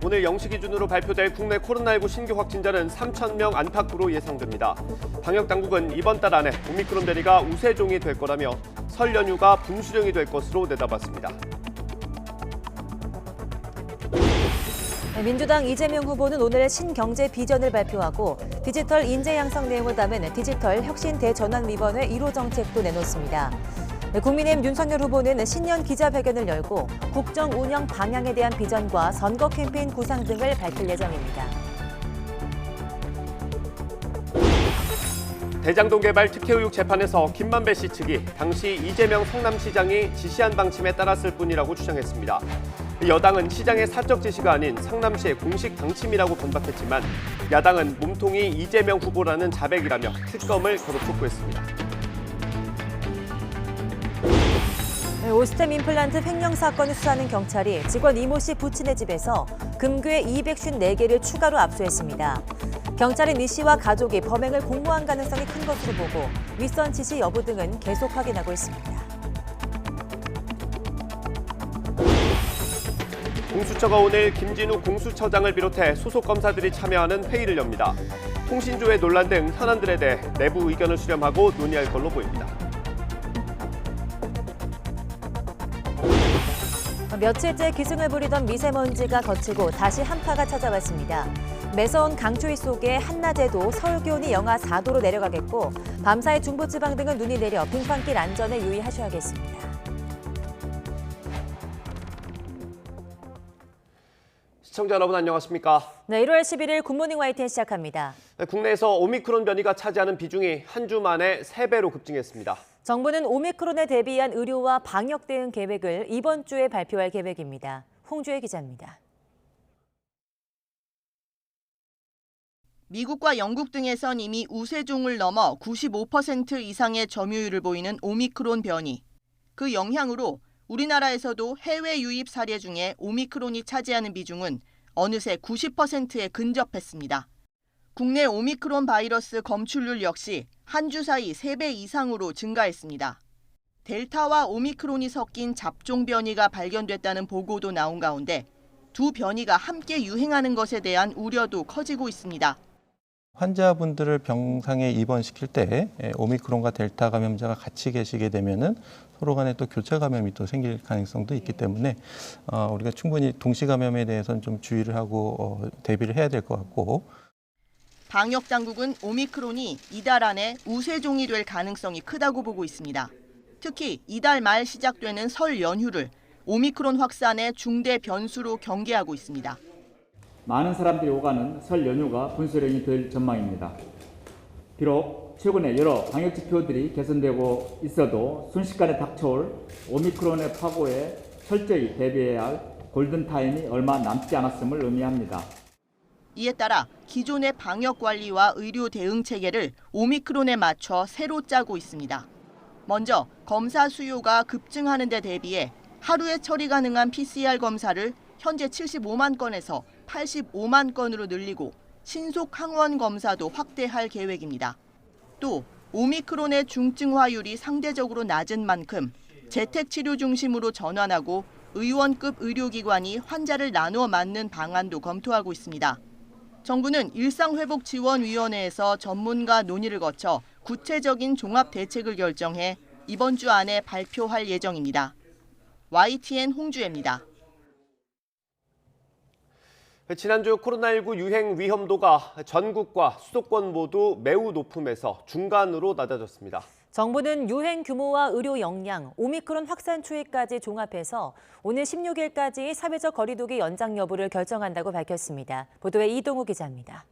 오늘 0시 기준으로 발표될 국내 코로나19 신규 확진자는 3,000명 안팎으로 예상됩니다. 방역당국은 이번 달 안에 오미크론 변이가 우세종이 될 거라며 설 연휴가 분수령이 될 것으로 내다봤습니다. 민주당 이재명 후보는 오늘 신경제 비전을 발표하고 디지털 인재 양성 내용을 담은 디지털 혁신 대전환 위원회 1호 정책도 내놓습니다. 국민의힘 윤석열 후보는 신년 기자회견을 열고 국정 운영 방향에 대한 비전과 선거 캠페인 구상 등을 밝힐 예정입니다. 대장동 개발 특혜의혹 재판에서 김만배 씨 측이 당시 이재명 성남시장이 지시한 방침에 따랐을 뿐이라고 주장했습니다. 여당은 시장의 사적 지시가 아닌 성남시의 공식 방침이라고 반박했지만 야당은 몸통이 이재명 후보라는 자백이라며 특검을 거듭 촉구했습니다. 오스템 임플란트 횡령 사건을 수사하는 경찰이 직원 이모 씨 부친의 집에서 금괴 254개를 추가로 압수했습니다. 경찰은 이 씨와 가족이 범행을 공모한 가능성이 큰 것으로 보고 윗선 지시 여부 등은 계속 확인하고 있습니다. 공수처가 오늘 김진우 공수처장을 비롯해 소속 검사들이 참여하는 회의를 엽니다. 통신조회 논란 등 현안들에 대해 내부 의견을 수렴하고 논의할 걸로 보입니다. 며칠째 기승을 부리던 미세먼지가 거치고 다시 한파가 찾아왔습니다. 매서운 강추위 속에 한낮에도 서울 기온이 영하 4도로 내려가겠고 밤사이 중부지방 등은 눈이 내려 빙판길 안전에 유의하셔야겠습니다. 시청자 여러분 안녕하십니까? 네, 1월 11일 굿모닝 YTN 시작합니다. 국내에서 오미크론 변이가 차지하는 비중이 한 주 만에 3배로 급증했습니다. 정부는 오미크론에 대비한 의료와 방역 대응 계획을 이번 주에 발표할 계획입니다. 홍주혜 기자입니다. 미국과 영국 등에선 이미 우세종을 넘어 95% 이상의 점유율을 보이는 오미크론 변이. 그 영향으로 우리나라에서도 해외 유입 사례 중에 오미크론이 차지하는 비중은 어느새 90%에 근접했습니다. 국내 오미크론 바이러스 검출률 역시 한 주 사이 3배 이상으로 증가했습니다. 델타와 오미크론이 섞인 잡종 변이가 발견됐다는 보고도 나온 가운데 두 변이가 함께 유행하는 것에 대한 우려도 커지고 있습니다. 환자분들을 병상에 입원시킬 때 오미크론과 델타 감염자가 같이 계시게 되면은 서로 간에 또 교차 감염이 또 생길 가능성도 있기 때문에 우리가 충분히 동시 감염에 대해서는 좀 주의를 하고 대비를 해야 될 것 같고. 방역 당국은 오미크론이 이달 안에 우세종이 될 가능성이 크다고 보고 있습니다. 특히 이달 말 시작되는 설 연휴를 오미크론 확산의 중대 변수로 경계하고 있습니다. 많은 사람들이 오가는 설 연휴가 분수령이 될 전망입니다. 비록 최근에 여러 방역 지표들이 개선되고 있어도 순식간에 닥쳐올 오미크론의 파고에 철저히 대비해야 할 골든타임이 얼마 남지 않았음을 의미합니다. 이에 따라 기존의 방역 관리와 의료 대응 체계를 오미크론에 맞춰 새로 짜고 있습니다. 먼저 검사 수요가 급증하는 데 대비해 하루에 처리 가능한 PCR 검사를 현재 75만 건에서 85만 건으로 늘리고 신속 항원 검사도 확대할 계획입니다. 또 오미크론의 중증화율이 상대적으로 낮은 만큼 재택치료 중심으로 전환하고 의원급 의료기관이 환자를 나누어 맞는 방안도 검토하고 있습니다. 정부는 일상회복지원위원회에서 전문가 논의를 거쳐 구체적인 종합 대책을 결정해 이번 주 안에 발표할 예정입니다. YTN 홍주혜입니다. 지난주 코로나19 유행 위험도가 전국과 수도권 모두 매우 높음에서 중간으로 낮아졌습니다. 정부는 유행 규모와 의료 역량, 오미크론 확산 추이까지 종합해서 오늘 16일까지 사회적 거리두기 연장 여부를 결정한다고 밝혔습니다. 보도에 이동우 기자입니다.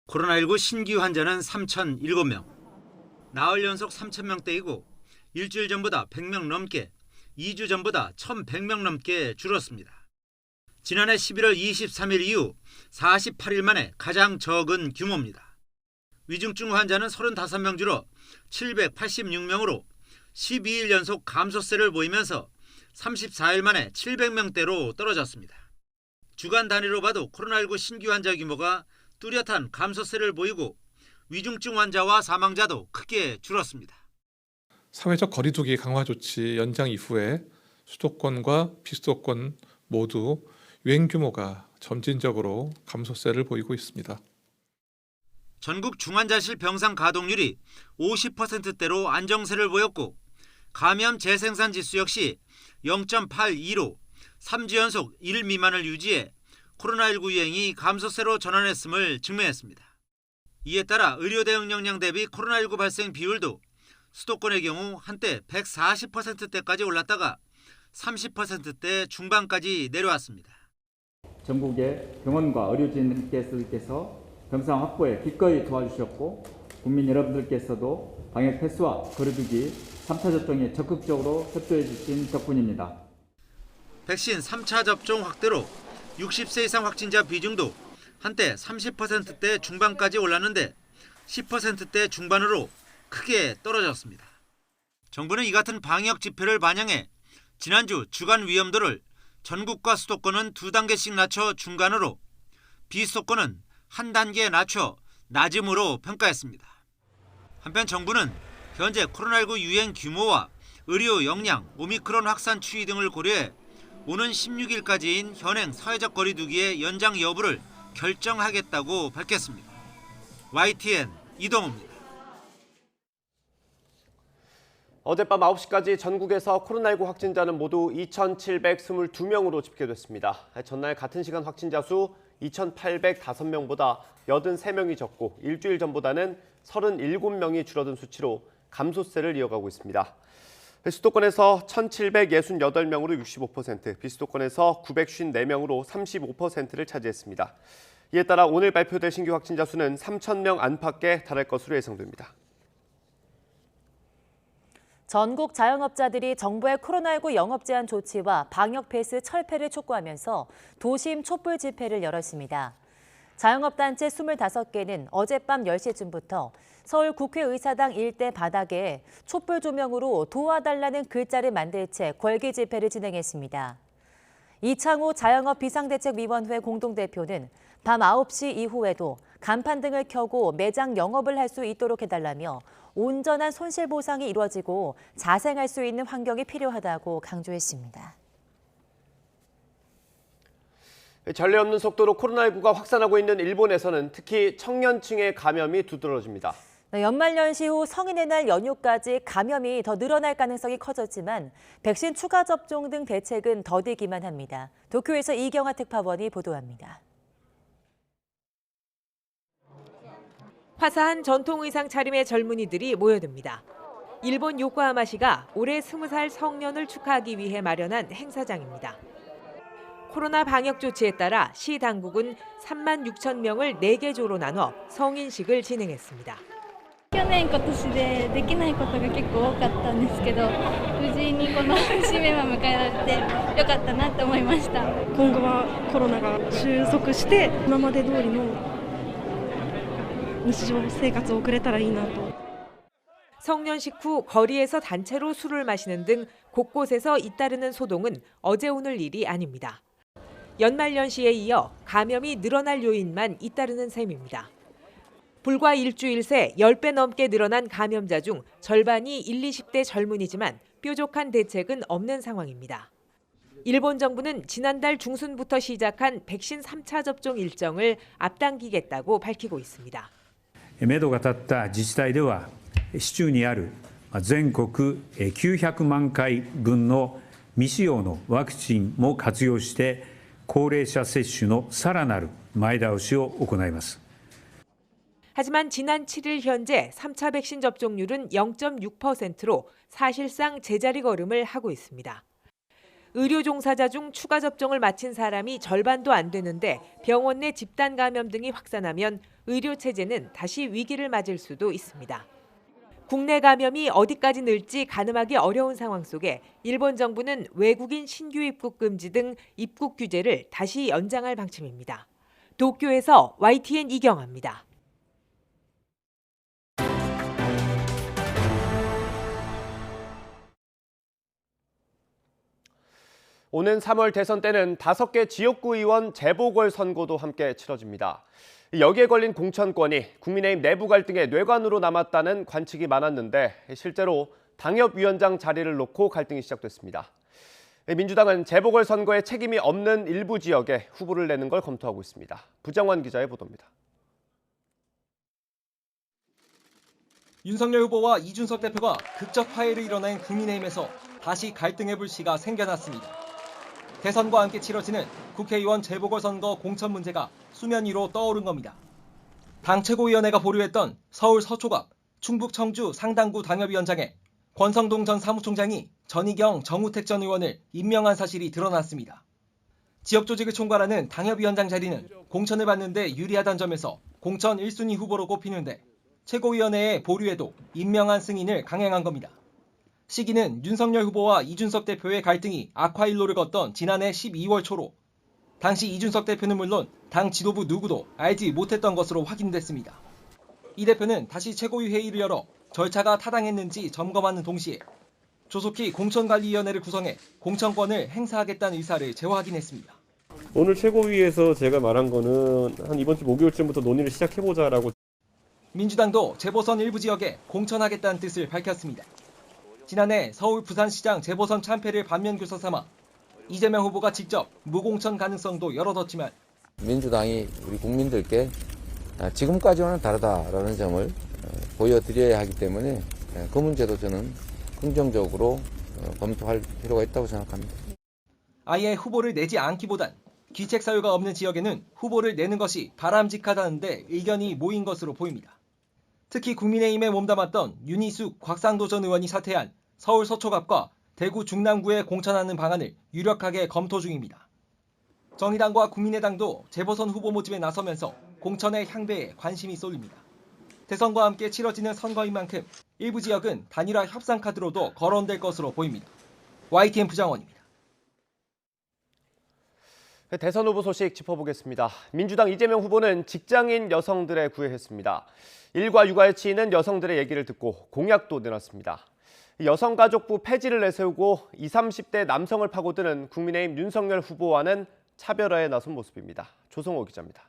코로나19 신규 환자는 3,007명. 나흘 연속 3,000명대이고 일주일 전보다 100명 넘게, 2주 전보다 1,100명 넘게 줄었습니다. 지난해 11월 23일 이후 48일 만에 가장 적은 규모입니다. 위중증 환자는 35명 줄어 786명으로 12일 연속 감소세를 보이면서 34일 만에 700명대로 떨어졌습니다. 주간 단위로 봐도 코로나19 신규 환자 규모가 뚜렷한 감소세를 보이고 위중증 환자와 사망자도 크게 줄었습니다. 사회적 거리두기 강화 조치 연장 이후에 수도권과 비수도권 모두 유행 규모가 점진적으로 감소세를 보이고 있습니다. 전국 중환자실 병상 가동률이 50%대로 안정세를 보였고 감염 재생산 지수 역시 0.82로 3주 연속 1 미만을 유지해 코로나19 유행이 감소세로 전환했음을 증명했습니다. 이에 따라 의료 대응 역량 대비 코로나19 발생 비율도 수도권의 경우 한때 140%대까지 올랐다가 30%대 중반까지 내려왔습니다. 전국의 병원과 의료진들께서 병상 확보에 기꺼이 도와주셨고 국민 여러분들께서도 방역 패스와 거리두기 3차 접종에 적극적으로 협조해 주신 덕분입니다. 백신 3차 접종 확대로 60세 이상 확진자 비중도 한때 30%대 중반까지 올랐는데 10%대 중반으로 크게 떨어졌습니다. 정부는 이 같은 방역 지표를 반영해 지난주 주간 위험도를 전국과 수도권은 2단계씩 낮춰 중간으로, 비수도권은 1단계 낮춰 낮음으로 평가했습니다. 한편 정부는 현재 코로나19 유행 규모와 의료 역량, 오미크론 확산 추이 등을 고려해 오는 16일까지인 현행 사회적 거리두기의 연장 여부를 결정하겠다고 밝혔습니다. YTN 이동호입니다. 어젯밤 9시까지 전국에서 코로나19 확진자는 모두 2,722명으로 집계됐습니다. 전날 같은 시간 확진자 수 2,805명보다 83명이 적고 일주일 전보다는 37명이 줄어든 수치로 감소세를 이어가고 있습니다. 수도권에서 1,768명으로 65%, 비수도권에서 954명으로 35%를 차지했습니다. 이에 따라 오늘 발표될 신규 확진자 수는 3,000명 안팎에 달할 것으로 예상됩니다. 전국 자영업자들이 정부의 코로나19 영업 제한 조치와 방역 패스 철폐를 촉구하면서 도심 촛불 집회를 열었습니다. 자영업단체 25개는 어젯밤 10시쯤부터 서울 국회의사당 일대 바닥에 촛불 조명으로 도와달라는 글자를 만들 채 궐기 집회를 진행했습니다. 이창호 자영업 비상대책위원회 공동대표는 밤 9시 이후에도 간판 등을 켜고 매장 영업을 할 수 있도록 해달라며 온전한 손실보상이 이루어지고 자생할 수 있는 환경이 필요하다고 강조했습니다. 전례 없는 속도로 코로나19가 확산하고 있는 일본에서는 특히 청년층의 감염이 두드러집니다. 연말연시 후 성인의 날 연휴까지 감염이 더 늘어날 가능성이 커졌지만 백신 추가 접종 등 대책은 더디기만 합니다. 도쿄에서 이경화 특파원이 보도합니다. 화사한 전통 의상 차림의 젊은이들이 모여듭니다. 일본 요코하마시가 올해 20살 성년을 축하하기 위해 마련한 행사장입니다. 코로나 방역 조치에 따라 시 당국은 3만 6천 명을 4개 조로 나눠 성인식을 진행했습니다. 去年今年でできないことが結構多かったんですけど、無事にこの節目を迎えられてよかったなと思いました。今後はコロナが収束して今まで通りの日常生活を送れたらいいなと。 성년식 후 거리에서 단체로 술을 마시는 등 곳곳에서 잇따르는 소동은 어제 오늘 일이 아닙니다. 연말연시에 이어 감염이 늘어날 요인만 잇따르는 셈입니다. 불과 일주일 새 10배 넘게 늘어난 감염자 중 절반이 1, 20대 젊은이지만 뾰족한 대책은 없는 상황입니다. 일본 정부는 지난달 중순부터 시작한 백신 3차 접종 일정을 앞당기겠다고 밝히고 있습니다. めどが立った自治体では市中にある全国900万回分の未使用のワクチンも活用して高齢者接種のさらなる前倒しを行います。 하지만 지난 7일 현재 3차 백신 접종률은 0.6%로 사실상 제자리 걸음을 하고 있습니다. 의료 종사자 중 추가 접종을 마친 사람이 절반도 안 되는데 병원 내 집단 감염 등이 확산하면 의료 체제는 다시 위기를 맞을 수도 있습니다. 국내 감염이 어디까지 늘지 가늠하기 어려운 상황 속에 일본 정부는 외국인 신규 입국 금지 등 입국 규제를 다시 연장할 방침입니다. 도쿄에서 YTN 이경아입니다. 오는 3월 대선 때는 5개 지역구 의원 재보궐선거도 함께 치러집니다. 여기에 걸린 공천권이 국민의힘 내부 갈등의 뇌관으로 남았다는 관측이 많았는데 실제로 당협위원장 자리를 놓고 갈등이 시작됐습니다. 민주당은 재보궐선거에 책임이 없는 일부 지역에 후보를 내는 걸 검토하고 있습니다. 부정환 기자의 보도입니다. 윤석열 후보와 이준석 대표가 극적 화해를 이뤄낸 국민의힘에서 다시 갈등의 불씨가 생겨났습니다. 대선과 함께 치러지는 국회의원 재보궐선거 공천 문제가 수면 위로 떠오른 겁니다. 당 최고위원회가 보류했던 서울 서초갑, 충북 청주 상당구 당협위원장에 권성동 전 사무총장이 전희경, 정우택 전 의원을 임명한 사실이 드러났습니다. 지역 조직을 총괄하는 당협위원장 자리는 공천을 받는 데 유리하다는 점에서 공천 1순위 후보로 꼽히는데 최고위원회에 보류해도 임명한 승인을 강행한 겁니다. 시기는 윤석열 후보와 이준석 대표의 갈등이 악화일로를 걷던 지난해 12월 초로 당시 이준석 대표는 물론 당 지도부 누구도 알지 못했던 것으로 확인됐습니다. 이 대표는 다시 최고위 회의를 열어 절차가 타당했는지 점검하는 동시에 조속히 공천관리위원회를 구성해 공천권을 행사하겠다는 의사를 재확인했습니다. 오늘 최고위에서 제가 말한 거는 한 이번 주 목요일쯤부터 논의를 시작해보자라고. 민주당도 재보선 일부 지역에 공천하겠다는 뜻을 밝혔습니다. 지난해 서울 부산시장 재보선 참패를 반면교사 삼아 이재명 후보가 직접 무공천 가능성도 열어뒀지만 민주당이 우리 국민들께 지금까지와는 다르다라는 점을 보여드려야 하기 때문에 그 문제도 저는 긍정적으로 검토할 필요가 있다고 생각합니다. 아예 후보를 내지 않기보단 귀책 사유가 없는 지역에는 후보를 내는 것이 바람직하다는데 의견이 모인 것으로 보입니다. 특히 국민의힘에 몸담았던 윤희숙, 곽상도 전 의원이 사퇴한 서울 서초갑과 대구 중남구에 공천하는 방안을 유력하게 검토 중입니다. 정의당과 국민의당도 재보선 후보 모집에 나서면서 공천의 향배에 관심이 쏠립니다. 대선과 함께 치러지는 선거인 만큼 일부 지역은 단일화 협상 카드로도 거론될 것으로 보입니다. YTN 부장원입니다. 대선 후보 소식 짚어보겠습니다. 민주당 이재명 후보는 직장인 여성들에 구애했습니다. 일과 육아에 치이는 여성들의 얘기를 듣고 공약도 내놨습니다. 여성가족부 폐지를 내세우고 20, 30대 남성을 파고드는 국민의힘 윤석열 후보와는 차별화에 나선 모습입니다. 조성호 기자입니다.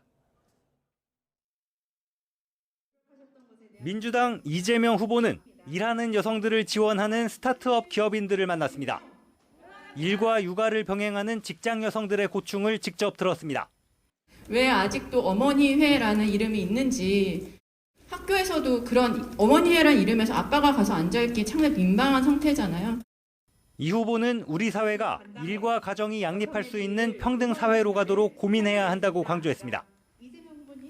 민주당 이재명 후보는 일하는 여성들을 지원하는 스타트업 기업인들을 만났습니다. 일과 육아를 병행하는 직장 여성들의 고충을 직접 들었습니다. 왜 아직도 어머니회라는 이름이 있는지, 학교에서도 그런 어머니회라는 이름에서 아빠가 가서 앉아있기 상당히 민망한 상태잖아요. 이 후보는 우리 사회가 일과 가정이 양립할 수 있는 평등 사회로 가도록 고민해야 한다고 강조했습니다.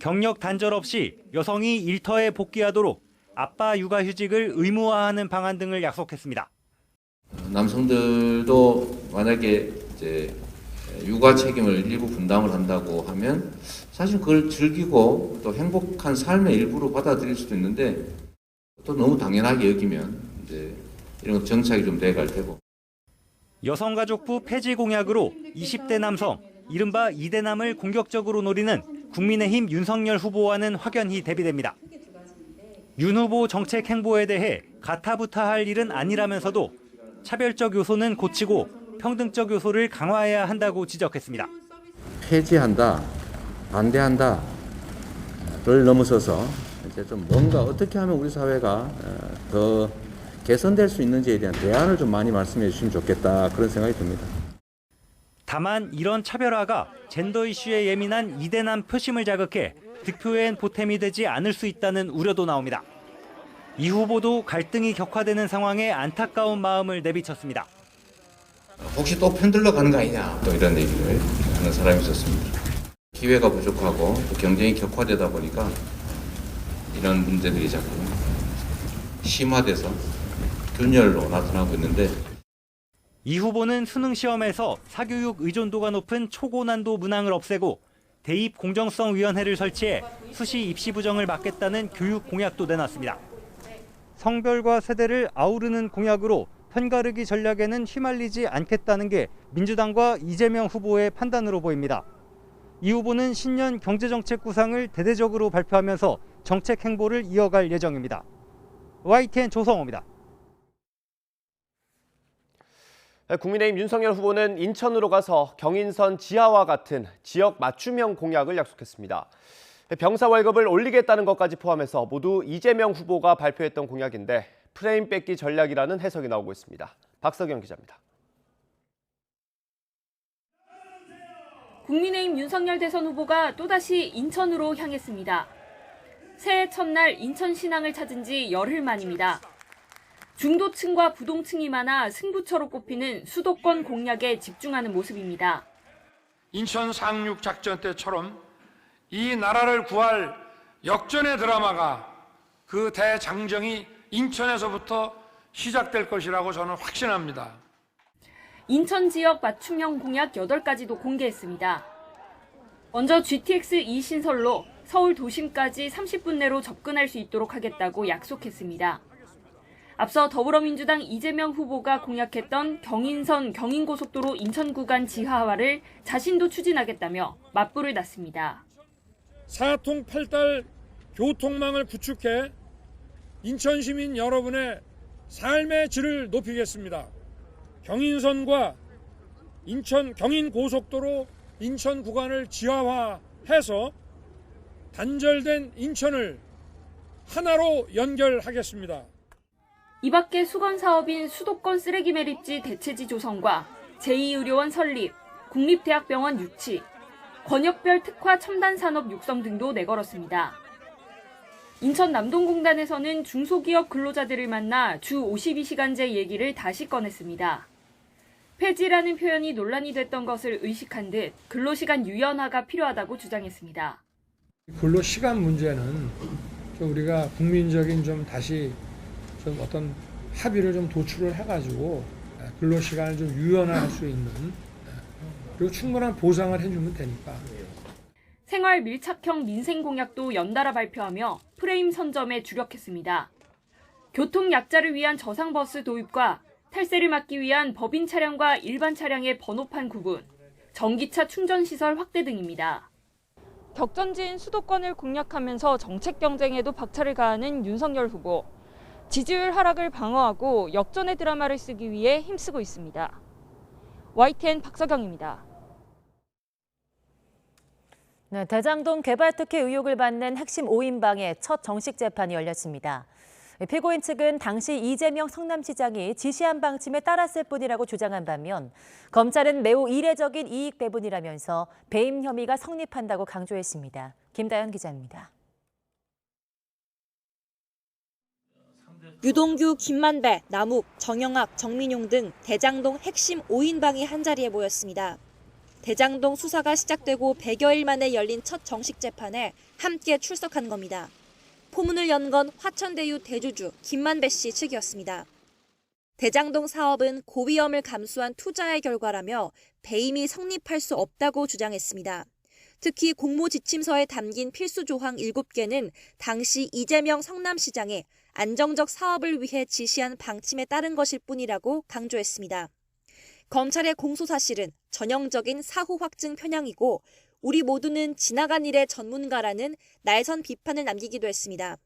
경력 단절 없이 여성이 일터에 복귀하도록 아빠 육아휴직을 의무화하는 방안 등을 약속했습니다. 남성들도 만약에 이제 육아 책임을 일부 분담을 한다고 하면 사실 그걸 즐기고 또 행복한 삶의 일부로 받아들일 수도 있는데 또 너무 당연하게 여기면 이제 이런 정착이 좀 돼갈 테고. 여성가족부 폐지 공약으로 20대 남성, 이른바 2대남을 공격적으로 노리는 국민의힘 윤석열 후보와는 확연히 대비됩니다. 윤 후보 정책 행보에 대해 가타부타할 일은 아니라면서도 차별적 요소는 고치고 평등적 요소를 강화해야 한다고 지적했습니다. 폐지한다, 반대한다를 넘어서서 이제 좀 뭔가 어떻게 하면 우리 사회가 더 개선될 수 있는지에 대한 대안을 좀 많이 말씀해 주시면 좋겠다, 그런 생각이 듭니다. 다만 이런 차별화가 젠더 이슈에 예민한 2대남 표심을 자극해 득표엔 보탬이 되지 않을 수 있다는 우려도 나옵니다. 이 후보도 갈등이 격화되는 상황에 안타까운 마음을 내비쳤습니다. 혹시 또 편들러 가는 거 아니냐, 또 이런 얘기를 하는 사람이 있었습니다. 기회가 부족하고 또 경쟁이 격화되다 보니까 이런 문제들이 자꾸 심화돼서 균열로 나타나고 있는데, 이 후보는 수능 시험에서 사교육 의존도가 높은 초고난도 문항을 없애고 대입 공정성위원회를 설치해 수시 입시 부정을 막겠다는 교육 공약도 내놨습니다. 성별과 세대를 아우르는 공약으로 편가르기 전략에는 휘말리지 않겠다는 게 민주당과 이재명 후보의 판단으로 보입니다. 이 후보는 신년 경제정책 구상을 대대적으로 발표하면서 정책 행보를 이어갈 예정입니다. YTN 조성호입니다. 국민의힘 윤석열 후보는 인천으로 가서 경인선 지하와 같은 지역 맞춤형 공약을 약속했습니다. 병사 월급을 올리겠다는 것까지 포함해서 모두 이재명 후보가 발표했던 공약인데 프레임 뺏기 전략이라는 해석이 나오고 있습니다. 박석영 기자입니다. 국민의힘 윤석열 대선 후보가 또다시 인천으로 향했습니다. 새해 첫날 인천 신항을 찾은 지 열흘 만입니다. 중도층과 부동층이 많아 승부처로 꼽히는 수도권 공략에 집중하는 모습입니다. 인천 상륙 작전 때처럼 이 나라를 구할 역전의 드라마가 그 대장정이 인천에서부터 시작될 것이라고 저는 확신합니다. 인천 지역 맞춤형 공약 8가지도 공개했습니다. 먼저 GTX 2신설로 서울 도심까지 30분 내로 접근할 수 있도록 하겠다고 약속했습니다. 앞서 더불어민주당 이재명 후보가 공약했던 경인선 경인고속도로 인천 구간 지하화를 자신도 추진하겠다며 맞불을 놨습니다. 사통팔달 교통망을 구축해 인천 시민 여러분의 삶의 질을 높이겠습니다. 경인선과 인천 경인고속도로 인천 구간을 지하화해서 단절된 인천을 하나로 연결하겠습니다. 이 밖에 수건 사업인 수도권 쓰레기 매립지 대체지 조성과 제2의료원 설립, 국립대학병원 유치, 권역별 특화 첨단 산업 육성 등도 내걸었습니다. 인천 남동공단에서는 중소기업 근로자들을 만나 주 52시간제 얘기를 다시 꺼냈습니다. 폐지라는 표현이 논란이 됐던 것을 의식한 듯 근로시간 유연화가 필요하다고 주장했습니다. 근로시간 문제는 좀 우리가 국민적인 좀 다시 좀 어떤 합의를 좀 도출을 해가지고 근로시간을 좀 유연화할 수 있는 그리고 충분한 보상을 해주면 되니까. 생활 밀착형 민생 공약도 연달아 발표하며 프레임 선점에 주력했습니다. 교통 약자를 위한 저상버스 도입과 탈세를 막기 위한 법인 차량과 일반 차량의 번호판 구분, 전기차 충전시설 확대 등입니다. 격전지인 수도권을 공략하면서 정책 경쟁에도 박차를 가하는 윤석열 후보. 지지율 하락을 방어하고 역전의 드라마를 쓰기 위해 힘쓰고 있습니다. YTN 박서경입니다. 네, 대장동 개발 특혜 의혹을 받는 핵심 5인방의 첫 정식 재판이 열렸습니다. 피고인 측은 당시 이재명 성남시장이 지시한 방침에 따랐을 뿐이라고 주장한 반면 검찰은 매우 이례적인 이익 배분이라면서 배임 혐의가 성립한다고 강조했습니다. 김다연 기자입니다. 유동규, 김만배, 남욱, 정영학, 정민용 등 대장동 핵심 5인방이 한자리에 모였습니다. 대장동 수사가 시작되고 100여일 만에 열린 첫 정식 재판에 함께 출석한 겁니다. 포문을 연 건 화천대유 대주주 김만배 씨 측이었습니다. 대장동 사업은 고위험을 감수한 투자의 결과라며 배임이 성립할 수 없다고 주장했습니다. 특히 공모지침서에 담긴 필수 조항 7개는 당시 이재명 성남시장이 안정적 사업을 위해 지시한 방침에 따른 것일 뿐이라고 강조했습니다. 검찰의 공소 사실은 전형적인 사후 확증 편향이고 우리 모두는 지나간 일의 전문가라는 날선 비판을 남기기도 했습니다.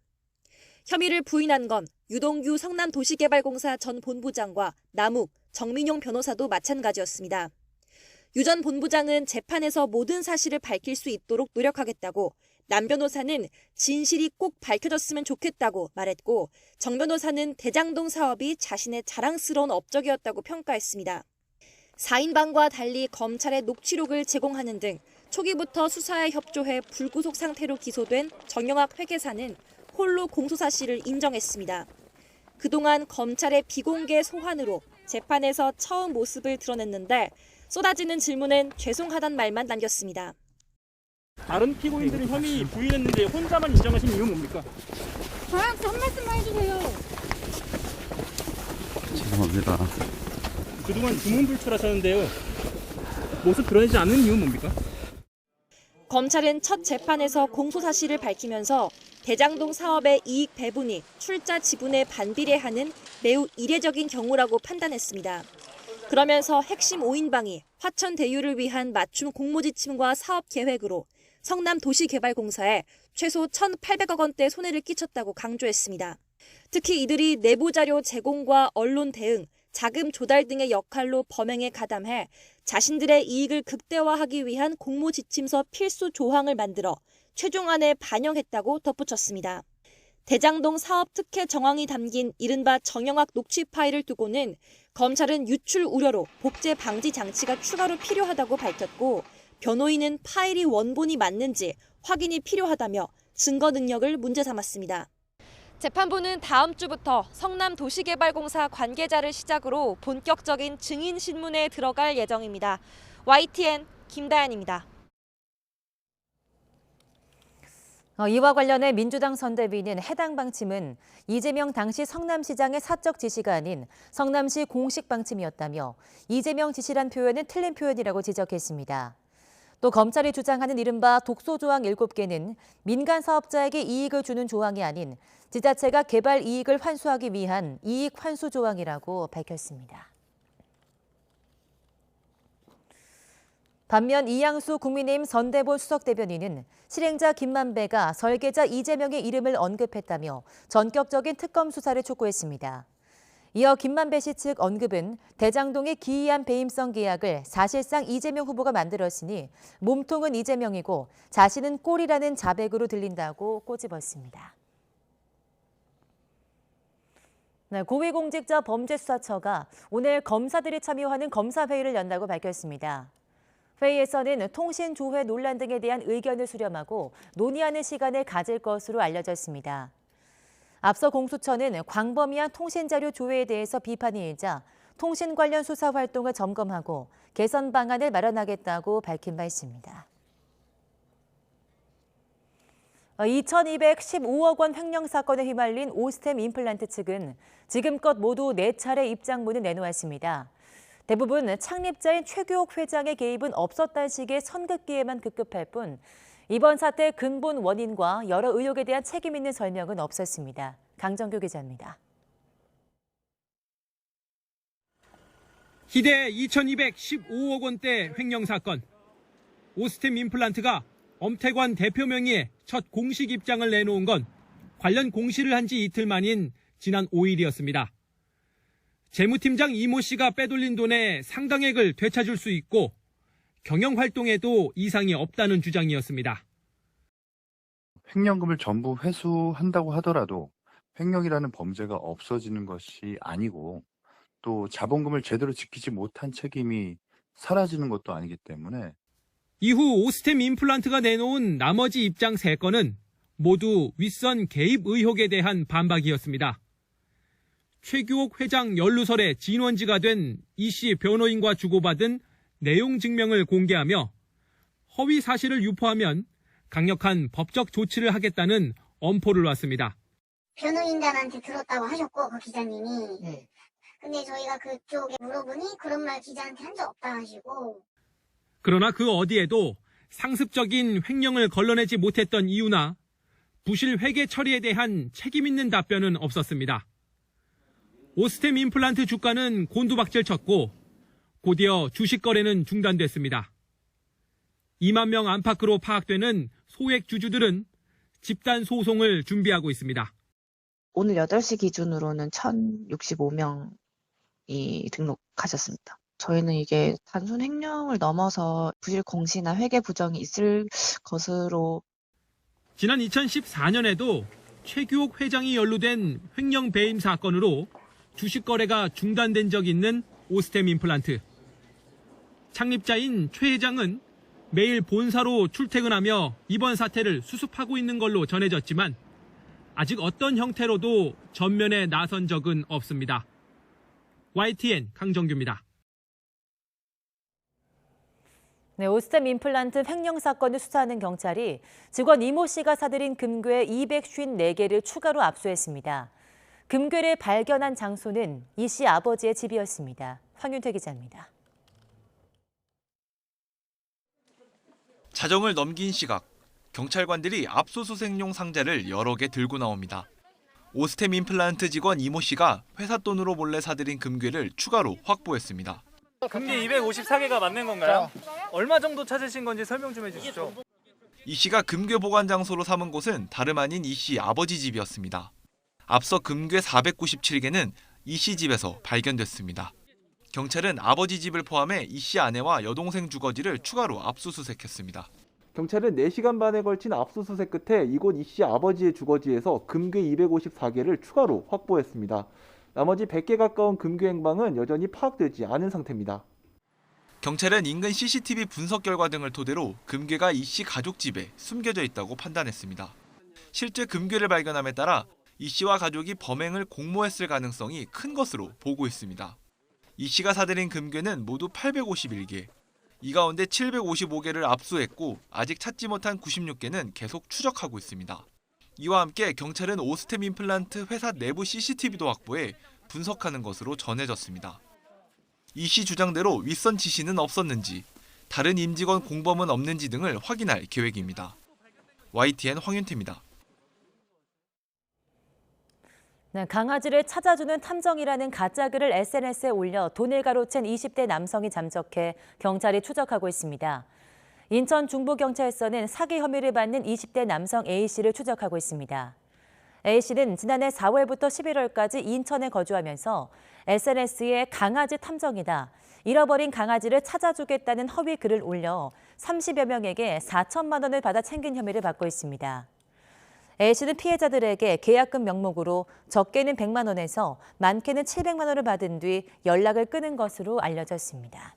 혐의를 부인한 건 유동규 성남도시개발공사 전 본부장과 남욱, 정민용 변호사도 마찬가지였습니다. 유 전 본부장은 재판에서 모든 사실을 밝힐 수 있도록 노력하겠다고, 남 변호사는 진실이 꼭 밝혀졌으면 좋겠다고 말했고, 정 변호사는 대장동 사업이 자신의 자랑스러운 업적이었다고 평가했습니다. 4인방과 달리 검찰에 녹취록을 제공하는 등 초기부터 수사에 협조해 불구속 상태로 기소된 정영학 회계사는 홀로 공소 사실을 인정했습니다. 그동안 검찰의 비공개 소환으로 재판에서 처음 모습을 드러냈는데 쏟아지는 질문엔 죄송하단 말만 남겼습니다. 다른 피고인들은 혐의 부인했는데 혼자만 인정하신 이유는 뭡니까? 저한테 한 말씀만 해주세요. 죄송합니다. 그동안 두문불출하셨는데요. 모습 드러내지 않는 이유는 뭡니까? 검찰은 첫 재판에서 공소 사실을 밝히면서 대장동 사업의 이익 배분이 출자 지분에 반비례하는 매우 이례적인 경우라고 판단했습니다. 그러면서 핵심 5인방이 화천대유를 위한 맞춤 공모지침과 사업 계획으로 성남도시개발공사에 최소 1,800억 원대 손해를 끼쳤다고 강조했습니다. 특히 이들이 내부 자료 제공과 언론 대응, 자금 조달 등의 역할로 범행에 가담해 자신들의 이익을 극대화하기 위한 공모지침서 필수 조항을 만들어 최종안에 반영했다고 덧붙였습니다. 대장동 사업 특혜 정황이 담긴 이른바 정영학 녹취 파일을 두고는 검찰은 유출 우려로 복제 방지 장치가 추가로 필요하다고 밝혔고, 변호인은 파일이 원본이 맞는지 확인이 필요하다며 증거 능력을 문제 삼았습니다. 재판부는 다음 주부터 성남도시개발공사 관계자를 시작으로 본격적인 증인 신문에 들어갈 예정입니다. YTN 김다연입니다. 이와 관련해 민주당 선대위는 해당 방침은 이재명 당시 성남시장의 사적 지시가 아닌 성남시 공식 방침이었다며 이재명 지시란 표현은 틀린 표현이라고 지적했습니다. 또 검찰이 주장하는 이른바 독소조항 7개는 민간 사업자에게 이익을 주는 조항이 아닌 지자체가 개발 이익을 환수하기 위한 이익 환수 조항이라고 밝혔습니다. 반면 이양수 국민의힘 선대본 수석대변인은 실행자 김만배가 설계자 이재명의 이름을 언급했다며 전격적인 특검 수사를 촉구했습니다. 이어 김만배 씨 측 언급은 대장동의 기이한 배임성 계약을 사실상 이재명 후보가 만들었으니 몸통은 이재명이고 자신은 꼴이라는 자백으로 들린다고 꼬집었습니다. 고위공직자 범죄수사처가 오늘 검사들이 참여하는 검사회의를 연다고 밝혔습니다. 회의에서는 통신조회 논란 등에 대한 의견을 수렴하고 논의하는 시간을 가질 것으로 알려졌습니다. 앞서 공수처는 광범위한 통신자료 조회에 대해서 비판이 일자 통신 관련 수사 활동을 점검하고 개선 방안을 마련하겠다고 밝힌 바 있습니다. 2,215억 원 횡령 사건에 휘말린 오스템 임플란트 측은 지금껏 모두 4차례 입장문을 내놓았습니다. 대부분 창립자인 최규옥 회장의 개입은 없었다는 식의 선긋기에만 급급할 뿐 이번 사태의 근본 원인과 여러 의혹에 대한 책임 있는 설명은 없었습니다. 강정규 기자입니다. 희대 2,215억 원대 횡령 사건. 오스템 임플란트가 엄태관 대표 명의의 첫 공식 입장을 내놓은 건 관련 공시를 한 지 이틀 만인 지난 5일이었습니다. 재무팀장 이모 씨가 빼돌린 돈의 상당액을 되찾을 수 있고 경영 활동에도 이상이 없다는 주장이었습니다. 횡령금을 전부 회수한다고 하더라도 횡령이라는 범죄가 없어지는 것이 아니고 또 자본금을 제대로 지키지 못한 책임이 사라지는 것도 아니기 때문에 이후 오스템 임플란트가 내놓은 나머지 입장 3건은 모두 윗선 개입 의혹에 대한 반박이었습니다. 최규옥 회장 연루설의 진원지가 된 이 씨 변호인과 주고받은 내용 증명을 공개하며 허위 사실을 유포하면 강력한 법적 조치를 하겠다는 엄포를 놨습니다. 변호인단한테 들었다고 하셨고 그 기자님이 근데 저희가 그쪽에 물어보니 그런 말 기자한테 한 적 없다 하시고 그러나 그 어디에도 상습적인 횡령을 걸러내지 못했던 이유나 부실 회계 처리에 대한 책임 있는 답변은 없었습니다. 오스템 임플란트 주가는 곤두박질 쳤고 곧이어 주식 거래는 중단됐습니다. 2만 명 안팎으로 파악되는 소액 주주들은 집단 소송을 준비하고 있습니다. 오늘 8시 기준으로는 1,065명이 등록하셨습니다. 저희는 이게 단순 횡령을 넘어서 부실 공시나 회계 부정이 있을 것으로. 지난 2014년에도 최규옥 회장이 연루된 횡령 배임 사건으로 주식 거래가 중단된 적이 있는 오스템 임플란트. 창립자인 최 회장은 매일 본사로 출퇴근하며 이번 사태를 수습하고 있는 걸로 전해졌지만 아직 어떤 형태로도 전면에 나선 적은 없습니다. YTN 강정규입니다. 네, 오스템 임플란트 횡령 사건을 수사하는 경찰이 직원 이모 씨가 사들인 금괴 254개를 추가로 압수했습니다. 금괴를 발견한 장소는 이 씨 아버지의 집이었습니다. 황윤태 기자입니다. 자정을 넘긴 시각, 경찰관들이 압수수색용 상자를 여러 개 들고 나옵니다. 오스템 임플란트 직원 이모 씨가 회사 돈으로 몰래 사들인 금괴를 추가로 확보했습니다. 금괴 254개가 맞는 건가요? 얼마 정도 찾으신 건지 설명 좀 해주시죠. 이 씨가 금괴 보관 장소로 삼은 곳은 다름 아닌 이 씨 아버지 집이었습니다. 앞서 금괴 497개는 이 씨 집에서 발견됐습니다. 경찰은 아버지 집을 포함해 이 씨 아내와 여동생 주거지를 추가로 압수수색했습니다. 경찰은 4시간 반에 걸친 압수수색 끝에 이곳 이 씨 아버지의 주거지에서 금괴 254개를 추가로 확보했습니다. 나머지 100개 가까운 금괴 행방은 여전히 파악되지 않은 상태입니다. 경찰은 인근 CCTV 분석 결과 등을 토대로 금괴가 이 씨 가족 집에 숨겨져 있다고 판단했습니다. 실제 금괴를 발견함에 따라 이 씨와 가족이 범행을 공모했을 가능성이 큰 것으로 보고 있습니다. 이 씨가 사들인 금괴는 모두 851개. 이 가운데 755개를 압수했고 아직 찾지 못한 96개는 계속 추적하고 있습니다. 이와 함께 경찰은 오스템 임플란트 회사 내부 CCTV도 확보해 분석하는 것으로 전해졌습니다. 이 씨 주장대로 윗선 지시는 없었는지, 다른 임직원 공범은 없는지 등을 확인할 계획입니다. YTN 황윤태입니다. 네, 강아지를 찾아주는 탐정이라는 가짜글을 SNS에 올려 돈을 가로챈 20대 남성이 잠적해 경찰이 추적하고 있습니다. 인천 중부경찰서는 사기 혐의를 받는 20대 남성 A씨를 추적하고 있습니다. A씨는 지난해 4월부터 11월까지 인천에 거주하면서 SNS에 강아지 탐정이다, 잃어버린 강아지를 찾아주겠다는 허위 글을 올려 30여 명에게 4천만 원을 받아 챙긴 혐의를 받고 있습니다. A씨는 피해자들에게 계약금 명목으로 적게는 100만 원에서 많게는 700만 원을 받은 뒤 연락을 끊은 것으로 알려졌습니다.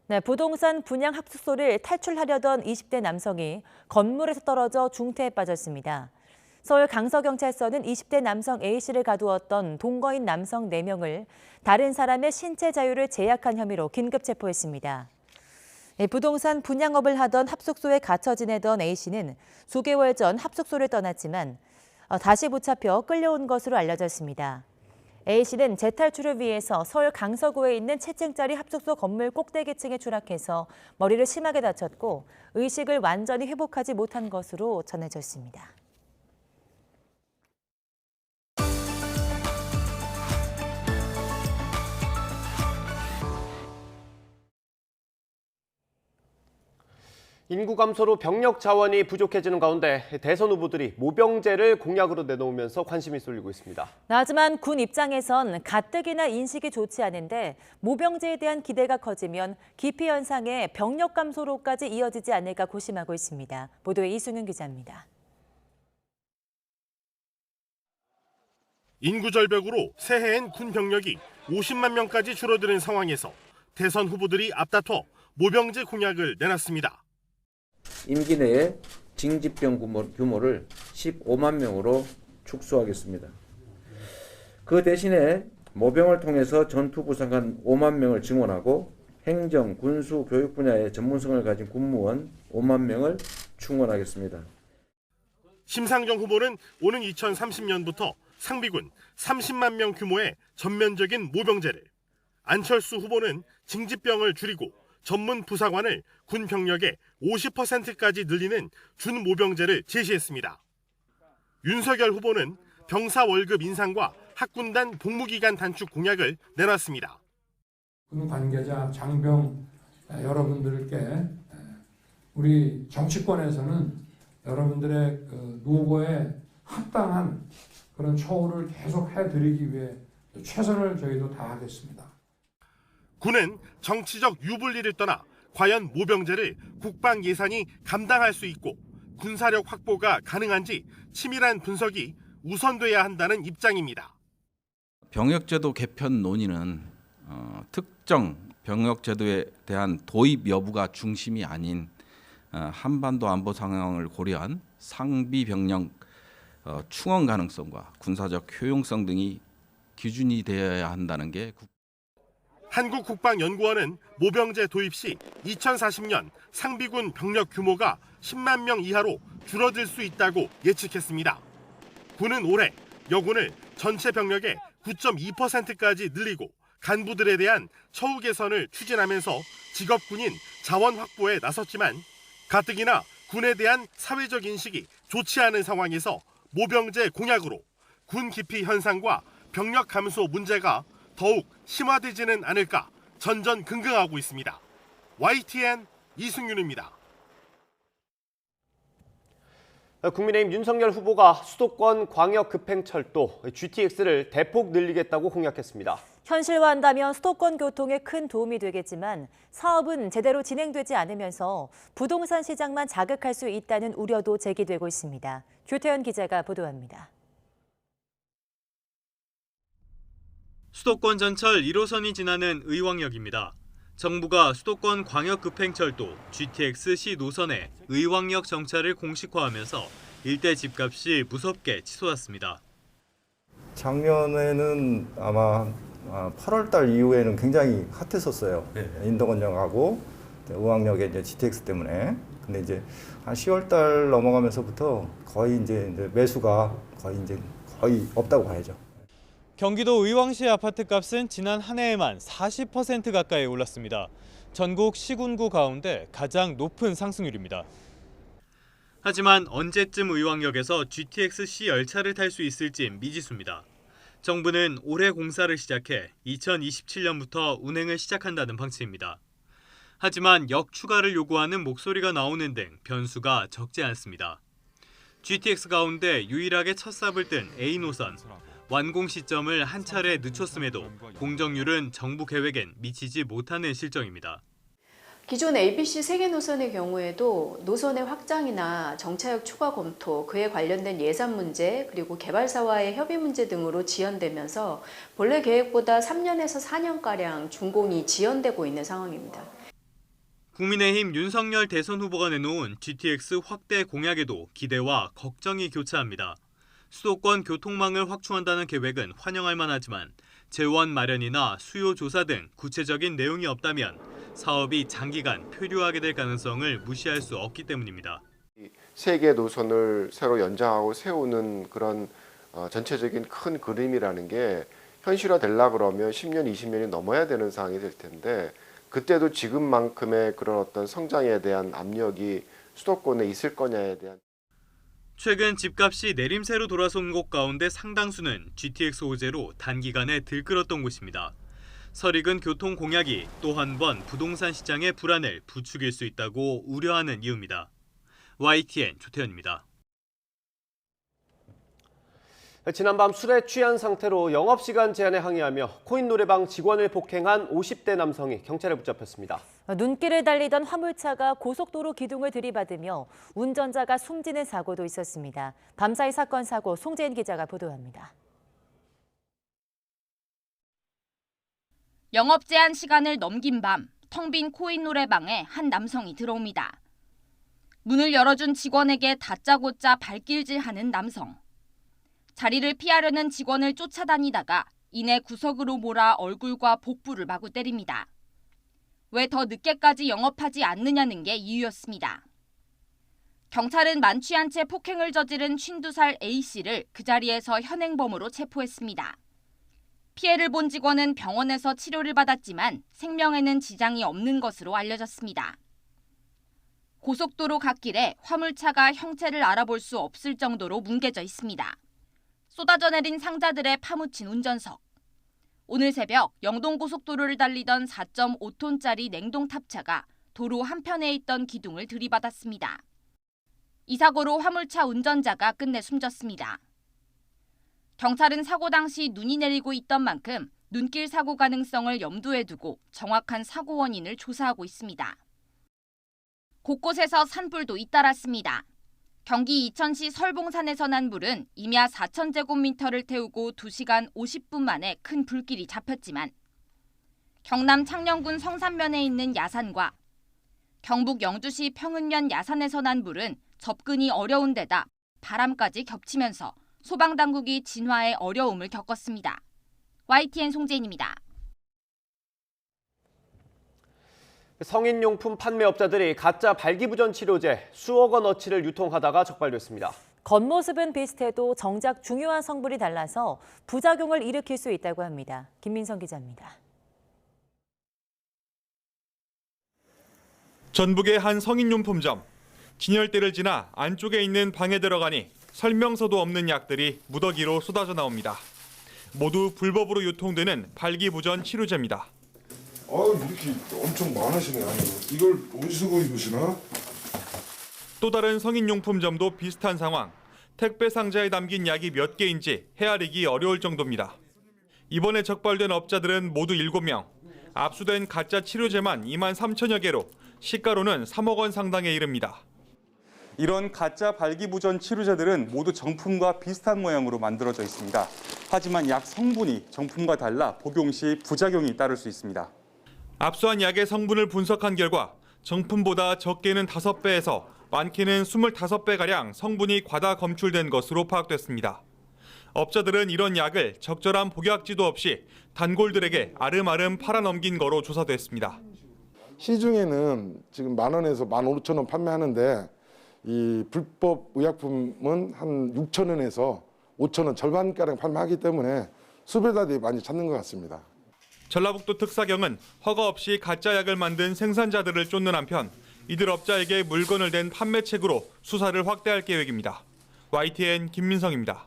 네, 부동산 분양 합숙소를 탈출하려던 20대 남성이 건물에서 떨어져 중태에 빠졌습니다. 서울 강서경찰서는 20대 남성 A씨를 가두었던 동거인 남성 4명을 다른 사람의 신체 자유를 제약한 혐의로 긴급 체포했습니다. 부동산 분양업을 하던 합숙소에 갇혀 지내던 A씨는 수개월 전 합숙소를 떠났지만 다시 붙잡혀 끌려온 것으로 알려졌습니다. A씨는 재탈출을 위해서 서울 강서구에 있는 채층짜리 합숙소 건물 꼭대기층에 추락해서 머리를 심하게 다쳤고 의식을 완전히 회복하지 못한 것으로 전해졌습니다. 인구 감소로 병력 자원이 부족해지는 가운데 대선 후보들이 모병제를 공약으로 내놓으면서 관심이 쏠리고 있습니다. 하지만 군 입장에선 가뜩이나 인식이 좋지 않은데 모병제에 대한 기대가 커지면 기피 현상의 병력 감소로까지 이어지지 않을까 고심하고 있습니다. 보도에 이승윤 기자입니다. 인구 절벽으로 새해엔 군 병력이 50만 명까지 줄어드는 상황에서 대선 후보들이 앞다퉈 모병제 공약을 내놨습니다. 임기 내에 징집병 규모를 15만 명으로 축소하겠습니다. 그 대신에 모병을 통해서 전투부상관 5만 명을 증원하고 행정, 군수, 교육 분야의 전문성을 가진 군무원 5만 명을 충원하겠습니다. 심상정 후보는 오는 2030년부터 상비군 30만 명 규모의 전면적인 모병제를, 안철수 후보는 징집병을 줄이고 전문 부사관을 군 병력의 50%까지 늘리는 준모병제를 제시했습니다. 윤석열 후보는 병사 월급 인상과 학군단 복무기간 단축 공약을 내놨습니다. 군 관계자, 장병 여러분들께 우리 정치권에서는 여러분들의 그 노고에 합당한 그런 처우를 계속 해드리기 위해 최선을 저희도 다하겠습니다. 군은 정치적 유불리를 떠나 과연 모병제를 국방 예산이 감당할 수 있고 군사력 확보가 가능한지 치밀한 분석이 우선돼야 한다는 입장입니다. 병역제도 개편 논의는 특정 병역제도에 대한 도입 여부가 중심이 아닌 한반도 안보 상황을 고려한 상비 병력 충원 가능성과 군사적 효용성 등이 기준이 되어야 한다는 게 한국국방연구원은 모병제 도입 시 2040년 상비군 병력 규모가 10만 명 이하로 줄어들 수 있다고 예측했습니다. 군은 올해 여군을 전체 병력의 9.2%까지 늘리고 간부들에 대한 처우 개선을 추진하면서 직업군인 자원 확보에 나섰지만 가뜩이나 군에 대한 사회적 인식이 좋지 않은 상황에서 모병제 공약으로 군 기피 현상과 병력 감소 문제가 더욱 심화되지는 않을까 전전긍긍하고 있습니다. YTN 이승윤입니다. 국민의힘 윤석열 후보가 수도권 광역급행철도 GTX를 대폭 늘리겠다고 공약했습니다. 현실화한다면 수도권 교통에 큰 도움이 되겠지만 사업은 제대로 진행되지 않으면서 부동산 시장만 자극할 수 있다는 우려도 제기되고 있습니다. 조태현 기자가 보도합니다. 수도권 전철 1호선이 지나는 의왕역입니다. 정부가 수도권 광역급행철도 GTX-C 노선에 의왕역 정차를 공식화하면서 일대 집값이 무섭게 치솟았습니다. 작년에는 아마 8월 달 이후에는 굉장히 핫했었어요. 인덕원역하고 의왕역의 이제 GTX 때문에. 근데 이제 한 10월 달 넘어가면서부터 거의 이제 매수가 거의 없다고 봐야죠. 경기도 의왕시의 아파트값은 지난 한 해에만 40% 가까이 올랐습니다. 전국 시군구 가운데 가장 높은 상승률입니다. 하지만 언제쯤 의왕역에서 GTX-C 열차를 탈 수 있을지 미지수입니다. 정부는 올해 공사를 시작해 2027년부터 운행을 시작한다는 방침입니다. 하지만 역 추가를 요구하는 목소리가 나오는 등 변수가 적지 않습니다. GTX 가운데 유일하게 첫 삽을 뜬 A 노선. 완공 시점을 한 차례 늦췄음에도 공정률은 정부 계획엔 미치지 못하는 실정입니다. 기존 ABC 세계 노선의 경우에도 노선의 확장이나 정차역 추가 검토, 그에 관련된 예산 문제, 그리고 개발사와의 협의 문제 등으로 지연되면서 본래 계획보다 3년에서 4년가량 준공이 지연되고 있는 상황입니다. 국민의힘 윤석열 대선 후보가 내놓은 GTX 확대 공약에도 기대와 걱정이 교차합니다. 수도권 교통망을 확충한다는 계획은 환영할 만하지만 재원 마련이나 수요 조사 등 구체적인 내용이 없다면 사업이 장기간 표류하게 될 가능성을 무시할 수 없기 때문입니다. 세계 노선을 새로 연장하고 세우는 그런 전체적인 큰 그림이라는 게 현실화되려고 그러면 10년, 20년이 넘어야 되는 상황이 될 텐데 그때도 지금만큼의 그런 어떤 성장에 대한 압력이 수도권에 있을 거냐에 대한 최근 집값이 내림세로 돌아선 곳 가운데 상당수는 GTX 호재로 단기간에 들끓었던 곳입니다. 설익은 교통 공약이 또 한 번 부동산 시장의 불안을 부추길 수 있다고 우려하는 이유입니다. YTN 조태현입니다. 지난밤 술에 취한 상태로 영업시간 제한에 항의하며 코인 노래방 직원을 폭행한 50대 남성이 경찰에 붙잡혔습니다. 눈길을 달리던 화물차가 고속도로 기둥을 들이받으며 운전자가 숨지는 사고도 있었습니다. 밤사이 사건 사고 송재인 기자가 보도합니다. 영업 제한 시간을 넘긴 밤, 텅 빈 코인 노래방에 한 남성이 들어옵니다. 문을 열어준 직원에게 다짜고짜 발길질하는 남성. 자리를 피하려는 직원을 쫓아다니다가 이내 구석으로 몰아 얼굴과 복부를 마구 때립니다. 왜 더 늦게까지 영업하지 않느냐는 게 이유였습니다. 경찰은 만취한 채 폭행을 저지른 52살 A씨를 그 자리에서 현행범으로 체포했습니다. 피해를 본 직원은 병원에서 치료를 받았지만 생명에는 지장이 없는 것으로 알려졌습니다. 고속도로 갓길에 화물차가 형체를 알아볼 수 없을 정도로 뭉개져 있습니다. 쏟아져 내린 상자들에 파묻힌 운전석. 오늘 새벽 영동고속도로를 달리던 4.5톤짜리 냉동탑차가 도로 한편에 있던 기둥을 들이받았습니다. 이 사고로 화물차 운전자가 끝내 숨졌습니다. 경찰은 사고 당시 눈이 내리고 있던 만큼 눈길 사고 가능성을 염두에 두고 정확한 사고 원인을 조사하고 있습니다. 곳곳에서 산불도 잇따랐습니다. 경기 이천시 설봉산에서 난 불은 임야 4,000제곱미터를 태우고 2시간 50분 만에 큰 불길이 잡혔지만 경남 창녕군 성산면에 있는 야산과 경북 영주시 평은면 야산에서 난 불은 접근이 어려운 데다 바람까지 겹치면서 소방당국이 진화에 어려움을 겪었습니다. YTN 송재인입니다. 성인용품 판매업자들이 가짜 발기부전 치료제 수억 원어치를 유통하다가 적발됐습니다. 겉모습은 비슷해도 정작 중요한 성분이 달라서 부작용을 일으킬 수 있다고 합니다. 김민성 기자입니다. 전북의 한 성인용품점. 진열대를 지나 안쪽에 있는 방에 들어가니 설명서도 없는 약들이 무더기로 쏟아져 나옵니다. 모두 불법으로 유통되는 발기부전 치료제입니다. 이렇게 엄청 많으시네. 이걸 어디서 구입하시나? 또 다른 성인용품점도 비슷한 상황. 택배 상자에 담긴 약이 몇 개인지 헤아리기 어려울 정도입니다. 이번에 적발된 업자들은 모두 7명. 압수된 가짜 치료제만 2만 3천여 개로 시가로는 3억 원 상당에 이릅니다. 이런 가짜 발기부전 치료제들은 모두 정품과 비슷한 모양으로 만들어져 있습니다. 하지만 약 성분이 정품과 달라 복용 시 부작용이 따를 수 있습니다. 압수한 약의 성분을 분석한 결과 정품보다 적게는 5배에서 많게는 25배가량 성분이 과다 검출된 것으로 파악됐습니다. 업자들은 이런 약을 적절한 복약지도 없이 단골들에게 아름아름 팔아넘긴 거로 조사됐습니다. 시중에는 지금 10,000원에서 15,000원 판매하는데 이 불법 의약품은 한 6,000원에서 5,000원 절반가량 판매하기 때문에 수배자들이 많이 찾는 것 같습니다. 전라북도 특사경은 허가 없이 가짜 약을 만든 생산자들을 쫓는 한편 이들 업자에게 물건을 댄 판매책으로 수사를 확대할 계획입니다. YTN 김민성입니다.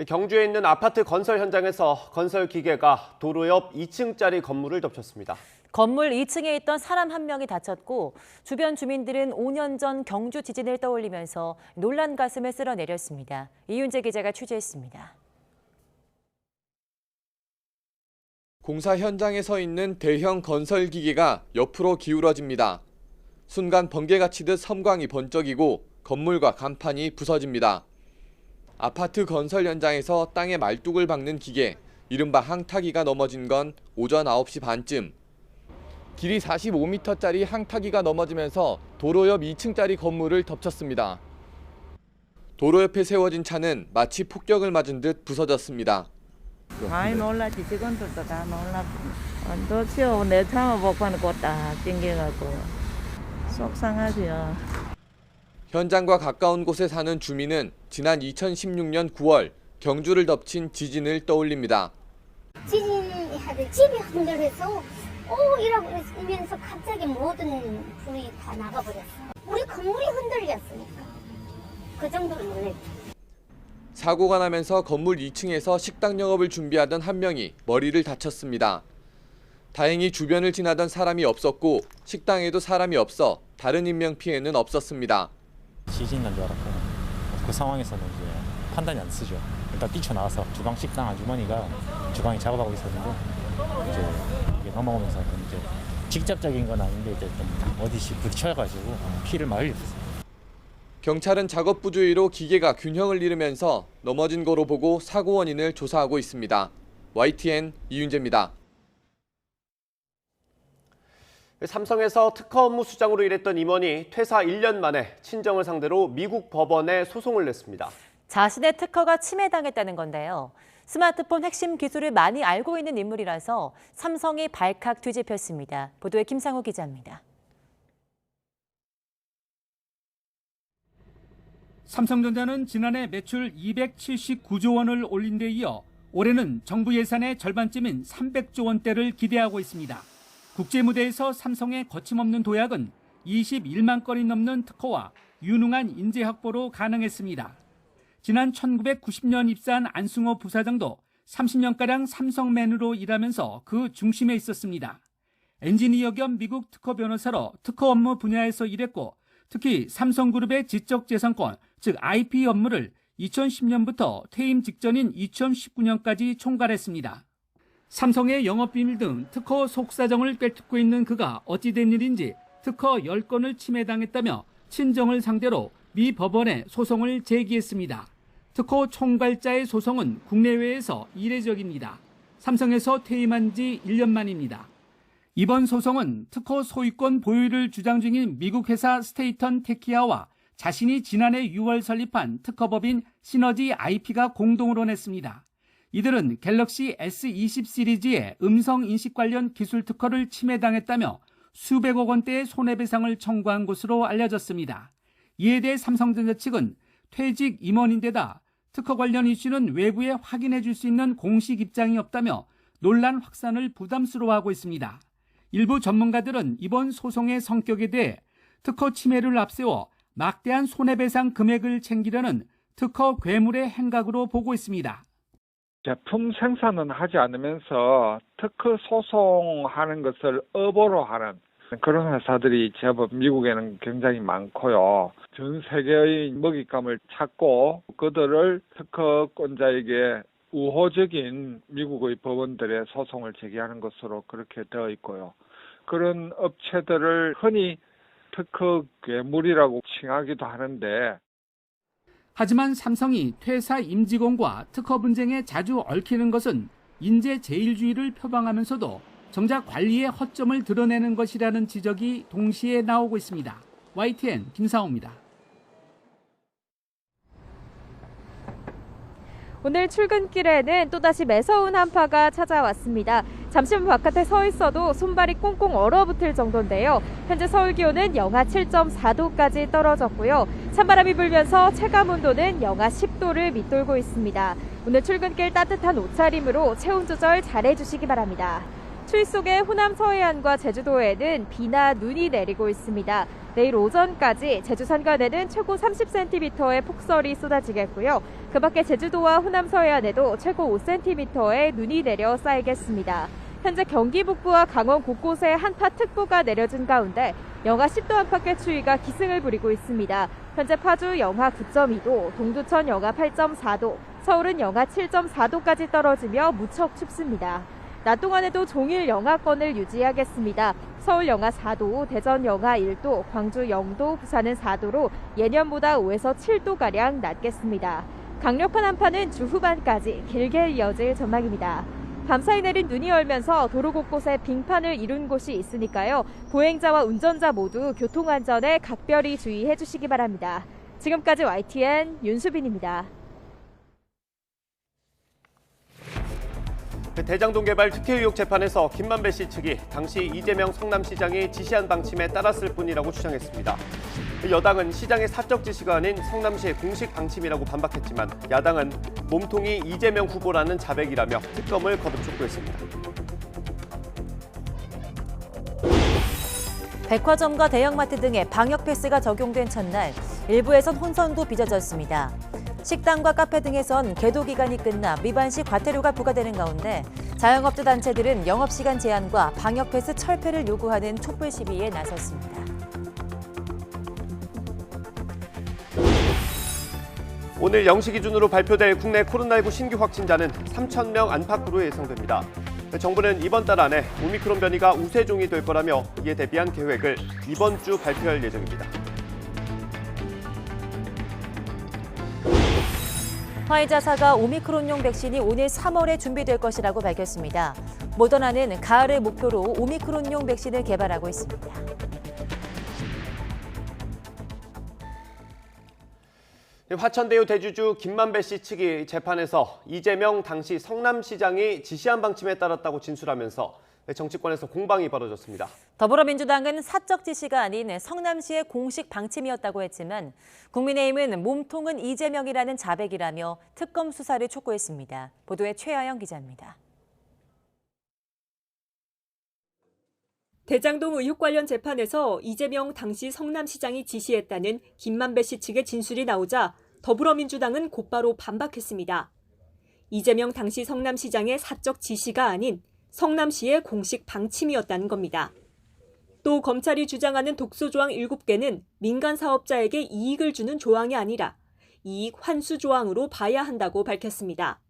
경주에 있는 아파트 건설 현장에서 건설 기계가 도로 옆 2층짜리 건물을 덮쳤습니다. 건물 2층에 있던 사람 한 명이 다쳤고 주변 주민들은 5년 전 경주 지진을 떠올리면서 놀란 가슴을 쓸어내렸습니다. 이윤재 기자가 취재했습니다. 공사 현장에 서 있는 대형 건설 기계가 옆으로 기울어집니다. 순간 번개가 치듯 섬광이 번쩍이고 건물과 간판이 부서집니다. 아파트 건설 현장에서 땅에 말뚝을 박는 기계, 이른바 항타기가 넘어진 건 오전 9시 반쯤. 길이 45m짜리 항타기가 넘어지면서 도로 옆 2층짜리 건물을 덮쳤습니다. 도로 옆에 세워진 차는 마치 폭격을 맞은 듯 부서졌습니다. 많이 놀랐지. 직원들도 다 놀랐고. 도치오 내 차만 복판에 꽂다 찡겨갖고 속상하지요. 현장과 가까운 곳에 사는 주민은 지난 2016년 9월 경주를 덮친 지진을 떠올립니다. 지진하듯 집이 흔들려서 이러면서 갑자기 모든 불이 다 나가버렸어. 우리 건물이 흔들렸으니까 그 정도로 놀랬죠. 사고가 나면서 건물 2층에서 식당 영업을 준비하던 한 명이 머리를 다쳤습니다. 다행히 주변을 지나던 사람이 없었고 식당에도 사람이 없어 다른 인명 피해는 없었습니다. 지진 난 줄 알았고 그 상황에서는 이제 판단이 안 쓰죠. 일단 뛰쳐나와서 주방 식당 아주머니가 주방에 작업하고 있었는데 이제 이게 넘어오면서 이제 직접적인 건 아닌데 이제 좀 어디씩 부딪혀가지고 피를 많이 흘렸어요. 경찰은 작업 부주의로 기계가 균형을 잃으면서 넘어진 거로 보고 사고 원인을 조사하고 있습니다. YTN 이윤재입니다. 삼성에서 특허 업무 수장으로 일했던 임원이 퇴사 1년 만에 친정을 상대로 미국 법원에 소송을 냈습니다. 자신의 특허가 침해당했다는 건데요. 스마트폰 핵심 기술을 많이 알고 있는 인물이라서 삼성이 발칵 뒤집혔습니다. 보도에 김상우 기자입니다. 삼성전자는 지난해 매출 279조 원을 올린 데 이어 올해는 정부 예산의 절반쯤인 300조 원대를 기대하고 있습니다. 국제 무대에서 삼성의 거침없는 도약은 21만 건이 넘는 특허와 유능한 인재 확보로 가능했습니다. 지난 1990년 입사한 안승호 부사장도 30년가량 삼성맨으로 일하면서 그 중심에 있었습니다. 엔지니어 겸 미국 특허 변호사로 특허 업무 분야에서 일했고 특히 삼성그룹의 지적재산권, 즉 IP 업무를 2010년부터 퇴임 직전인 2019년까지 총괄했습니다. 삼성의 영업비밀 등 특허 속사정을 꿰뚫고 있는 그가 어찌된 일인지 특허 10건을 침해당했다며 친정을 상대로 미 법원에 소송을 제기했습니다. 특허 총괄자의 소송은 국내외에서 이례적입니다. 삼성에서 퇴임한 지 1년 만입니다. 이번 소송은 특허 소유권 보유를 주장 중인 미국 회사 스테이턴 테키아와 자신이 지난해 6월 설립한 특허법인 시너지 IP가 공동으로 냈습니다. 이들은 갤럭시 S20 시리즈의 음성 인식 관련 기술 특허를 침해당했다며 수백억 원대의 손해배상을 청구한 것으로 알려졌습니다. 이에 대해 삼성전자 측은 퇴직 임원인데다 특허 관련 이슈는 외부에 확인해 줄 수 있는 공식 입장이 없다며 논란 확산을 부담스러워하고 있습니다. 일부 전문가들은 이번 소송의 성격에 대해 특허 침해를 앞세워 막대한 손해배상 금액을 챙기려는 특허 괴물의 행각으로 보고 있습니다. 제품 생산은 하지 않으면서 특허 소송하는 것을 업으로 하는 그런 회사들이 제법 미국에는 굉장히 많고요. 전 세계의 먹잇감을 찾고 그들을 특허권자에게 우호적인 미국의 법원들의 소송을 제기하는 것으로 그렇게 되어 있고요. 그런 업체들을 흔히 특허 괴물이라고 칭하기도 하는데 하지만 삼성이 퇴사 임직원과 특허 분쟁에 자주 얽히는 것은 인재 제일주의를 표방하면서도 정작 관리의 허점을 드러내는 것이라는 지적이 동시에 나오고 있습니다. YTN 김상호입니다. 오늘 출근길에는 또다시 매서운 한파가 찾아왔습니다. 잠시만 바깥에 서 있어도 손발이 꽁꽁 얼어붙을 정도인데요. 현재 서울 기온은 영하 7.4도까지 떨어졌고요. 찬바람이 불면서 체감온도는 영하 10도를 밑돌고 있습니다. 오늘 출근길 따뜻한 옷차림으로 체온 조절 잘해주시기 바랍니다. 추위 속에 호남 서해안과 제주도에는 비나 눈이 내리고 있습니다. 내일 오전까지 제주 산간에는 최고 30cm의 폭설이 쏟아지겠고요. 그 밖에 제주도와 호남 서해안에도 최고 5cm의 눈이 내려 쌓이겠습니다. 현재 경기 북부와 강원 곳곳에 한파특보가 내려진 가운데 영하 10도 안팎의 추위가 기승을 부리고 있습니다. 현재 파주 영하 9.2도, 동두천 영하 8.4도, 서울은 영하 7.4도까지 떨어지며 무척 춥습니다. 낮 동안에도 종일 영하권을 유지하겠습니다. 서울 영하 4도, 대전 영하 1도, 광주 0도, 부산은 4도로 예년보다 5에서 7도가량 낮겠습니다. 강력한 한파는 주 후반까지 길게 이어질 전망입니다. 밤사이 내린 눈이 얼면서 도로 곳곳에 빙판을 이룬 곳이 있으니까요. 보행자와 운전자 모두 교통안전에 각별히 주의해 주시기 바랍니다. 지금까지 YTN 윤수빈입니다. 대장동 개발 특혜 의혹 재판에서 김만배 씨 측이 당시 이재명 성남시장이 지시한 방침에 따랐을 뿐이라고 주장했습니다. 여당은 시장의 사적 지시가 아닌 성남시의 공식 방침이라고 반박했지만 야당은 몸통이 이재명 후보라는 자백이라며 특검을 거듭 촉구했습니다. 백화점과 대형마트 등의 방역 패스가 적용된 첫날 일부에선 혼선도 빚어졌습니다. 식당과 카페 등에선 계도 기간이 끝나 위반 시 과태료가 부과되는 가운데 자영업자 단체들은 영업시간 제한과 방역 패스 철폐를 요구하는 촛불 시위에 나섰습니다. 오늘 0시 기준으로 발표될 국내 코로나19 신규 확진자는 3,000명 안팎으로 예상됩니다. 정부는 이번 달 안에 오미크론 변이가 우세종이 될 거라며 이에 대비한 계획을 이번 주 발표할 예정입니다. 화이자사가 오미크론용 백신이 오늘 3월에 준비될 것이라고 밝혔습니다. 모더나는 가을을 목표로 오미크론용 백신을 개발하고 있습니다. 화천대유 대주주 김만배 씨 측이 재판에서 이재명 당시 성남시장이 지시한 방침에 따랐다고 진술하면서 정치권에서 공방이 벌어졌습니다. 더불어민주당은 사적 지시가 아닌 성남시의 공식 방침이었다고 했지만 국민의힘은 몸통은 이재명이라는 자백이라며 특검 수사를 촉구했습니다. 보도에 최하영 기자입니다. 대장동 의혹 관련 재판에서 이재명 당시 성남시장이 지시했다는 김만배 씨 측의 진술이 나오자 더불어민주당은 곧바로 반박했습니다. 이재명 당시 성남시장의 사적 지시가 아닌 성남시의 공식 방침이었다는 겁니다. 또 검찰이 주장하는 독소 조항 7개는 민간 사업자에게 이익을 주는 조항이 아니라 이익 환수 조항으로 봐야 한다고 밝혔습니다.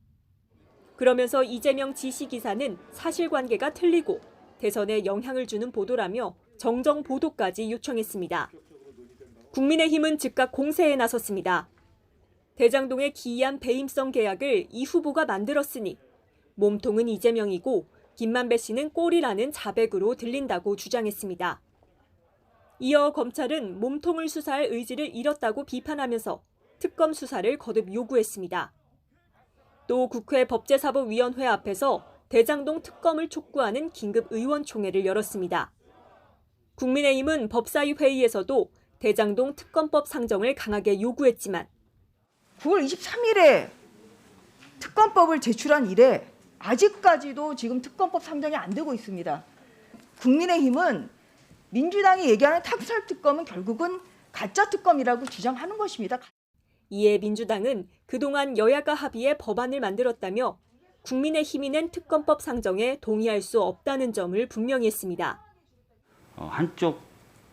그러면서 이재명 지시 기사는 사실관계가 틀리고 대선에 영향을 주는 보도라며 정정 보도까지 요청했습니다. 국민의힘은 즉각 공세에 나섰습니다. 대장동의 기이한 배임성 계약을 이 후보가 만들었으니 몸통은 이재명이고 김만배 씨는 꼴이라는 자백으로 들린다고 주장했습니다. 이어 검찰은 몸통을 수사할 의지를 잃었다고 비판하면서 특검 수사를 거듭 요구했습니다. 또 국회 법제사법위원회 앞에서 대장동 특검을 촉구하는 긴급 의원총회를 열었습니다. 국민의힘은 법사위 회의에서도 대장동 특검법 상정을 강하게 요구했지만 9월 23일에 특검법을 제출한 이래 아직까지도 지금 특검법 상정이 안 되고 있습니다. 국민의힘은 민주당이 얘기하는 탁살 특검은 결국은 가짜 특검이라고 주장하는 것입니다. 이에 민주당은 그동안 여야가 합의해 법안을 만들었다며 국민의힘이 낸 특검법 상정에 동의할 수 없다는 점을 분명히 했습니다. 한쪽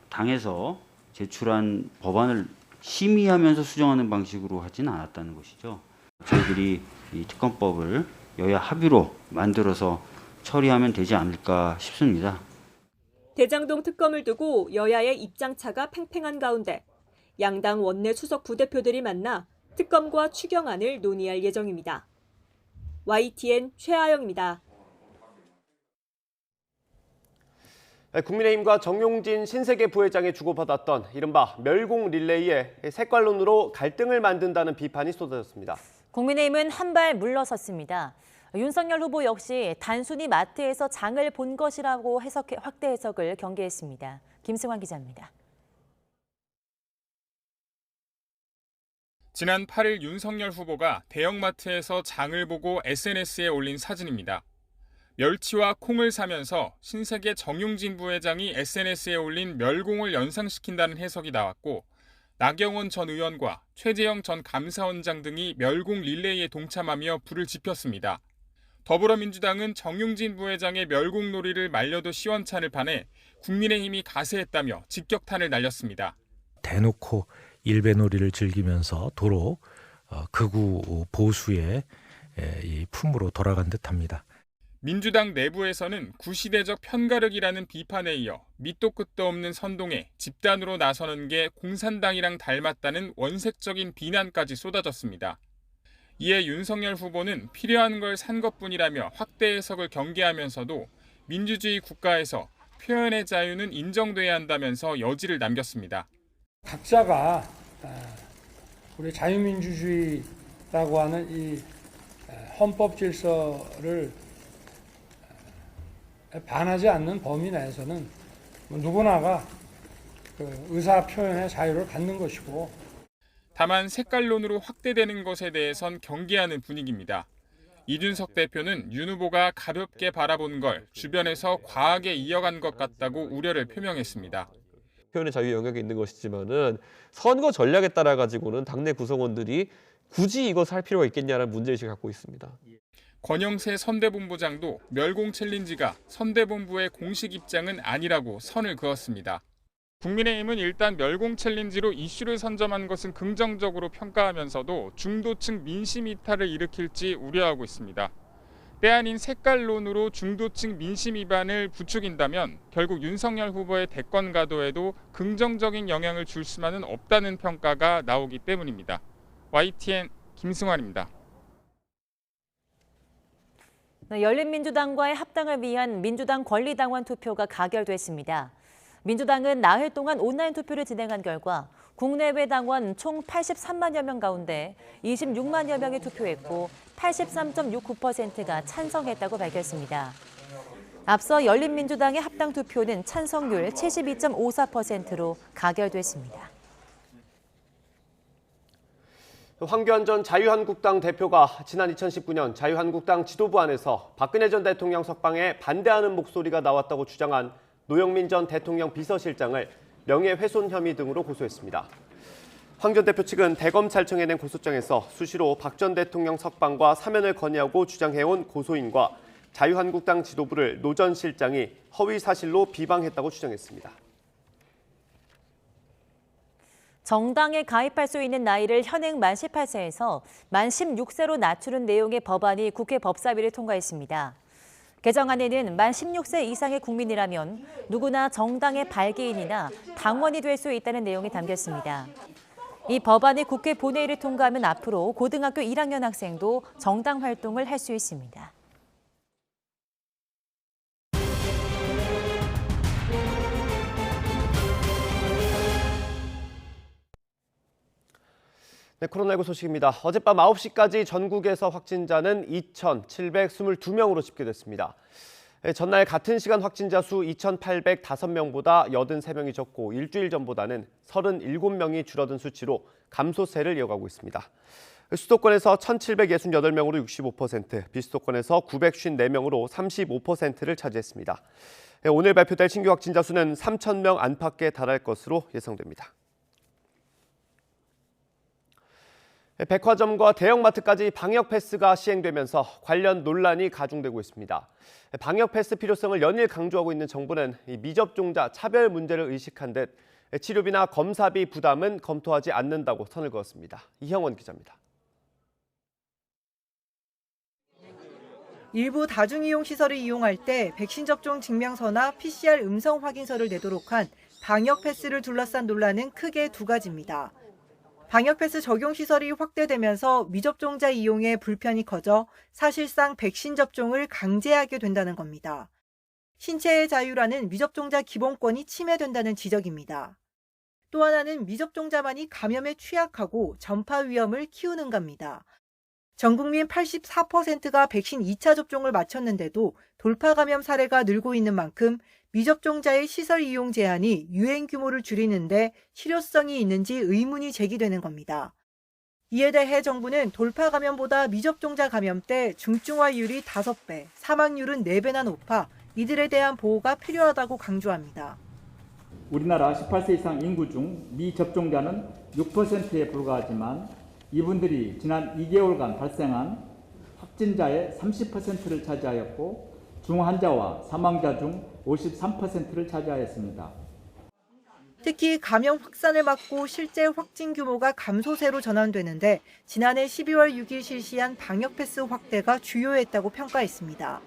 당에서 제출한 법안을 심의하면서 수정하는 방식으로 하지는 않았다는 것이죠. 저희들이 이 특검법을 여야 합의로 만들어서 처리하면 되지 않을까 싶습니다. 대장동 특검을 두고 여야의 입장차가 팽팽한 가운데 양당 원내 수석 부대표들이 만나 특검과 추경안을 논의할 예정입니다. YTN 최아영입니다. 국민의힘과 정용진 신세계 부회장이 주고받았던 이른바 멸공 릴레이에 색깔론으로 갈등을 만든다는 비판이 쏟아졌습니다. 국민의힘은 한 발 물러섰습니다. 윤석열 후보 역시 단순히 마트에서 장을 본 것이라고 확대 해석을 경계했습니다. 김승환 기자입니다. 지난 8일 윤석열 후보가 대형마트에서 장을 보고 SNS에 올린 사진입니다. 멸치와 콩을 사면서 신세계 정용진 부회장이 SNS에 올린 멸공을 연상시킨다는 해석이 나왔고 나경원 전 의원과 최재형 전 감사원장 등이 멸공 릴레이에 동참하며 불을 지폈습니다. 더불어민주당은 정용진 부회장의 멸공 놀이를 말려도 시원찮을 판에 국민의힘이 가세했다며 직격탄을 날렸습니다. 대놓고 일배놀이를 즐기면서 도로 극우 보수의 이 품으로 돌아간 듯합니다. 민주당 내부에서는 구시대적 편가르기라는 비판에 이어 밑도 끝도 없는 선동에 집단으로 나서는 게 공산당이랑 닮았다는 원색적인 비난까지 쏟아졌습니다. 이에 윤석열 후보는 필요한 걸 산 것뿐이라며 확대 해석을 경계하면서도 민주주의 국가에서 표현의 자유는 인정돼야 한다면서 여지를 남겼습니다. 각자가 우리 자유민주주의라고 하는 이 헌법 질서를 반하지 않는 범위 내에서는 누구나가 의사 표현의 자유를 갖는 것이고 다만 색깔론으로 확대되는 것에 대해선 경계하는 분위기입니다. 이준석 대표는 윤 후보가 가볍게 바라본 걸 주변에서 과하게 이어간 것 같다고 우려를 표명했습니다. 표현의 자유 영역에 있는 것이지만은 선거 전략에 따라 가지고는 당내 구성원들이 굳이 이것을 할 필요가 있겠냐는 문제의식을 갖고 있습니다. 권영세 선대본부장도 멸공 챌린지가 선대본부의 공식 입장은 아니라고 선을 그었습니다. 국민의힘은 일단 멸공 챌린지로 이슈를 선점한 것은 긍정적으로 평가하면서도 중도층 민심 이탈을 일으킬지 우려하고 있습니다. 때 아닌 색깔론으로 중도층 민심 위반을 부추긴다면 결국 윤석열 후보의 대권 가도에도 긍정적인 영향을 줄 수만은 없다는 평가가 나오기 때문입니다. YTN 김승환입니다. 열린민주당과의 합당을 위한 민주당 권리당원 투표가 가결됐습니다. 민주당은 나흘 동안 온라인 투표를 진행한 결과 국내외 당원 총 83만여 명 가운데 26만여 명이 투표했고 83.69%가 찬성했다고 밝혔습니다. 앞서 열린민주당의 합당 투표는 찬성률 72.54%로 가결됐습니다. 황교안 전 자유한국당 대표가 지난 2019년 자유한국당 지도부 안에서 박근혜 전 대통령 석방에 반대하는 목소리가 나왔다고 주장한 노영민 전 대통령 비서실장을 명예훼손 혐의 등으로 고소했습니다. 황 전 대표 측은 대검찰청에 낸 고소장에서 수시로 박 전 대통령 석방과 사면을 건의하고 주장해온 고소인과 자유한국당 지도부를 노 전 실장이 허위 사실로 비방했다고 주장했습니다. 정당에 가입할 수 있는 나이를 현행 만 18세에서 만 16세로 낮추는 내용의 법안이 국회 법사위를 통과했습니다. 개정안에는 만 16세 이상의 국민이라면 누구나 정당의 발기인이나 당원이 될 수 있다는 내용이 담겼습니다. 이 법안이 국회 본회의를 통과하면 앞으로 고등학교 1학년 학생도 정당 활동을 할 수 있습니다. 네, 코로나19 소식입니다. 어젯밤 9시까지 전국에서 확진자는 2,722명으로 집계됐습니다. 전날 같은 시간 확진자 수 2,805명보다 83명이 적고 일주일 전보다는 37명이 줄어든 수치로 감소세를 이어가고 있습니다. 수도권에서 1,768명으로 65%, 비수도권에서 954명으로 35%를 차지했습니다. 오늘 발표될 신규 확진자 수는 3,000명 안팎에 달할 것으로 예상됩니다. 백화점과 대형마트까지 방역 패스가 시행되면서 관련 논란이 가중되고 있습니다. 방역 패스 필요성을 연일 강조하고 있는 정부는 미접종자 차별 문제를 의식한 듯 치료비나 검사비 부담은 검토하지 않는다고 선을 그었습니다. 이형원 기자입니다. 일부 다중이용 시설을 이용할 때 백신 접종 증명서나 PCR 음성 확인서를 내도록 한 방역 패스를 둘러싼 논란은 크게 두 가지입니다. 방역 패스 적용 시설이 확대되면서 미접종자 이용에 불편이 커져 사실상 백신 접종을 강제하게 된다는 겁니다. 신체의 자유라는 미접종자 기본권이 침해된다는 지적입니다. 또 하나는 미접종자만이 감염에 취약하고 전파 위험을 키우는갑니다. 전 국민 84%가 백신 2차 접종을 마쳤는데도 돌파 감염 사례가 늘고 있는 만큼 미접종자의 시설 이용 제한이 유행 규모를 줄이는데 실효성이 있는지 의문이 제기되는 겁니다. 이에 대해 정부는 돌파 감염보다 미접종자 감염 때 중증화율이 5배, 사망률은 4배나 높아 이들에 대한 보호가 필요하다고 강조합니다. 우리나라 18세 이상 인구 중 미접종자는 6%에 불과하지만 이분들이 지난 2개월간 발생한 확진자의 30%를 차지하였고 중환자와 사망자 중 53%를 차지하였습니다. 특히 감염 확산을 막고 실제 확진 규모가 감소세로 전환되는데 지난해 12월 6일 실시한 방역 패스 확대가 주요했다고 평가했습니다.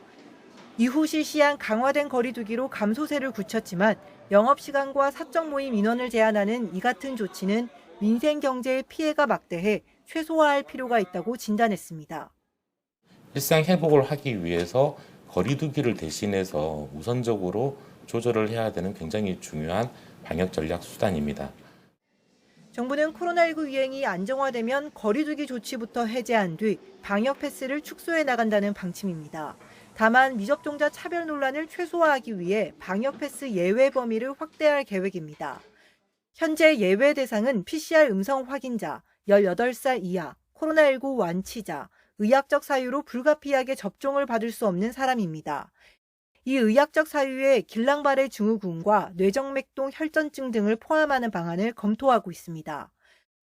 이후 실시한 강화된 거리 두기로 감소세를 굳혔지만 영업시간과 사적 모임 인원을 제한하는 이 같은 조치는 민생 경제의 피해가 막대해 최소화할 필요가 있다고 진단했습니다. 일상 회복을 하기 위해서 거리 두기를 대신해서 우선적으로 조절을 해야 되는 굉장히 중요한 방역 전략 수단입니다. 정부는 코로나19 유행이 안정화되면 거리 두기 조치부터 해제한 뒤 방역 패스를 축소해 나간다는 방침입니다. 다만 미접종자 차별 논란을 최소화하기 위해 방역 패스 예외 범위를 확대할 계획입니다. 현재 예외 대상은 PCR 음성 확인자, 18살 이하, 코로나19 완치자, 의학적 사유로 불가피하게 접종을 받을 수 없는 사람입니다. 이 의학적 사유에 길랑발의 증후군과 뇌정맥동 혈전증 등을 포함하는 방안을 검토하고 있습니다.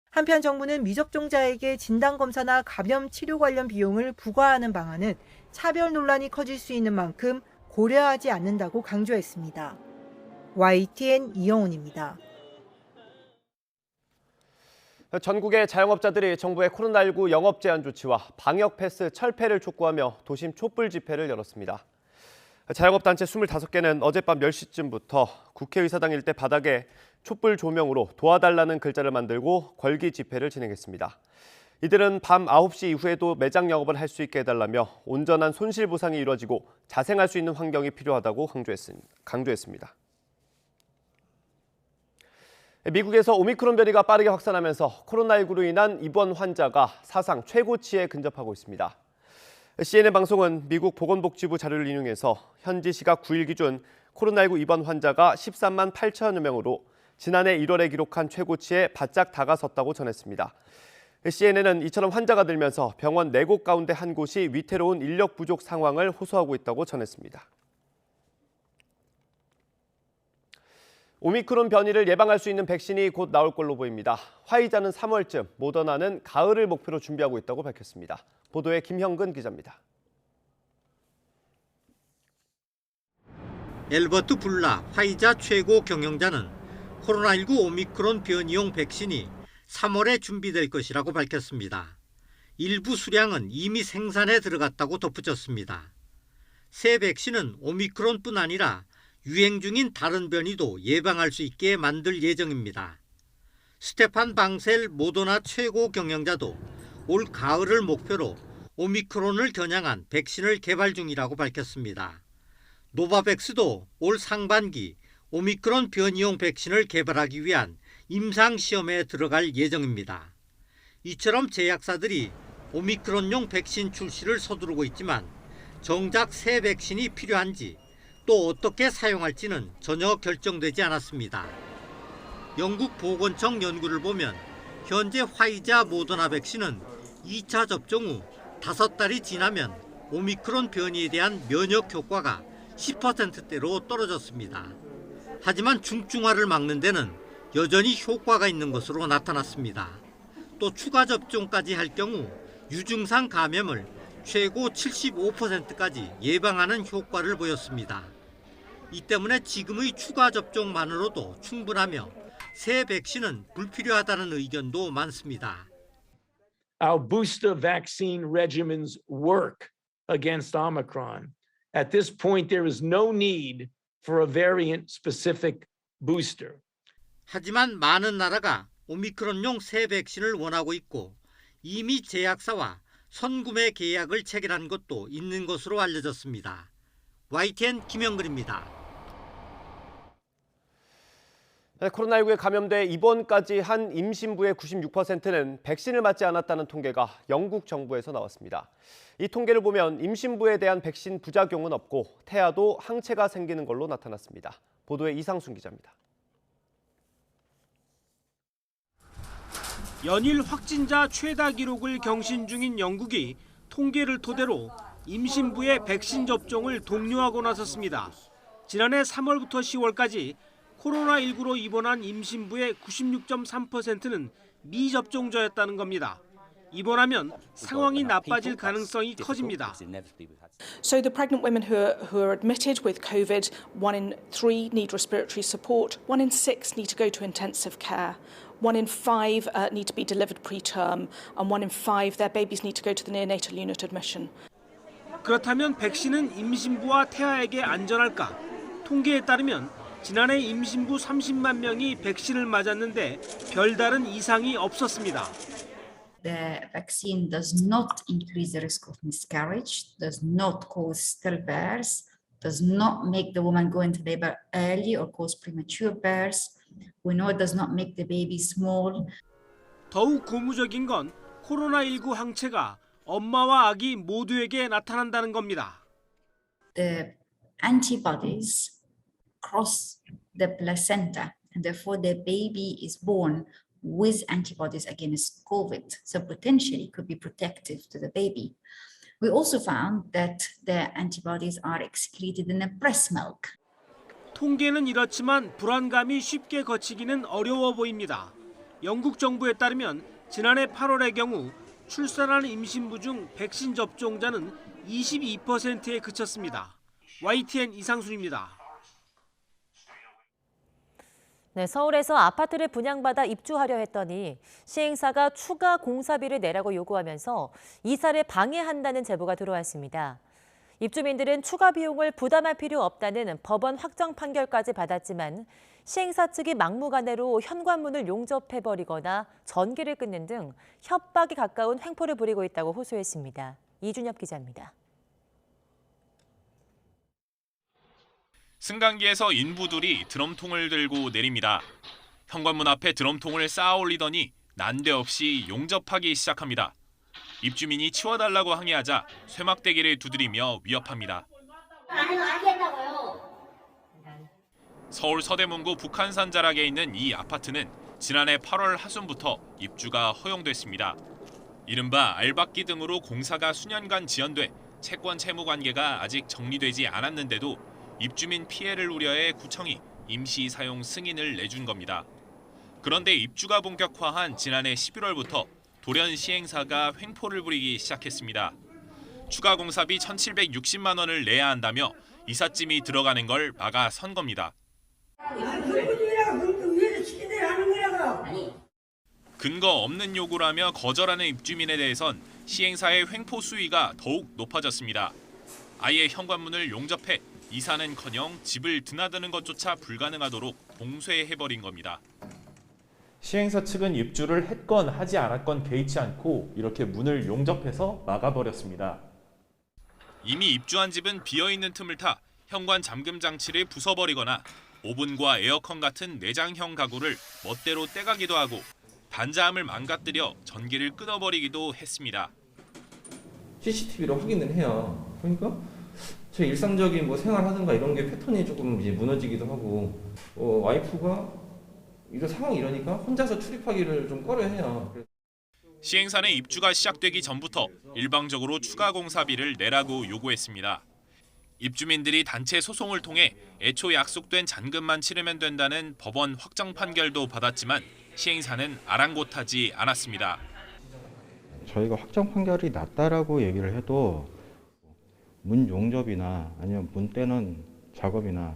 한편 정부는 미접종자에게 진단검사나 감염 치료 관련 비용을 부과하는 방안은 차별 논란이 커질 수 있는 만큼 고려하지 않는다고 강조했습니다. YTN 이영훈입니다. 전국의 자영업자들이 정부의 코로나19 영업 제한 조치와 방역 패스 철폐를 촉구하며 도심 촛불 집회를 열었습니다. 자영업단체 25개는 어젯밤 10시쯤부터 국회의사당 일대 바닥에 촛불 조명으로 도와달라는 글자를 만들고 걸기 집회를 진행했습니다. 이들은 밤 9시 이후에도 매장 영업을 할 수 있게 해달라며 온전한 손실보상이 이루어지고 자생할 수 있는 환경이 필요하다고 강조했습니다. 미국에서 오미크론 변이가 빠르게 확산하면서 코로나19로 인한 입원 환자가 사상 최고치에 근접하고 있습니다. CNN 방송은 미국 보건복지부 자료를 인용해서 현지 시각 9일 기준 코로나19 입원 환자가 13만 8천여 명으로 지난해 1월에 기록한 최고치에 바짝 다가섰다고 전했습니다. CNN은 이처럼 환자가 늘면서 병원 4곳 가운데 한 곳이 위태로운 인력 부족 상황을 호소하고 있다고 전했습니다. 오미크론 변이를 예방할 수 있는 백신이 곧 나올 걸로 보입니다. 화이자는 3월쯤, 모더나는 가을을 목표로 준비하고 있다고 밝혔습니다. 보도에 김형근 기자입니다. 엘버트 불라 화이자 최고 경영자는 코로나19 오미크론 변이용 백신이 3월에 준비될 것이라고 밝혔습니다. 일부 수량은 이미 생산에 들어갔다고 덧붙였습니다. 새 백신은 오미크론뿐 아니라 유행 중인 다른 변이도 예방할 수 있게 만들 예정입니다. 스테판 방셀 모더나 최고 경영자도 올 가을을 목표로 오미크론을 겨냥한 백신을 개발 중이라고 밝혔습니다. 노바백스도 올 상반기 오미크론 변이용 백신을 개발하기 위한 임상시험에 들어갈 예정입니다. 이처럼 제약사들이 오미크론용 백신 출시를 서두르고 있지만 정작 새 백신이 필요한지 또 어떻게 사용할지는 전혀 결정되지 않았습니다. 영국 보건청 연구를 보면 현재 화이자 모더나 백신은 2차 접종 후 5달이 지나면 오미크론 변이에 대한 면역 효과가 10%대로 떨어졌습니다. 하지만 중증화를 막는 데는 여전히 효과가 있는 것으로 나타났습니다. 또 추가 접종까지 할 경우 유증상 감염을 최고 75%까지 예방하는 효과를 보였습니다. 이 때문에 지금의 추가 접종만으로도 충분하며 새 백신은 불필요하다는 의견도 많습니다. Our booster vaccine regimens work against Omicron. At this point, there is no need for a variant-specific booster. 하지만 많은 나라가 오미크론용 새 백신을 원하고 있고 이미 제약사와 선구매 계약을 체결한 것도 있는 것으로 알려졌습니다. YTN 김영근입니다. 코로나19에 감염돼 입원까지 한 임신부의 96%는 백신을 맞지 않았다는 통계가 영국 정부에서 나왔습니다. 이 통계를 보면 임신부에 대한 백신 부작용은 없고 태아도 항체가 생기는 걸로 나타났습니다. 보도에 이상순 기자입니다. 연일 확진자 최다 기록을 경신 중인 영국이 통계를 토대로 임신부의 백신 접종을 독려하고 나섰습니다. 지난해 3월부터 10월까지 코로나19로 입원한 임신부의 96.3%는 미접종자였다는 겁니다. 입원하면 상황이 나빠질 가능성이 커집니다. So the pregnant women who are admitted with COVID, 1 in 3 need respiratory support, 1 in 6 need to go to intensive care, 1 in 5 need to be delivered preterm, and 1 in 5 their babies need to go to the neonatal unit admission. 그렇다면 백신은 임신부와 태아에게 안전할까? 통계에 따르면 지난해 임신부 30만 명이 백신을 맞았는데 별다른 이상이 없었습니다. The vaccine does not increase the risk of miscarriage, does not cause stillbirths, does not make the woman go into labor early or cause premature births. We know it does not make the baby small. 더욱 고무적인 건 코로나19 항체가 엄마와 아기 모두에게 나타난다는 겁니다. The antibodies cross the placenta and therefore the baby is born with antibodies against COVID, so potentially could be protective to the baby. We also found that the antibodies are excreted in the breast milk. 통계는 이렇지만 불안감이 쉽게 거치기는 어려워 보입니다. 영국 정부에 따르면 지난해 8월의 경우 출산한 임신부 중 백신 접종자는 22%에 그쳤습니다. YTN 이상순입니다. 네, 서울에서 아파트를 분양받아 입주하려 했더니 시행사가 추가 공사비를 내라고 요구하면서 이사를 방해한다는 제보가 들어왔습니다. 입주민들은 추가 비용을 부담할 필요 없다는 법원 확정 판결까지 받았지만 시행사 측이 막무가내로 현관문을 용접해버리거나 전기를 끊는 등 협박에 가까운 횡포를 부리고 있다고 호소했습니다. 이준엽 기자입니다. 승강기에서 인부들이 드럼통을 들고 내립니다. 현관문 앞에 드럼통을 쌓아 올리더니 난데없이 용접하기 시작합니다. 입주민이 치워달라고 항의하자 쇠막대기를 두드리며 위협합니다. 서울 서대문구 북한산 자락에 있는 이 아파트는 지난해 8월 하순부터 입주가 허용됐습니다. 이른바 알박기 등으로 공사가 수년간 지연돼 채권 채무 관계가 아직 정리되지 않았는데도 입주민 피해를 우려해 구청이 임시 사용 승인을 내준 겁니다. 그런데 입주가 본격화한 지난해 11월부터 돌연 시행사가 횡포를 부리기 시작했습니다. 추가 공사비 1,760만 원을 내야 한다며 이삿짐이 들어가는 걸 막아선 겁니다. 근거 없는 요구라며 거절하는 입주민에 대해선 시행사의 횡포 수위가 더욱 높아졌습니다. 아예 현관문을 용접해 이사는커녕 집을 드나드는 것조차 불가능하도록 봉쇄해버린 겁니다. 시행사 측은 입주를 했건 하지 않았건 개의치 않고 이렇게 문을 용접해서 막아버렸습니다. 이미 입주한 집은 비어있는 틈을 타 현관 잠금 장치를 부숴버리거나 오븐과 에어컨 같은 내장형 가구를 멋대로 떼가기도 하고 반자함을 망가뜨려 전기를 끊어버리기도 했습니다. CCTV로 확인을 해요. 그러니까 제 일상적인 뭐 생활하든가 이런 게 패턴이 조금 이제 무너지기도 하고 와이프가 이거 상황이 이러니까 혼자서 출입하기를 좀 꺼려해요. 시행사는 입주가 시작되기 전부터 일방적으로 추가 공사비를 내라고 요구했습니다. 입주민들이 단체 소송을 통해 애초 약속된 잔금만 치르면 된다는 법원 확정 판결도 받았지만 시행사는 아랑곳하지 않았습니다. 저희가 확정 판결이 났다라고 얘기를 해도 문 용접이나 아니면 문 떼는 작업이나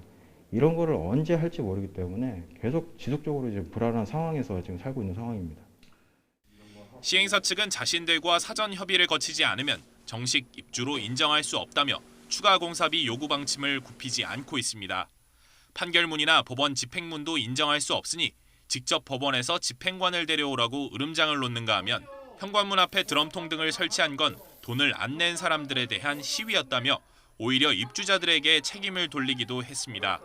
이런 거를 언제 할지 모르기 때문에 계속 지속적으로 이제 불안한 상황에서 지금 살고 있는 상황입니다. 시행사 측은 자신들과 사전 협의를 거치지 않으면 정식 입주로 인정할 수 없다며 추가 공사비 요구 방침을 굽히지 않고 있습니다. 판결문이나 법원 집행문도 인정할 수 없으니 직접 법원에서 집행관을 데려오라고 으름장을 놓는가 하면 현관문 앞에 드럼통 등을 설치한 건 돈을 안 낸 사람들에 대한 시위였다며 오히려 입주자들에게 책임을 돌리기도 했습니다.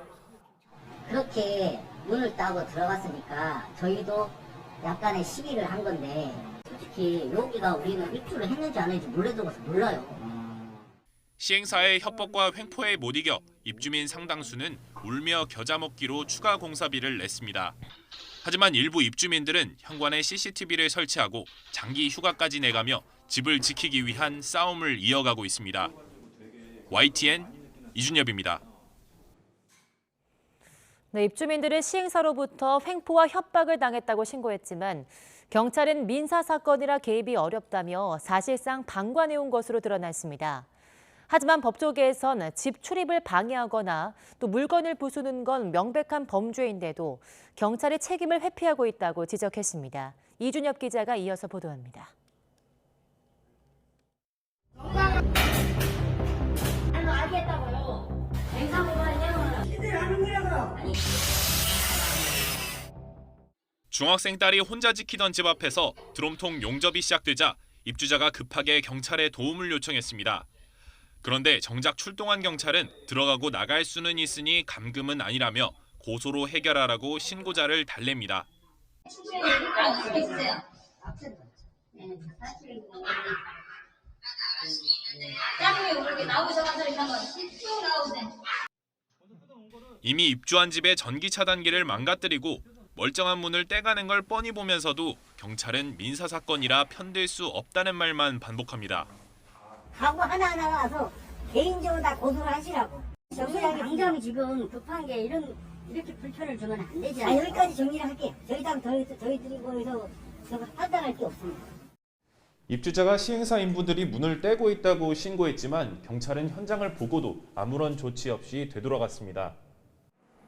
그렇게 문을 따고 들어갔으니까 저희도 약간의 시기를 한 건데 솔직히 여기가 우리는 입주를 했는지 안 했는지 몰라요. 시행사의 협박과 횡포에 못 이겨 입주민 상당수는 울며 겨자 먹기로 추가 공사비를 냈습니다. 하지만 일부 입주민들은 현관에 CCTV를 설치하고 장기 휴가까지 내가며 집을 지키기 위한 싸움을 이어가고 있습니다. YTN 이준엽입니다. 네, 입주민들은 시행사로부터 횡포와 협박을 당했다고 신고했지만 경찰은 민사 사건이라 개입이 어렵다며 사실상 방관해온 것으로 드러났습니다. 하지만 법조계에선 집 출입을 방해하거나 또 물건을 부수는 건 명백한 범죄인데도 경찰이 책임을 회피하고 있다고 지적했습니다. 이준엽 기자가 이어서 보도합니다. 중학생 딸이 혼자 지키던 집 앞에서 드럼통 용접이 시작되자 입주자가 급하게 경찰에 도움을 요청했습니다. 그런데 정작 출동한 경찰은 들어가고 나갈 수는 있으니 감금은 아니라며 고소로 해결하라고 신고자를 달랩니다. 이미 입주한 집의 전기 차단기를 망가뜨리고 멀쩡한 문을 떼가는 걸 뻔히 보면서도 경찰은 민사사건이라 편들 수 없다는 말만 반복합니다. 가구 하나하나 와서 개인적으로 다 고소를 하시라고. 정리하기 당장이 지금 급한 게 이렇게 불편을 주면 안 되지. 여기까지 정리를 할게요. 저희들이 거기서 판단할 게 없습니다. 입주자가 시행사 인부들이 문을 떼고 있다고 신고했지만 경찰은 현장을 보고도 아무런 조치 없이 되돌아갔습니다.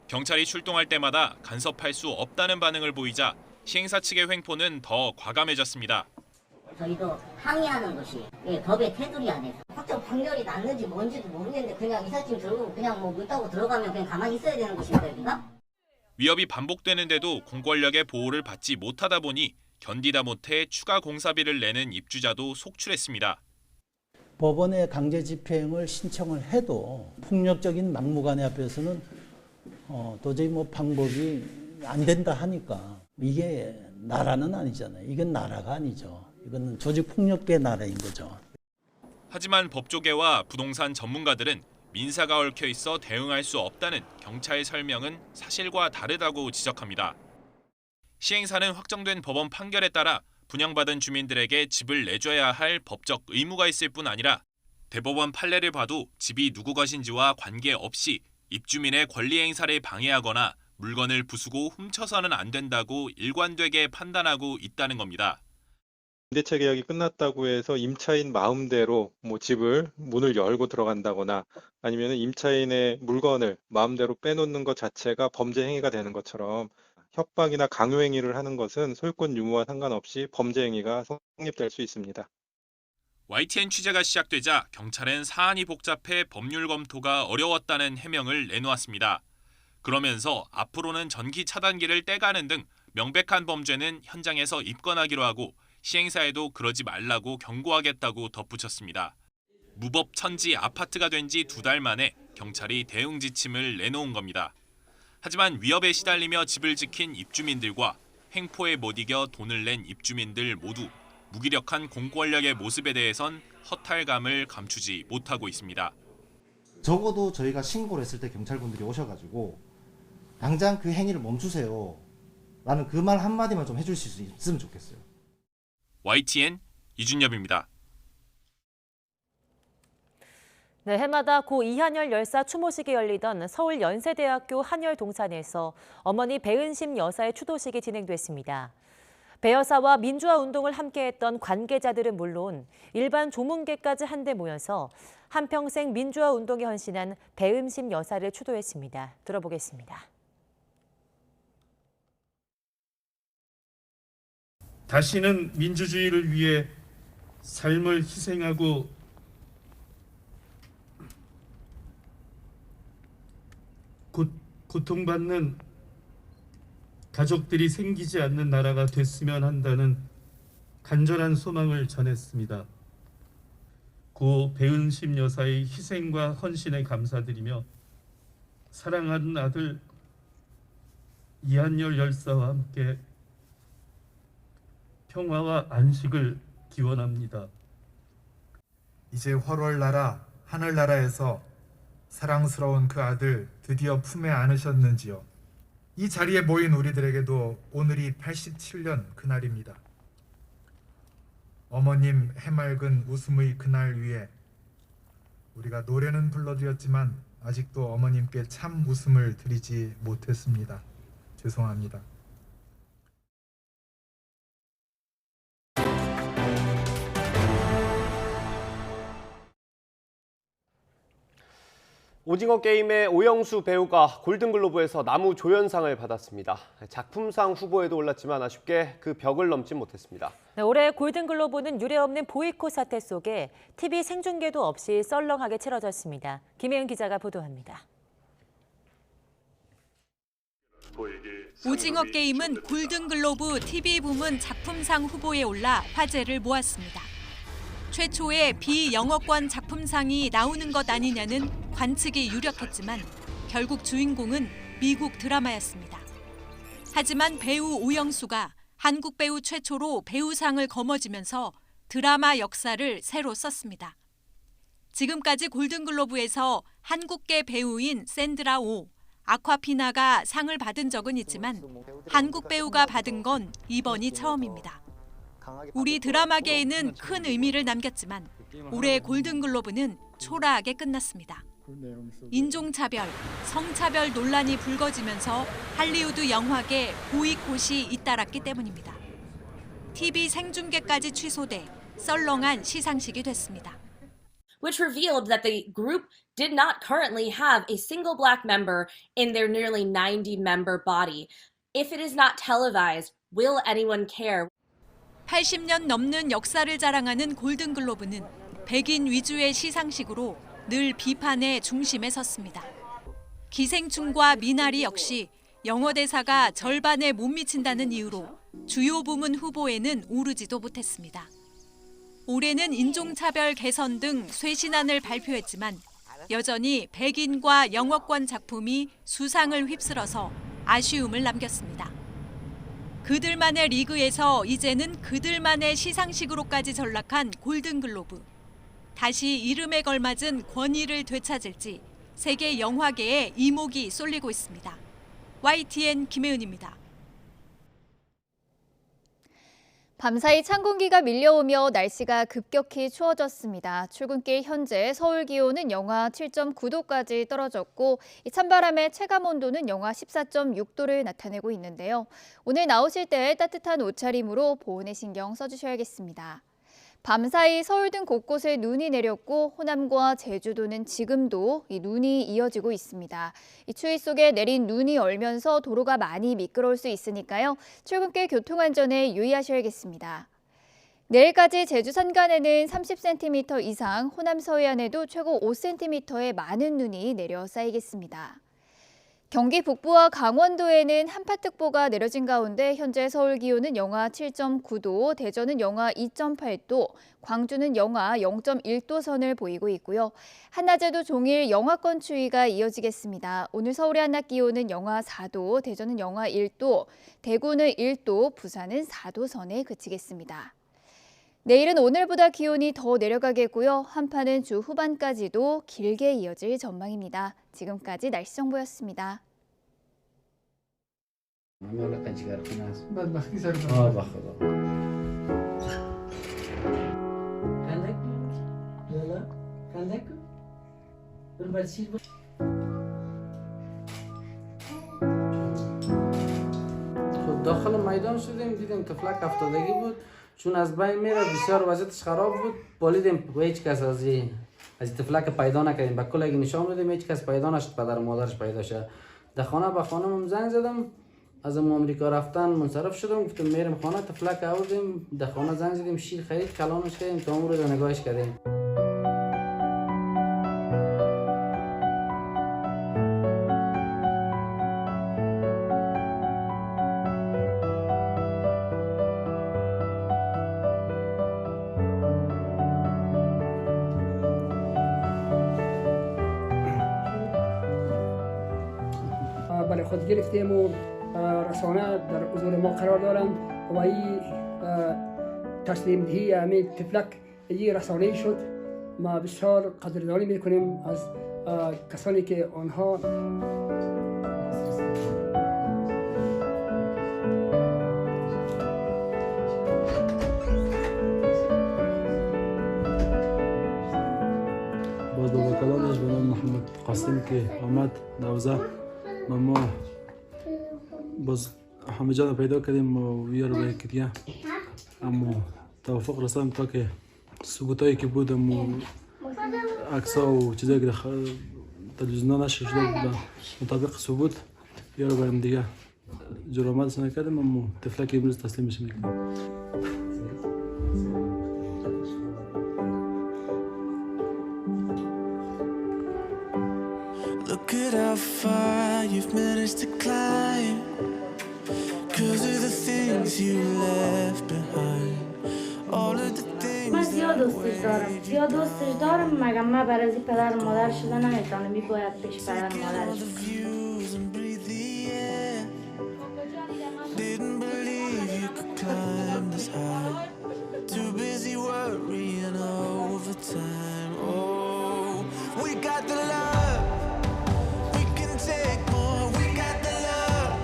경찰이 출동할 때마다 간섭할 수 없다는 반응을 보이자 시행사 측의 횡포는 더 과감해졌습니다. 저희도 항의하는 것이 법의 테두리 안에서 확정 판결이 났는지 뭔지도 모르겠는데 그냥 이삿짐 들고 그냥 문 따고 들어가면 그냥 가만히 있어야 되는 것인가 여기가? 위협이 반복되는데도 공권력의 보호를 받지 못하다 보니 견디다 못해 추가 공사비를 내는 입주자도 속출했습니다. 법원에 강제 집행을 신청을 해도 폭력적인 막무가내 앞에서는 도저히 방법이 안 된다 하니까 이게 나라는 아니잖아요. 이건 나라가 아니죠. 이건 조직폭력계 나라인 거죠. 하지만 법조계와 부동산 전문가들은 민사가 얽혀 있어 대응할 수 없다는 경찰 설명은 사실과 다르다고 지적합니다. 시행사는 확정된 법원 판결에 따라 분양받은 주민들에게 집을 내줘야 할 법적 의무가 있을 뿐 아니라 대법원 판례를 봐도 집이 누구 것인지와 관계없이 입주민의 권리 행사를 방해하거나 물건을 부수고 훔쳐서는 안 된다고 일관되게 판단하고 있다는 겁니다. 임대차 계약이 끝났다고 해서 임차인 마음대로 집을 문을 열고 들어간다거나 아니면 임차인의 물건을 마음대로 빼놓는 것 자체가 범죄 행위가 되는 것처럼 협박이나 강요 행위를 하는 것은 소유권 유무와 상관없이 범죄 행위가 성립될 수 있습니다. YTN 취재가 시작되자 경찰은 사안이 복잡해 법률 검토가 어려웠다는 해명을 내놓았습니다. 그러면서 앞으로는 전기 차단기를 떼가는 등 명백한 범죄는 현장에서 입건하기로 하고 시행사에도 그러지 말라고 경고하겠다고 덧붙였습니다. 무법천지 아파트가 된 지 2달 만에 경찰이 대응 지침을 내놓은 겁니다. 하지만 위협에 시달리며 집을 지킨 입주민들과 횡포에 못 이겨 돈을 낸 입주민들 모두 무기력한 공권력의 모습에 대해선 허탈감을 감추지 못하고 있습니다. 적어도 저희가 신고를 했을 때 경찰분들이 오셔가지고 당장 그 행위를 멈추세요 라는 그 말 한마디만 좀 해줄 수 있으면 좋겠어요. YTN 이준엽입니다. 네, 해마다 고 이한열 열사 추모식이 열리던 서울 연세대학교 한열동산에서 어머니 배은심 여사의 추도식이 진행됐습니다. 배 여사와 민주화 운동을 함께했던 관계자들은 물론 일반 조문객까지 한데 모여서 한평생 민주화 운동에 헌신한 배은심 여사를 추도했습니다. 들어보겠습니다. 다시는 민주주의를 위해 삶을 희생하고 고통받는 가족들이 생기지 않는 나라가 됐으면 한다는 간절한 소망을 전했습니다. 고 배은심 여사의 희생과 헌신에 감사드리며 사랑하는 아들 이한열 열사와 함께 평화와 안식을 기원합니다. 이제 활월나라 하늘나라에서 사랑스러운 그 아들 드디어 품에 안으셨는지요. 이 자리에 모인 우리들에게도 오늘이 87년 그날입니다. 어머님 해맑은 웃음의 그날 위에 우리가 노래는 불러드렸지만 아직도 어머님께 참 웃음을 드리지 못했습니다. 죄송합니다. 오징어 게임의 오영수 배우가 골든글로브에서 나무조연상을 받았습니다. 작품상 후보에도 올랐지만 아쉽게 그 벽을 넘지 못했습니다. 네, 올해 골든글로브는 유례없는 보이콧 사태 속에 TV 생중계도 없이 썰렁하게 치러졌습니다. 김혜은 기자가 보도합니다. 오징어 게임은 골든글로브 TV 부문 작품상 후보에 올라 화제를 모았습니다. 최초의 비영어권 작품상이 나오는 것 아니냐는 관측이 유력했지만 결국 주인공은 미국 드라마였습니다. 하지만 배우 오영수가 한국 배우 최초로 배우상을 거머쥐면서 드라마 역사를 새로 썼습니다. 지금까지 골든글로브에서 한국계 배우인 샌드라 오, 아콰피나가 상을 받은 적은 있지만 한국 배우가 받은 건 이번이 처음입니다. 우리 드라마계에는 큰 의미를 남겼지만 올해 골든글로브는 초라하게 끝났습니다. 인종차별, 성차별 논란이 불거지면서 할리우드 영화계 보이콧이 잇따랐기 때문입니다. TV 생중계까지 취소돼 썰렁한 시상식이 됐습니다. Which revealed that the group did not currently have a single black member in their nearly 90-member body. If it is not televised, will anyone care? 80년 넘는 역사를 자랑하는 골든글로브는 백인 위주의 시상식으로 늘 비판의 중심에 섰습니다. 기생충과 미나리 역시 영어 대사가 절반에 못 미친다는 이유로 주요 부문 후보에는 오르지도 못했습니다. 올해는 인종차별 개선 등 쇄신안을 발표했지만 여전히 백인과 영어권 작품이 수상을 휩쓸어서 아쉬움을 남겼습니다. 그들만의 리그에서 이제는 그들만의 시상식으로까지 전락한 골든글로브. 다시 이름에 걸맞은 권위를 되찾을지 세계 영화계에 이목이 쏠리고 있습니다. YTN 김혜은입니다. 밤사이 찬 공기가 밀려오며 날씨가 급격히 추워졌습니다. 출근길 현재 서울 기온은 영하 7.9도까지 떨어졌고 찬바람의 체감 온도는 영하 14.6도를 나타내고 있는데요. 오늘 나오실 때 따뜻한 옷차림으로 보온에 신경 써주셔야겠습니다. 밤사이 서울 등 곳곳에 눈이 내렸고 호남과 제주도는 지금도 이 눈이 이어지고 있습니다. 이 추위 속에 내린 눈이 얼면서 도로가 많이 미끄러울 수 있으니까요. 출근길 교통안전에 유의하셔야겠습니다. 내일까지 제주 산간에는 30cm 이상, 호남 서해안에도 최고 5cm의 많은 눈이 내려 쌓이겠습니다. 경기 북부와 강원도에는 한파특보가 내려진 가운데 현재 서울 기온은 영하 7.9도, 대전은 영하 2.8도, 광주는 영하 0.1도 선을 보이고 있고요. 한낮에도 종일 영하권 추위가 이어지겠습니다. 오늘 서울의 한낮 기온은 영하 4도, 대전은 영하 1도, 대구는 1도, 부산은 4도 선에 그치겠습니다. 내일은 오늘보다 기온이 더 내려가겠고요. 한파는 주 후반까지도 길게 이어질 전망입니다. 지금까지 날씨 정보였습니다. داخل میدان شدیم دیدیم تفلک افتادگی بود چون از بین میره بسیار وضعیتش خراب بود بالیدیم و هیچ کس از تفلک پیدا نکردیم به کل اگه نشان بدیم هیچ کس پیدا نشد پدر و مادرش پیدا شد در خانه به خانمم زنگ زدم از آمریکا رفتن منصرف شدم گفتم میرم خانه تفلک آوردیم در خانه زنگ زدیم شیر خرید کلانش کردیم تا اون رو نگاهش کردیم برای خود گرفتیم و رسانه در حضور ما قرار دارند و این تسلیم دهی همین طفلک این رسانه‌ای شد. ما بسیار قدردانی میکنیم از کسانی که آنها باز با کلامش به نام محمد قاسم که آمد دوزه ما باز همه جا پیدا کردیم و ویار به کریه اما توافق رساندیم تا که ثبوتایی که بود و عکس‌ها و چیزایی که تلویزیونا نشر شده بود مطابق ثبوت یارو بریم دیگه جرامتش نکردیم اما طفلک امروز تسلیمش میکنیم. Look at how far you've managed to climb, 'cause of the things you left behind. All of the things من زیاد دوستش دارم مگر من برای پدر و مادر شده نمیتونم میباید پیش پدر و مادرش didn't believe you could climb this high. Too busy worrying over time. Oh, we got the love. We can take more. We got the love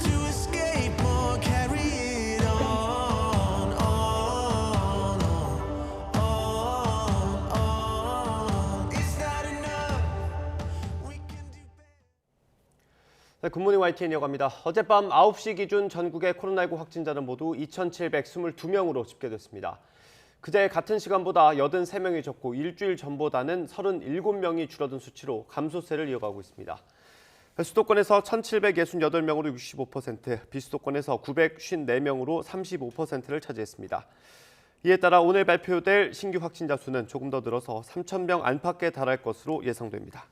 to escape more. Carry it on, on, on. It's not enough. 네, 굿모닝 YTN 이어갑니다. 어젯밤 9시 기준 전국의 코로나19 확진자는 모두 2,722명으로 집계됐습니다. 그제 같은 시간보다 83명이 적고 일주일 전보다는 37명이 줄어든 수치로 감소세를 이어가고 있습니다. 수도권에서 1,768명으로 65%, 비수도권에서 954명으로 35%를 차지했습니다. 이에 따라 오늘 발표될 신규 확진자 수는 조금 더 늘어서 3,000명 안팎에 달할 것으로 예상됩니다.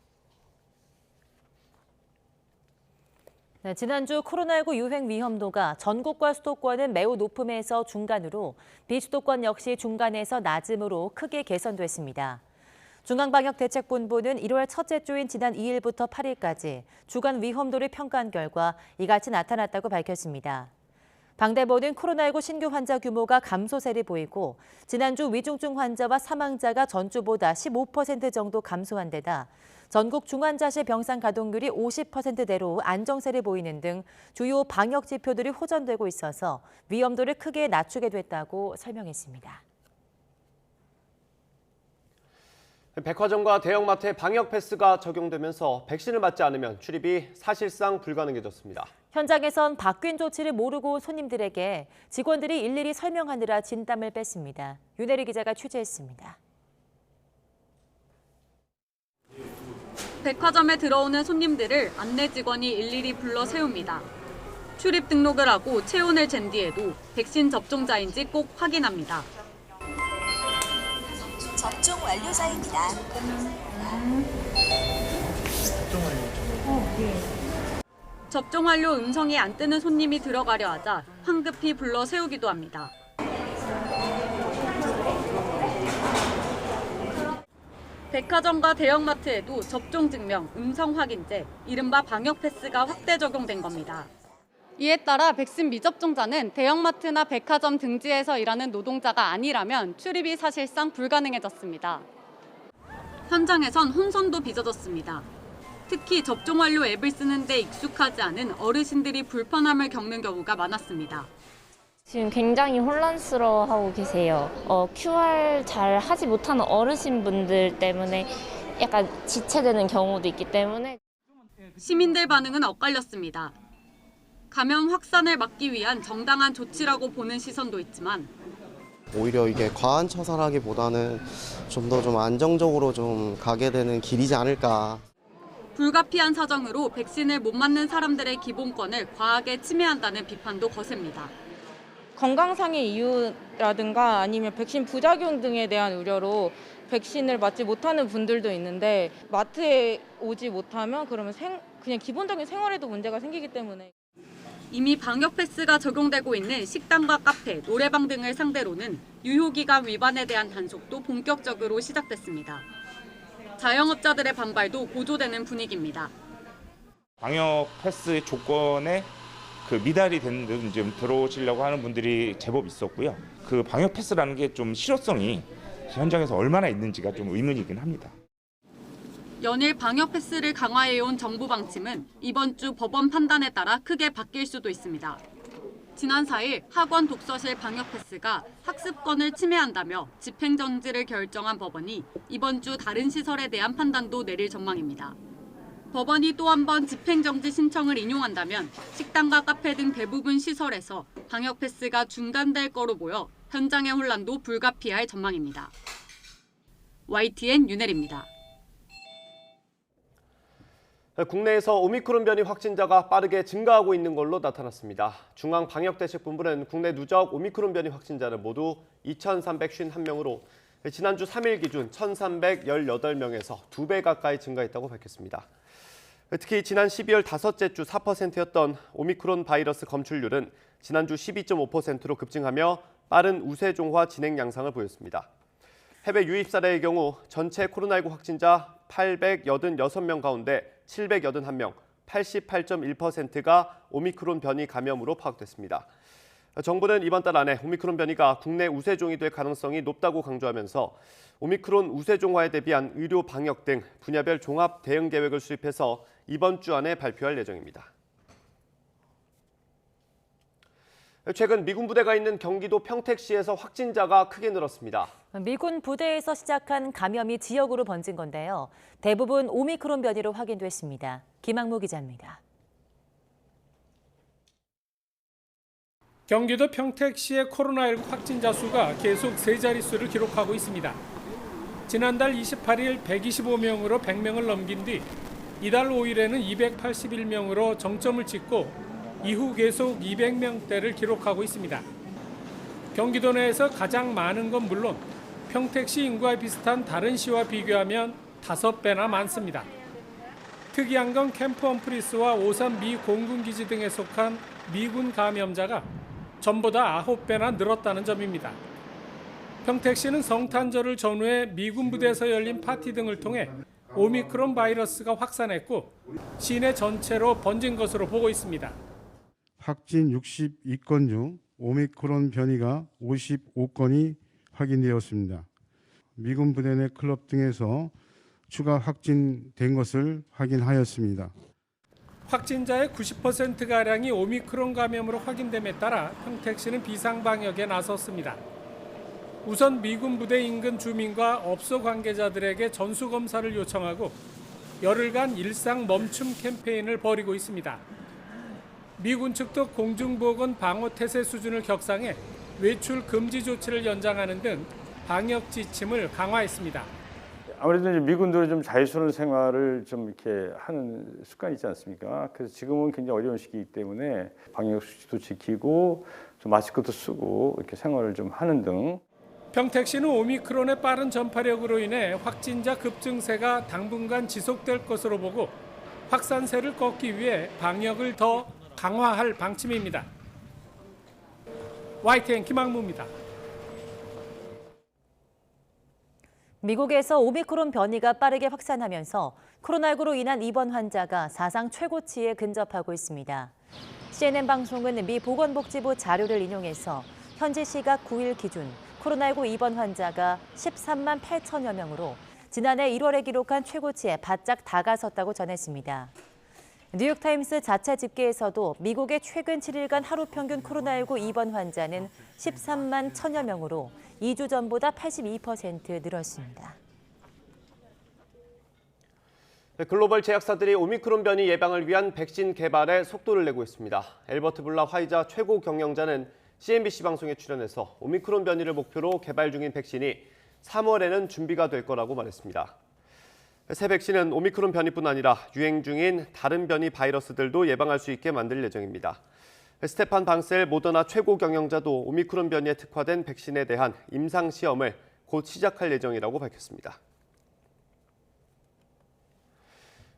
네, 지난주 코로나19 유행 위험도가 전국과 수도권은 매우 높음에서 중간으로 비수도권 역시 중간에서 낮음으로 크게 개선됐습니다. 중앙방역대책본부는 1월 첫째 주인 지난 2일부터 8일까지 주간 위험도를 평가한 결과 이같이 나타났다고 밝혔습니다. 방대본은 코로나19 신규 환자 규모가 감소세를 보이고 지난주 위중증 환자와 사망자가 전주보다 15% 정도 감소한 데다 전국 중환자실 병상 가동률이 50%대로 안정세를 보이는 등 주요 방역 지표들이 호전되고 있어서 위험도를 크게 낮추게 됐다고 설명했습니다. 백화점과 대형마트에 방역 패스가 적용되면서 백신을 맞지 않으면 출입이 사실상 불가능해졌습니다. 현장에선 바뀐 조치를 모르고 손님들에게 직원들이 일일이 설명하느라 진땀을 뺐습니다. 윤혜리 기자가 취재했습니다. 백화점에 들어오는 손님들을 안내 직원이 일일이 불러 세웁니다. 출입 등록을 하고 체온을 잰 뒤에도 백신 접종자인지 꼭 확인합니다. 접종 완료자입니다. 접종 완료 음성이 안 뜨는 손님이 들어가려 하자 황급히 불러 세우기도 합니다. 백화점과 대형마트에도 접종 증명, 음성 확인제, 이른바 방역 패스가 확대 적용된 겁니다. 이에 따라 백신 미접종자는 대형마트나 백화점 등지에서 일하는 노동자가 아니라면 출입이 사실상 불가능해졌습니다. 현장에선 혼선도 빚어졌습니다. 특히 접종 완료 앱을 쓰는데 익숙하지 않은 어르신들이 불편함을 겪는 경우가 많았습니다. 지금 굉장히 혼란스러워하고 계세요. QR 잘 하지 못하는 어르신분들 때문에 약간 지체되는 경우도 있기 때문에. 시민들 반응은 엇갈렸습니다. 감염 확산을 막기 위한 정당한 조치라고 보는 시선도 있지만 오히려 이게 과한 처사라기보다는 좀 더 좀 안정적으로 좀 가게 되는 길이지 않을까. 불가피한 사정으로 백신을 못 맞는 사람들의 기본권을 과하게 침해한다는 비판도 거셉니다. 건강상의 이유라든가 아니면 백신 부작용 등에 대한 우려로 백신을 맞지 못하는 분들도 있는데 마트에 오지 못하면 그러면 그냥 기본적인 생활에도 문제가 생기기 때문에. 이미 방역 패스가 적용되고 있는 식당과 카페, 노래방 등을 상대로는 유효기간 위반에 대한 단속도 본격적으로 시작됐습니다. 자영업자들의 반발도 고조되는 분위기입니다. 방역 패스 조건에 그 미달이 된 듯 좀 들어오시려고 하는 분들이 제법 있었고요. 그 방역 패스라는 게 좀 실효성이 현장에서 얼마나 있는지가 좀 의문이긴 합니다. 연일 방역 패스를 강화해온 정부 방침은 이번 주 법원 판단에 따라 크게 바뀔 수도 있습니다. 지난 4일 학원 독서실 방역 패스가 학습권을 침해한다며 집행정지를 결정한 법원이 이번 주 다른 시설에 대한 판단도 내릴 전망입니다. 법원이 또 한 번 집행정지 신청을 인용한다면 식당과 카페 등 대부분 시설에서 방역 패스가 중단될 거로 보여 현장의 혼란도 불가피할 전망입니다. YTN 윤혜리입니다. 국내에서 오미크론 변이 확진자가 빠르게 증가하고 있는 걸로 나타났습니다. 중앙방역대책본부는 국내 누적 오미크론 변이 확진자를 모두 2,351명으로 지난주 3일 기준 1,318명에서 2배 가까이 증가했다고 밝혔습니다. 특히 지난 12월 다섯째 주 4%였던 오미크론 바이러스 검출률은 지난주 12.5%로 급증하며 빠른 우세종화 진행 양상을 보였습니다. 해외 유입 사례의 경우 전체 코로나19 확진자 886명 가운데 781명, 88.1%가 오미크론 변이 감염으로 파악됐습니다. 정부는 이번 달 안에 오미크론 변이가 국내 우세종이 될 가능성이 높다고 강조하면서 오미크론 우세종화에 대비한 의료 방역 등 분야별 종합 대응 계획을 수립해서 이번 주 안에 발표할 예정입니다. 최근 미군 부대가 있는 경기도 평택시에서 확진자가 크게 늘었습니다. 미군 부대에서 시작한 감염이 지역으로 번진 건데요. 대부분 오미크론 변이로 확인됐습니다. 김학무 기자입니다. 경기도 평택시의 코로나19 확진자 수가 계속 세 자릿수를 기록하고 있습니다. 지난달 28일 125명으로 100명을 넘긴 뒤 이달 5일에는 281명으로 정점을 찍고 이후 계속 200명대를 기록하고 있습니다. 경기도 내에서 가장 많은 건 물론 평택시 인구와 비슷한 다른 시와 비교하면 5배나 많습니다. 특이한 건 캠프 험프리스와 오산 미 공군기지 등에 속한 미군 감염자가 전보다 9배나 늘었다는 점입니다. 평택시는 성탄절을 전후해 미군 부대에서 열린 파티 등을 통해 오미크론 바이러스가 확산했고 시내 전체로 번진 것으로 보고 있습니다. 확진 62건 중 오미크론 변이가 55건이 확인되었습니다. 미군 부대 내 클럽 등에서 추가 확진된 것을 확인하였습니다. 확진자의 90%가량이 오미크론 감염으로 확인됨에 따라 평택시는 비상방역에 나섰습니다. 우선 미군 부대 인근 주민과 업소 관계자들에게 전수검사를 요청하고 열흘간 일상 멈춤 캠페인을 벌이고 있습니다. 미군 측도 공중보건 방어태세 수준을 격상해 외출 금지 조치를 연장하는 등 방역 지침을 강화했습니다. 아무래도 이제 미군들은 좀 자유스러운 생활을 좀 이렇게 하는 습관이 있지 않습니까? 그래서 지금은 굉장히 어려운 시기이기 때문에 방역 수칙도 지키고 좀 마스크도 쓰고 이렇게 생활을 좀 하는 등. 평택시는 오미크론의 빠른 전파력으로 인해 확진자 급증세가 당분간 지속될 것으로 보고 확산세를 꺾기 위해 방역을 더 강화할 방침입니다. YTN 김학무입니다. 미국에서 오미크론 변이가 빠르게 확산하면서 코로나19로 인한 입원 환자가 사상 최고치에 근접하고 있습니다. CNN 방송은 미 보건복지부 자료를 인용해서 현지 시각 9일 기준 코로나19 입원 환자가 13만 8천여 명으로 지난해 1월에 기록한 최고치에 바짝 다가섰다고 전했습니다. 뉴욕타임스 자체 집계에서도 미국의 최근 7일간 하루 평균 코로나19 입원 환자는 13만 1천여 명으로 2주 전보다 82% 늘었습니다. 글로벌 제약사들이 오미크론 변이 예방을 위한 백신 개발에 속도를 내고 있습니다. 엘버트 불라 화이자 최고 경영자는 CNBC 방송에 출연해서 오미크론 변이를 목표로 개발 중인 백신이 3월에는 준비가 될 거라고 말했습니다. 새 백신은 오미크론 변이뿐 아니라 유행 중인 다른 변이 바이러스들도 예방할 수 있게 만들 예정입니다. 스테판 방셀 모더나 최고 경영자도 오미크론 변이에 특화된 백신에 대한 임상 시험을 곧 시작할 예정이라고 밝혔습니다.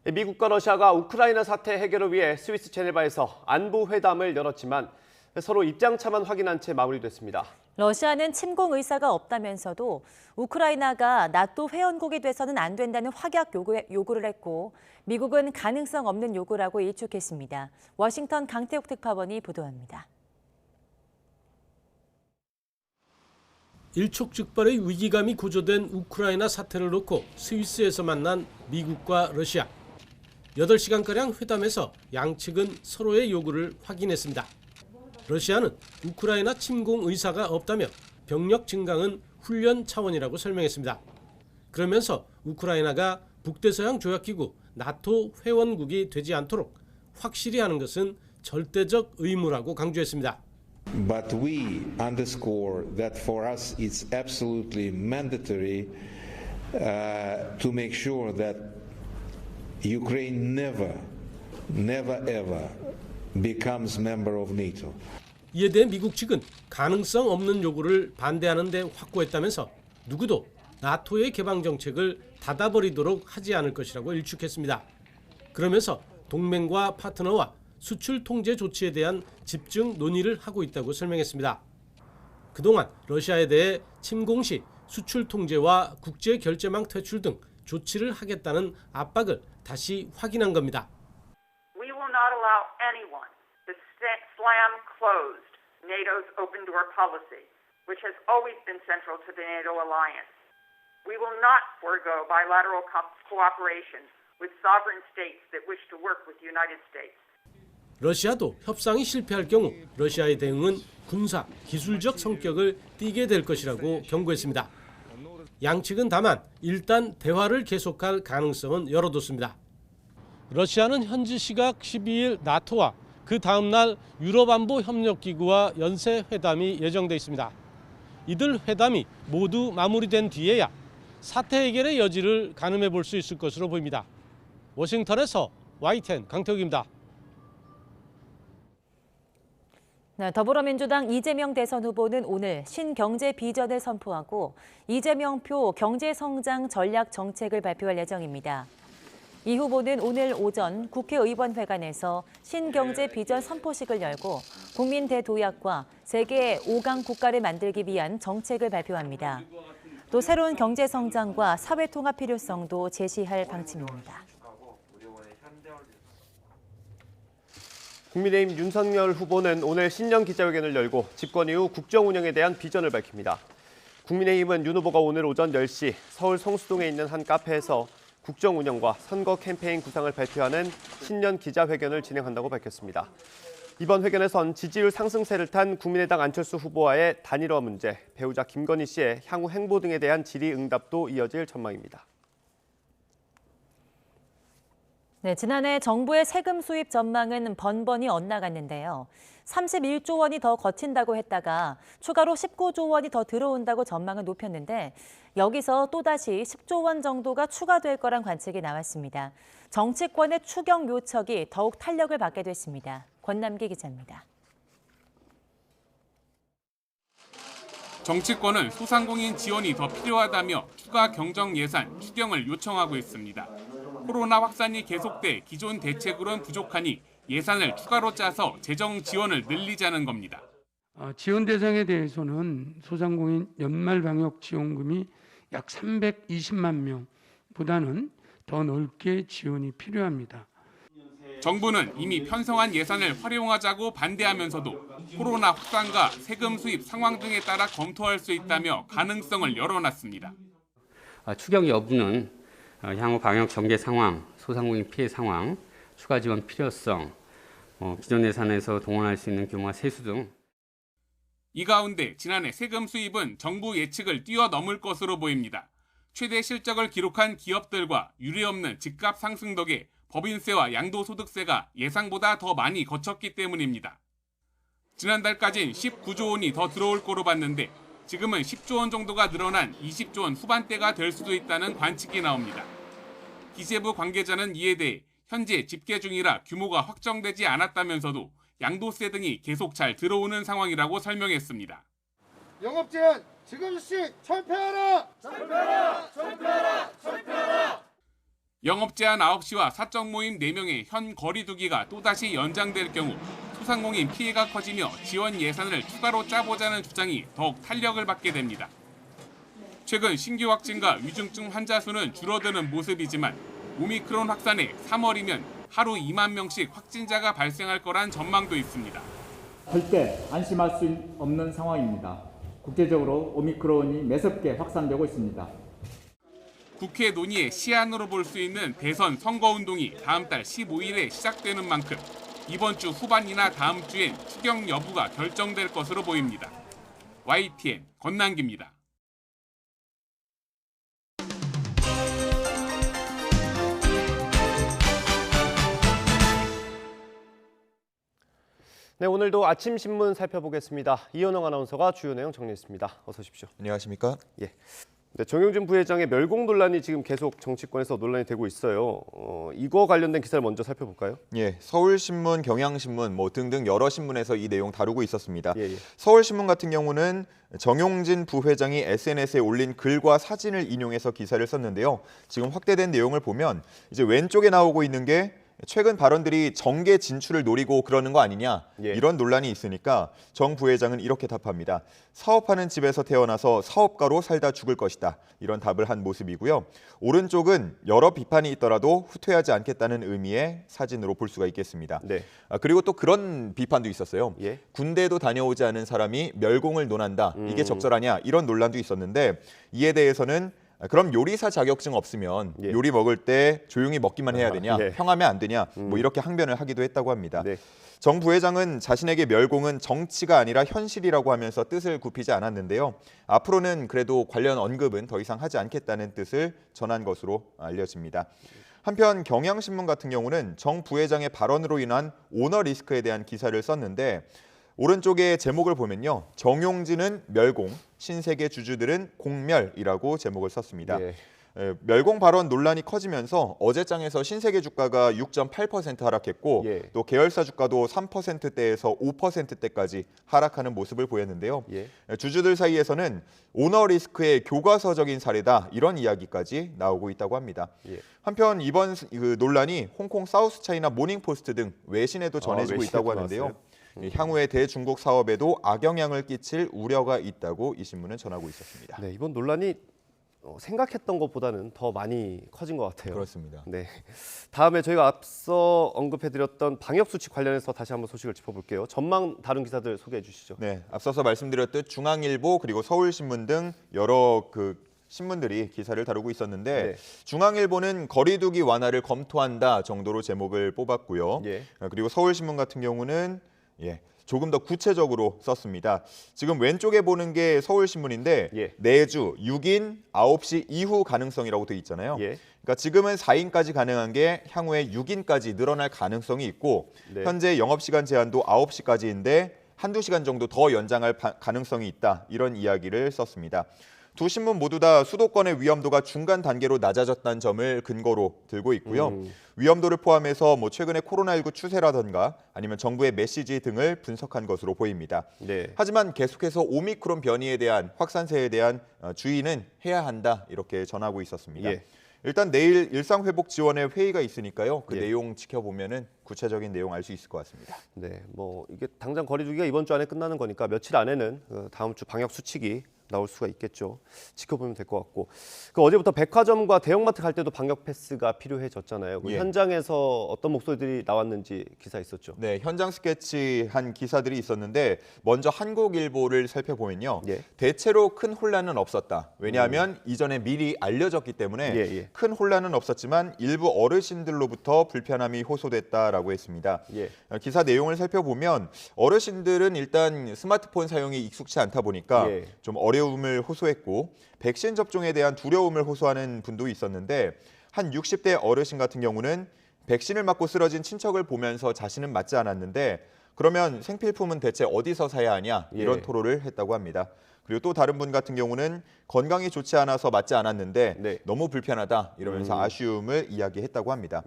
미국과 러시아가 우크라이나 사태 해결을 위해 스위스 제네바에서 안보 회담을 열었지만 서로 입장차만 확인한 채 마무리됐습니다. 러시아는 침공 의사가 없다면서도 우크라이나가 나토 회원국이 돼서는 안 된다는 확약 요구를 했고 미국은 가능성 없는 요구라고 일축했습니다. 워싱턴 강태욱 특파원이 보도합니다. 일촉즉발의 위기감이 고조된 우크라이나 사태를 놓고 스위스에서 만난 미국과 러시아. 8시간가량 회담에서 양측은 서로의 요구를 확인했습니다. 러시아는 우크라이나 침공 의사가 없다며 병력 증강은 훈련 차원이라고 설명했습니다. 그러면서 우크라이나가 북대서양 조약기구 나토 회원국이 되지 않도록 확실히 하는 것은 절대적 의무라고 강조했습니다. But we underscore that for us it's absolutely mandatory to make sure that Ukraine never ever becomes member of NATO. 이에 대해 미국 측은 가능성 없는 요구를 반대하는 데 확고했다면서 누구도 나토의 개방 정책을 닫아버리도록 하지 않을 것이라고 일축했습니다. 그러면서 동맹과 파트너와 수출 통제 조치에 대한 집중 논의를 하고 있다고 설명했습니다. 그동안 러시아에 대해 침공 시 수출 통제와 국제 결제망 퇴출 등 조치를 하겠다는 압박을 다시 확인한 겁니다. We will not allow anyone to slam closed NATO's open door policy, which has always been central to the NATO alliance. We will not forego bilateral cooperation with sovereign states that wish to work with the United States. 러시아도 협상이 실패할 경우 러시아의 대응은 군사, 기술적 성격을 띠게 될 것이라고 경고했습니다. 양측은 다만 일단 대화를 계속할 가능성은 열어뒀습니다. 러시아는 현지 시각 12일 나토와 그 다음 날 유럽안보협력기구와 연쇄 회담이 예정돼 있습니다. 이들 회담이 모두 마무리된 뒤에야 사태 해결의 여지를 가늠해 볼 수 있을 것으로 보입니다. 워싱턴에서 YTN 강태욱입니다. 네, 더불어민주당 이재명 대선 후보는 오늘 신경제 비전을 선포하고 이재명표 경제성장 전략 정책을 발표할 예정입니다. 이 후보는 오늘 오전 국회의원회관에서 신경제 비전 선포식을 열고 국민 대도약과 세계 5강 국가를 만들기 위한 정책을 발표합니다. 또 새로운 경제성장과 사회통합 필요성도 제시할 방침입니다. 국민의힘 윤석열 후보는 오늘 신년 기자회견을 열고 집권 이후 국정 운영에 대한 비전을 밝힙니다. 국민의힘은 윤 후보가 오늘 오전 10시 서울 성수동에 있는 한 카페에서 국정 운영과 선거 캠페인 구상을 발표하는 신년 기자회견을 진행한다고 밝혔습니다. 이번 회견에선 지지율 상승세를 탄 국민의당 안철수 후보와의 단일화 문제, 배우자 김건희 씨의 향후 행보 등에 대한 질의응답도 이어질 전망입니다. 네, 지난해 정부의 세금 수입 전망은 번번이 엇나갔는데요. 31조 원이 더 거친다고 했다가 추가로 19조 원이 더 들어온다고 전망을 높였는데 여기서 또다시 10조 원 정도가 추가될 거란 관측이 나왔습니다. 정치권의 추경 요척이 더욱 탄력을 받게 됐습니다. 권남기 기자입니다. 정치권은 소상공인 지원이 더 필요하다며 추가 경정 예산 추경을 요청하고 있습니다. 코로나 확산이 계속돼 기존 대책으로는 부족하니 예산을 추가로 짜서 재정 지원을 늘리자는 겁니다. 지원 대상에 대해서는 소상공인 연말방역 지원금이 약 320만 명보다는 더 넓게 지원이 필요합니다. 정부는 이미 편성한 예산을 활용하자고 반대하면서도 코로나 확산과 세금 수입 상황 등에 따라 검토할 수 있다며 가능성을 열어놨습니다. 추경 여부는 향후 방역 전개 상황, 소상공인 피해 상황, 추가 지원 필요성, 기존 예산에서 동원할 수 있는 규모와 세수 등. 이 가운데 지난해 세금 수입은 정부 예측을 뛰어넘을 것으로 보입니다. 최대 실적을 기록한 기업들과 유례없는 집값 상승 덕에 법인세와 양도소득세가 예상보다 더 많이 거쳤기 때문입니다. 지난달까진 19조 원이 더 들어올 거로 봤는데 지금은 10조 원 정도가 늘어난 20조 원 후반대가 될 수도 있다는 관측이 나옵니다. 기재부 관계자는 이에 대해 현재 집계 중이라 규모가 확정되지 않았다면서도 양도세 등이 계속 잘 들어오는 상황이라고 설명했습니다. 영업 제한 지금 시 철폐하라! 철폐하라! 철폐하라! 철폐하라! 영업 제한 9시와 사적 모임 4명의 현 거리두기가 또다시 연장될 경우 소상공인 피해가 커지며 지원 예산을 추가로 짜보자는 주장이 더욱 탄력을 받게 됩니다. 최근 신규 확진과 위중증 환자 수는 줄어드는 모습이지만 오미크론 확산에 3월이면 하루 2만 명씩 확진자가 발생할 거란 전망도 있습니다. 절대 안심할 수 없는 상황입니다. 국제적으로 오미크론이 매섭게 확산되고 있습니다. 국회 논의의 시안으로 볼 수 있는 대선 선거운동이 다음 달 15일에 시작되는 만큼 이번 주 후반이나 다음 주엔 추경 여부가 결정될 것으로 보입니다. YTN 권남기입니다. 네, 오늘도 아침 신문 살펴보겠습니다. 이현영 아나운서가 주요 내용 정리했습니다. 어서 오십시오. 안녕하십니까? 예. 네, 정용진 부회장의 멸공 논란이 지금 계속 정치권에서 논란이 되고 있어요. 이거 관련된 기사를 먼저 살펴볼까요? 예, 서울신문, 경향신문 등등 여러 신문에서 이 내용 다루고 있었습니다. 예. 서울신문 같은 경우는 정용진 부회장이 SNS에 올린 글과 사진을 인용해서 기사를 썼는데요. 지금 확대된 내용을 보면 이제 왼쪽에 나오고 있는 게 최근 발언들이 정계 진출을 노리고 그러는 거 아니냐, 이런 논란이 있으니까 정 부회장은 이렇게 답합니다. 사업하는 집에서 태어나서 사업가로 살다 죽을 것이다. 이런 답을 한 모습이고요. 오른쪽은 여러 비판이 있더라도 후퇴하지 않겠다는 의미의 사진으로 볼 수가 있겠습니다. 네. 그리고 또 그런 비판도 있었어요. 군대도 다녀오지 않은 사람이 멸공을 논한다. 이게 적절하냐, 이런 논란도 있었는데 이에 대해서는 그럼 요리사 자격증 없으면 요리 먹을 때 조용히 먹기만 해야 되냐, 평하면 안 되냐, 이렇게 항변을 하기도 했다고 합니다. 정 부회장은 자신에게 멸공은 정치가 아니라 현실이라고 하면서 뜻을 굽히지 않았는데요. 앞으로는 그래도 관련 언급은 더 이상 하지 않겠다는 뜻을 전한 것으로 알려집니다. 한편 경향신문 같은 경우는 정 부회장의 발언으로 인한 오너 리스크에 대한 기사를 썼는데 오른쪽에 제목을 보면요. 정용진은 멸공, 신세계 주주들은 공멸이라고 제목을 썼습니다. 멸공 발언 논란이 커지면서 어제장에서 신세계 주가가 6.8% 하락했고 또 계열사 주가도 3%대에서 5%대까지 하락하는 모습을 보였는데요. 주주들 사이에서는 오너 리스크의 교과서적인 사례다, 이런 이야기까지 나오고 있다고 합니다. 한편 이번 논란이 홍콩 사우스차이나 모닝포스트 등 외신에도 전해지고 있다고 하는데요. 향후의 대중국 사업에도 악영향을 끼칠 우려가 있다고 이 신문은 전하고 있었습니다. 네, 이번 논란이 생각했던 것보다는 더 많이 커진 것 같아요. 그렇습니다. 네, 다음에 저희가 앞서 언급해드렸던 방역 수칙 관련해서 다시 한번 소식을 짚어볼게요. 전망 다른 기사들 소개해 주시죠. 네, 앞서서 말씀드렸듯 중앙일보 그리고 서울신문 등 여러 신문들이 기사를 다루고 있었는데 중앙일보는 거리두기 완화를 검토한다 정도로 제목을 뽑았고요. 그리고 서울신문 같은 경우는 조금 더 구체적으로 썼습니다. 지금 왼쪽에 보는 게 서울신문인데 내주 6인 9시 이후 가능성이라고 돼 있잖아요. 그러니까 지금은 4인까지 가능한 게 향후에 6인까지 늘어날 가능성이 있고 현재 영업시간 제한도 9시까지인데 한두 시간 정도 더 연장할 가능성이 있다. 이런 이야기를 썼습니다. 두 신문 모두 다 수도권의 위험도가 중간 단계로 낮아졌다는 점을 근거로 들고 있고요. 위험도를 포함해서 최근의 코로나19 추세라든가 아니면 정부의 메시지 등을 분석한 것으로 보입니다. 하지만 계속해서 오미크론 변이에 대한 확산세에 대한 주의는 해야 한다, 이렇게 전하고 있었습니다. 일단 내일 일상회복 지원의 회의가 있으니까요. 그 내용 지켜보면은 구체적인 내용 알 수 있을 것 같습니다. 네, 이게 당장 거리두기가 이번 주 안에 끝나는 거니까 며칠 안에는 다음 주 방역 수칙이 나올 수가 있겠죠. 지켜보면 될 것 같고. 어제부터 백화점과 대형마트 갈 때도 방역 패스가 필요해졌잖아요. 현장에서 어떤 목소리들이 나왔는지 기사 있었죠. 네, 현장 스케치한 기사들이 있었는데 먼저 한국일보를 살펴보면요. 대체로 큰 혼란은 없었다. 왜냐하면 이전에 미리 알려졌기 때문에 큰 혼란은 없었지만 일부 어르신들로부터 불편함이 호소됐다라고 했습니다. 기사 내용을 살펴보면 어르신들은 일단 스마트폰 사용이 익숙치 않다 보니까 좀 어려움을 호소했고 백신 접종에 대한 두려움을 호소하는 분도 있었는데 한 60대 어르신 같은 경우는 백신을 맞고 쓰러진 친척을 보면서 자신은 맞지 않았는데 그러면 생필품은 대체 어디서 사야 하냐, 이런 토로를 했다고 합니다. 그리고 또 다른 분 같은 경우는 건강이 좋지 않아서 맞지 않았는데 너무 불편하다, 이러면서 아쉬움을 이야기했다고 합니다.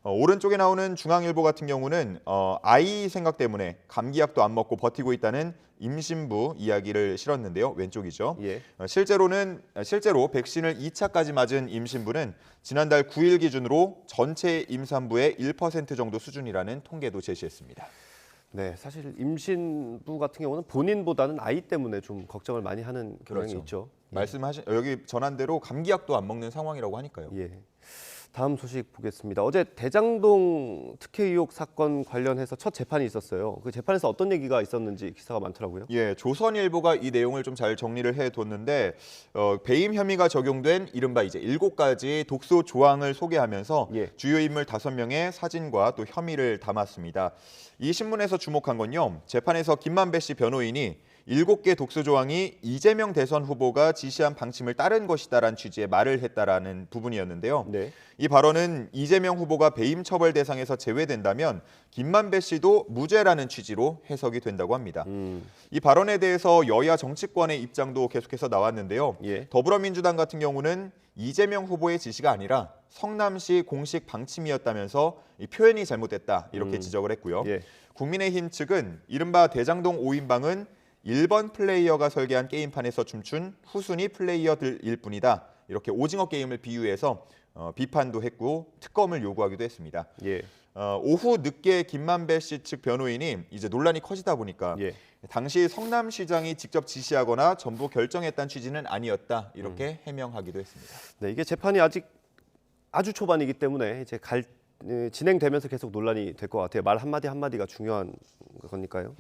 오른쪽에 나오는 중앙일보 같은 경우는 아이 생각 때문에 감기약도 안 먹고 버티고 있다는 임신부 이야기를 실었는데요. 왼쪽이죠. 예. 실제로 백신을 2차까지 맞은 임신부는 지난달 9일 기준으로 전체 임산부의 1% 정도 수준이라는 통계도 제시했습니다. 네, 사실 임신부 같은 경우는 본인보다는 아이 때문에 좀 걱정을 많이 하는 경향이 그렇죠. 있죠. 말씀하신 여기 전한 대로 감기약도 안 먹는 상황이라고 하니까요. 예. 다음 소식 보겠습니다. 어제 대장동 특혜 의혹 사건 관련해서 첫 재판이 있었어요. 그 재판에서 어떤 얘기가 있었는지 기사가 많더라고요. 예, 조선일보가 이 내용을 좀 잘 정리를 해뒀는데 배임 혐의가 적용된 이른바 이제 7가지 독소 조항을 소개하면서 주요 인물 5명의 사진과 또 혐의를 담았습니다. 이 신문에서 주목한 건요. 재판에서 김만배 씨 변호인이 7개 독소 조항이 이재명 대선 후보가 지시한 방침을 따른 것이다라는 취지의 말을 했다라는 부분이었는데요. 이 발언은 이재명 후보가 배임 처벌 대상에서 제외된다면 김만배 씨도 무죄라는 취지로 해석이 된다고 합니다. 이 발언에 대해서 여야 정치권의 입장도 계속해서 나왔는데요. 더불어민주당 같은 경우는 이재명 후보의 지시가 아니라 성남시 공식 방침이었다면서 이 표현이 잘못됐다 이렇게 지적을 했고요. 국민의힘 측은 이른바 대장동 5인방은 1번 플레이어가 설계한 게임판에서 춤춘 후순위 플레이어들일 뿐이다. 이렇게 오징어 게임을 비유해서 비판도 했고 특검을 요구하기도 했습니다. 오후 늦게 김만배 씨 측 변호인이 이제 논란이 커지다 보니까 당시 성남시장이 직접 지시하거나 전부 결정했다는 취지는 아니었다. 이렇게 해명하기도 했습니다. 네, 이게 재판이 아주 초반이기 때문에 이제 진행되면서 계속 논란이 될 것 같아요. 말 한마디 한마디가 중요한 거니까요.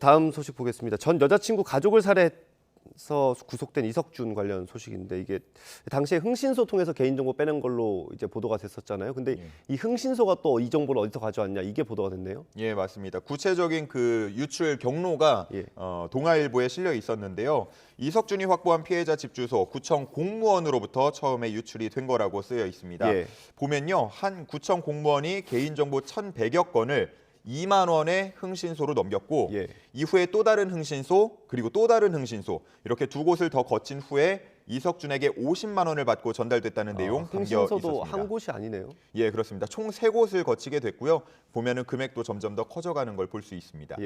다음 소식 보겠습니다. 전 여자친구 가족을 살해해서 구속된 이석준 관련 소식인데 이게 당시에 흥신소 통해서 개인정보 빼낸 걸로 이제 보도가 됐었잖아요. 근데 이 흥신소가 또 이 정보를 어디서 가져왔냐 이게 보도가 됐네요. 예, 맞습니다. 구체적인 그 유출 경로가 동아일보에 실려 있었는데요. 이석준이 확보한 피해자 집 주소 구청 공무원으로부터 처음에 유출이 된 거라고 쓰여 있습니다. 보면요, 한 구청 공무원이 개인정보 1,100여 건을 2만 원에 흥신소로 넘겼고 이후에 또 다른 흥신소 그리고 또 다른 흥신소 이렇게 두 곳을 더 거친 후에 이석준에게 50만 원을 받고 전달됐다는 내용 담겨 있었습니다. 흥신소도 한 곳이 아니네요. 예, 그렇습니다. 총 3곳을 거치게 됐고요. 보면은 금액도 점점 더 커져가는 걸 볼 수 있습니다.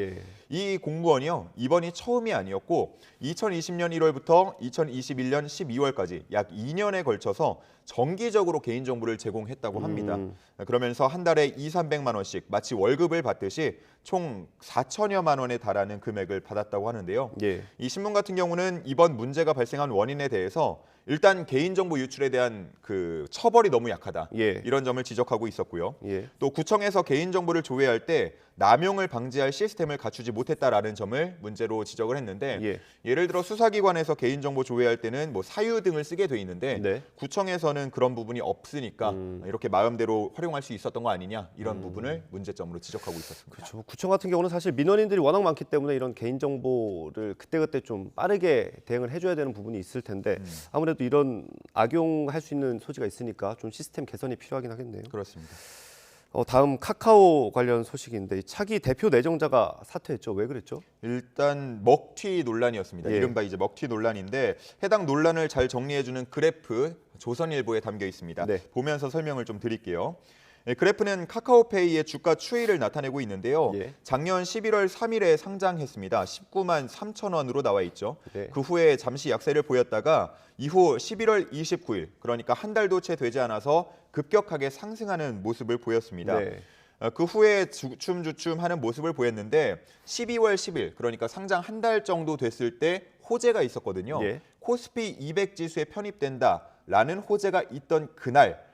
이 공무원이요, 이번이 처음이 아니었고 2020년 1월부터 2021년 12월까지 약 2년에 걸쳐서 정기적으로 개인정보를 제공했다고 합니다. 그러면서 한 달에 200~300만 원씩 마치 월급을 받듯이 총 4천여만 원에 달하는 금액을 받았다고 하는데요. 이 신문 같은 경우는 이번 문제가 발생한 원인에 대해서 일단 개인정보 유출에 대한 그 처벌이 너무 약하다. 이런 점을 지적하고 있었고요. 또 구청에서 개인정보를 조회할 때 남용을 방지할 시스템을 갖추지 못했다라는 점을 문제로 지적을 했는데 예를 들어 수사기관에서 개인정보 조회할 때는 뭐 사유 등을 쓰게 돼 있는데 구청에서는 그런 부분이 없으니까 이렇게 마음대로 활용할 수 있었던 거 아니냐 이런 부분을 문제점으로 지적하고 있었습니다. 그렇죠. 구청 같은 경우는 사실 민원인들이 워낙 많기 때문에 이런 개인정보를 그때그때 좀 빠르게 대응을 해줘야 되는 부분이 있을 텐데 아무래도 이런 악용할 수 있는 소지가 있으니까 좀 시스템 개선이 필요하긴 하겠네요. 그렇습니다. 다음 카카오 관련 소식인데 차기 대표 내정자가 사퇴했죠. 왜 그랬죠? 일단 먹튀 논란이었습니다. 이른바 이제 먹튀 논란인데 해당 논란을 잘 정리해주는 그래프 조선일보에 담겨 있습니다. 보면서 설명을 좀 드릴게요. 그래프는 카카오페이의 주가 추이를 나타내고 있는데요. 작년 11월 3일에 상장했습니다. 19만 3천 원으로 나와 있죠. 그 후에 잠시 약세를 보였다가 이후 11월 29일, 그러니까 한 달도 채 되지 않아서 급격하게 상승하는 모습을 보였습니다. 그 후에 주춤주춤하는 모습을 보였는데 12월 10일, 그러니까 상장 한 달 정도 됐을 때 호재가 있었거든요. 코스피 200 지수에 편입된다라는 호재가 있던 그날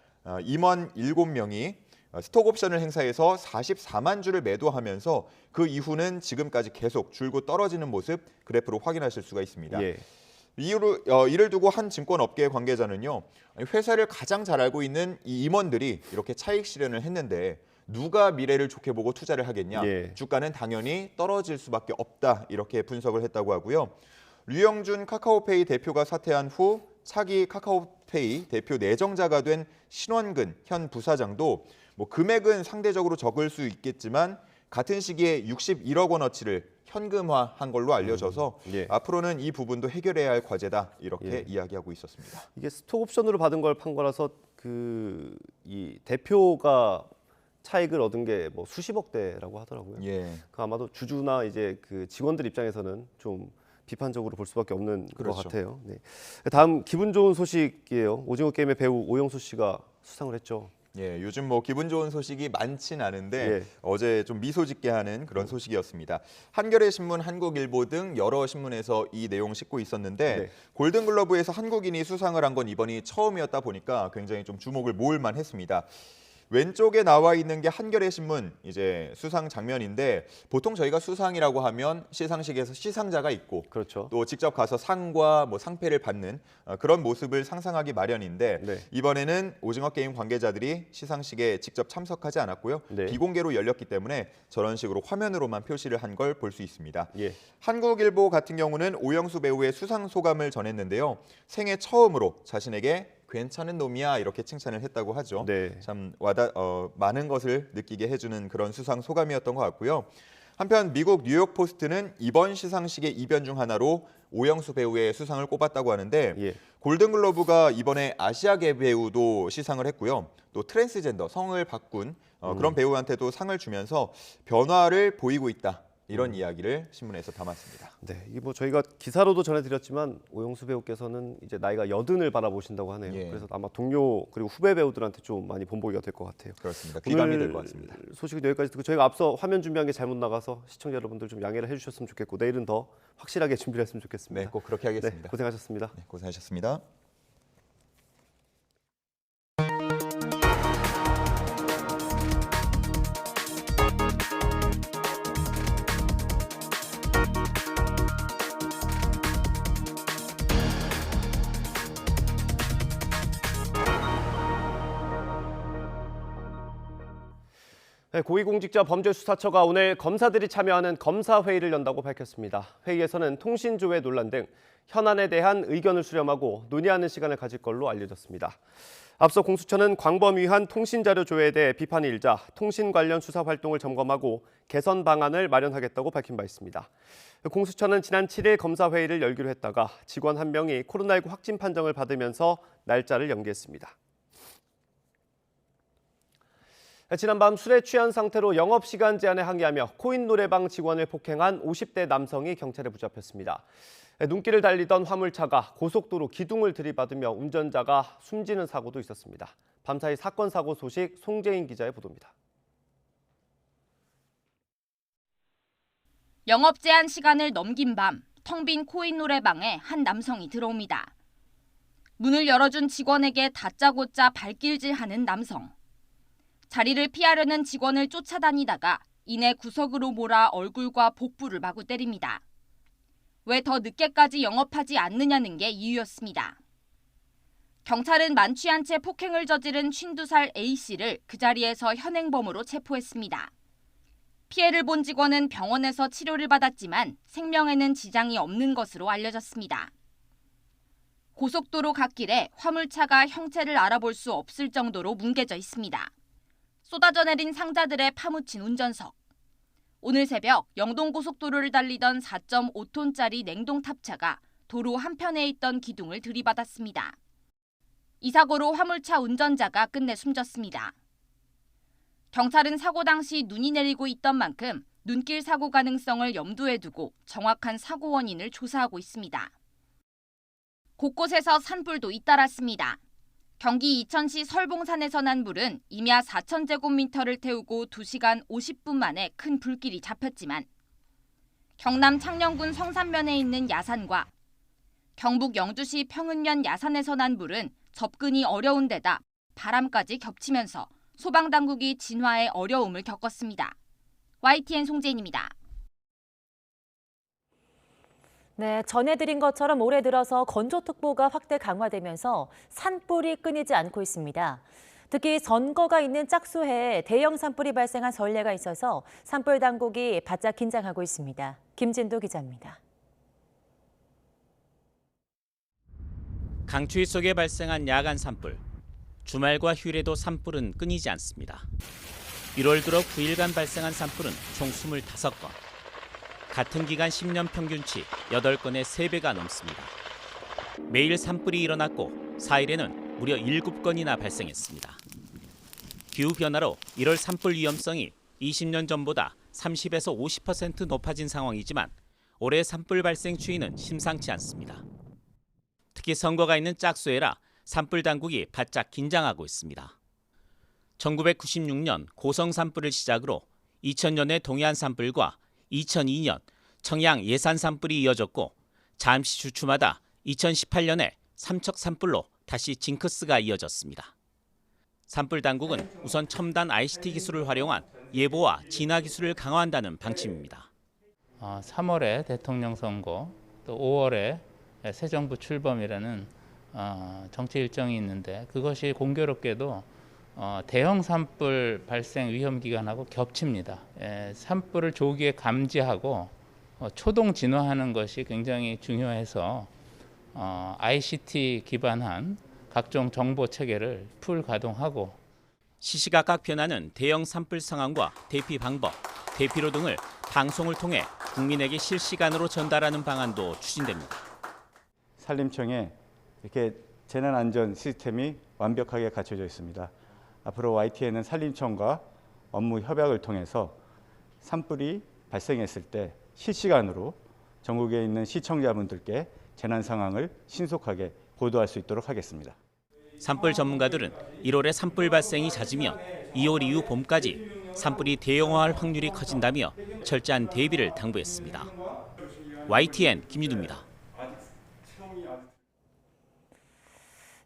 임원 7명이 스톡옵션을 행사해서 44만 주를 매도하면서 그 이후는 지금까지 계속 줄고 떨어지는 모습 그래프로 확인하실 수가 있습니다. 이를 두고 한 증권업계 관계자는요, 회사를 가장 잘 알고 있는 이 임원들이 이렇게 차익 실현을 했는데 누가 미래를 좋게 보고 투자를 하겠냐, 주가는 당연히 떨어질 수밖에 없다 이렇게 분석을 했다고 하고요. 류영준 카카오페이 대표가 사퇴한 후 차기 카카오페이 대표 내정자가 된 신원근 현 부사장도 뭐 금액은 상대적으로 적을 수 있겠지만 같은 시기에 61억 원어치를 현금화한 걸로 알려져서 앞으로는 이 부분도 해결해야 할 과제다 이렇게 이야기하고 있었습니다. 이게 스톡옵션으로 받은 걸 판 거라서 이 대표가 차익을 얻은 게 뭐 수십억대라고 하더라고요. 예. 아마도 주주나 이제 그 직원들 입장에서는 좀 비판적으로 볼 수밖에 없는 그렇죠. 것 같아요. 네. 다음 기분 좋은 소식이에요. 오징어 게임의 배우 오영수 씨가 수상을 했죠. 예, 요즘 뭐 기분 좋은 소식이 많진 않은데 예. 어제 좀 미소 짓게 하는 그런 소식이었습니다. 한겨레 신문, 한국일보 등 여러 신문에서 이 내용 싣고 있었는데 네. 골든글러브에서 한국인이 수상을 한 건 이번이 처음이었다 보니까 굉장히 좀 주목을 모을 만했습니다. 왼쪽에 나와 있는 게 한겨레 신문 이제 수상 장면인데 보통 저희가 수상이라고 하면 시상식에서 시상자가 있고 그렇죠. 또 직접 가서 상과 뭐 상패를 받는 그런 모습을 상상하기 마련인데 네. 이번에는 오징어 게임 관계자들이 시상식에 직접 참석하지 않았고요. 네. 비공개로 열렸기 때문에 저런 식으로 화면으로만 표시를 한 걸 볼 수 있습니다. 예. 한국일보 같은 경우는 오영수 배우의 수상 소감을 전했는데요. 생애 처음으로 자신에게 괜찮은 놈이야 이렇게 칭찬을 했다고 하죠. 네. 참 많은 것을 느끼게 해주는 그런 수상 소감이었던 것 같고요. 한편 미국 뉴욕 포스트는 이번 시상식의 이변 중 하나로 오영수 배우의 수상을 꼽았다고 하는데 예. 골든글러브가 이번에 아시아계 배우도 시상을 했고요. 또 트랜스젠더 성을 바꾼 그런 배우한테도 상을 주면서 변화를 보이고 있다. 이런 이야기를 신문에서 담았습니다. 네, 이게 뭐 저희가 기사로도 전해드렸지만 오영수 배우께서는 이제 나이가 80을 바라보신다고 하네요. 예. 그래서 아마 동료 그리고 후배 배우들한테 좀 많이 본보기가 될 것 같아요. 그렇습니다. 귀감이 될 것 오늘 같습니다. 소식은 여기까지 듣고 저희가 앞서 화면 준비한 게 잘못 나가서 시청자 여러분들 좀 양해를 해주셨으면 좋겠고 내일은 더 확실하게 준비를 했으면 좋겠습니다. 네, 꼭 그렇게 하겠습니다. 네, 고생하셨습니다. 네, 고생하셨습니다. 네, 고위공직자 범죄수사처가 오늘 검사들이 참여하는 검사회의를 연다고 밝혔습니다. 회의에서는 통신조회 논란 등 현안에 대한 의견을 수렴하고 논의하는 시간을 가질 걸로 알려졌습니다. 앞서 공수처는 광범 위한 통신자료 조회에 대해 비판이 일자 통신 관련 수사 활동을 점검하고 개선 방안을 마련하겠다고 밝힌 바 있습니다. 공수처는 지난 7일 검사회의를 열기로 했다가 직원 한 명이 코로나19 확진 판정을 받으면서 날짜를 연기했습니다. 지난밤 술에 취한 상태로 영업시간 제한에 항의하며 코인 노래방 직원을 폭행한 50대 남성이 경찰에 붙잡혔습니다. 눈길을 달리던 화물차가 고속도로 기둥을 들이받으며 운전자가 숨지는 사고도 있었습니다. 밤사이 사건 사고 소식 송재인 기자의 보도입니다. 영업 제한 시간을 넘긴 밤 텅 빈 코인 노래방에 한 남성이 들어옵니다. 문을 열어준 직원에게 다짜고짜 발길질하는 남성. 자리를 피하려는 직원을 쫓아다니다가 이내 구석으로 몰아 얼굴과 복부를 마구 때립니다. 왜 더 늦게까지 영업하지 않느냐는 게 이유였습니다. 경찰은 만취한 채 폭행을 저지른 52살 A씨를 그 자리에서 현행범으로 체포했습니다. 피해를 본 직원은 병원에서 치료를 받았지만 생명에는 지장이 없는 것으로 알려졌습니다. 고속도로 갓길에 화물차가 형체를 알아볼 수 없을 정도로 뭉개져 있습니다. 쏟아져 내린 상자들에 파묻힌 운전석. 오늘 새벽 영동고속도로를 달리던 4.5톤짜리 냉동탑차가 도로 한편에 있던 기둥을 들이받았습니다. 이 사고로 화물차 운전자가 끝내 숨졌습니다. 경찰은 사고 당시 눈이 내리고 있던 만큼 눈길 사고 가능성을 염두에 두고 정확한 사고 원인을 조사하고 있습니다. 곳곳에서 산불도 잇따랐습니다. 경기 이천시 설봉산에서 난 불은 임야 4,000제곱미터를 태우고 2시간 50분 만에 큰 불길이 잡혔지만 경남 창녕군 성산면에 있는 야산과 경북 영주시 평은면 야산에서 난 불은 접근이 어려운 데다 바람까지 겹치면서 소방당국이 진화에 어려움을 겪었습니다. YTN 송재인입니다. 네, 전해드린 것처럼 올해 들어서 건조특보가 확대 강화되면서 산불이 끊이지 않고 있습니다. 특히 전거가 있는 짝수해에 대형 산불이 발생한 전례가 있어서 산불 당국이 바짝 긴장하고 있습니다. 김진도 기자입니다. 강추위 속에 발생한 야간 산불. 주말과 휴일에도 산불은 끊이지 않습니다. 1월 들어 9일간 발생한 산불은 총 25건. 같은 기간 10년 평균치 8건의 3배가 넘습니다. 매일 산불이 일어났고 4일에는 무려 7건이나 발생했습니다. 기후변화로 1월 산불 위험성이 20년 전보다 30에서 50% 높아진 상황이지만 올해 산불 발생 추이는 심상치 않습니다. 특히 선거가 있는 짝수해라 산불 당국이 바짝 긴장하고 있습니다. 1996년 고성 산불을 시작으로 2000년의 동해안 산불과 2002년 청양 예산 산불이 이어졌고 잠시 주춤하다 2018년에 삼척 산불로 다시 징크스가 이어졌습니다. 산불 당국은 우선 첨단 ICT 기술을 활용한 예보와 진화 기술을 강화한다는 방침입니다. 3월에 대통령 선거, 또 5월에 새 정부 출범이라는 정치 일정이 있는데 그것이 공교롭게도 대형 산불 발생 위험 기간하고 겹칩니다. 산불을 조기에 감지하고 초동 진화하는 것이 굉장히 중요해서 ICT 기반한 각종 정보 체계를 풀 가동하고 시시각각 변하는 대형 산불 상황과 대피 방법, 대피로 등을 방송을 통해 국민에게 실시간으로 전달하는 방안도 추진됩니다. 산림청에 이렇게 재난안전 시스템이 완벽하게 갖춰져 있습니다. 앞으로 YTN은 산림청과 업무 협약을 통해서 산불이 발생했을 때 실시간으로 전국에 있는 시청자분들께 재난 상황을 신속하게 보도할 수 있도록 하겠습니다. 산불 전문가들은 1월에 산불 발생이 잦으며 2월 이후 봄까지 산불이 대형화할 확률이 커진다며 철저한 대비를 당부했습니다. YTN 김유두입니다.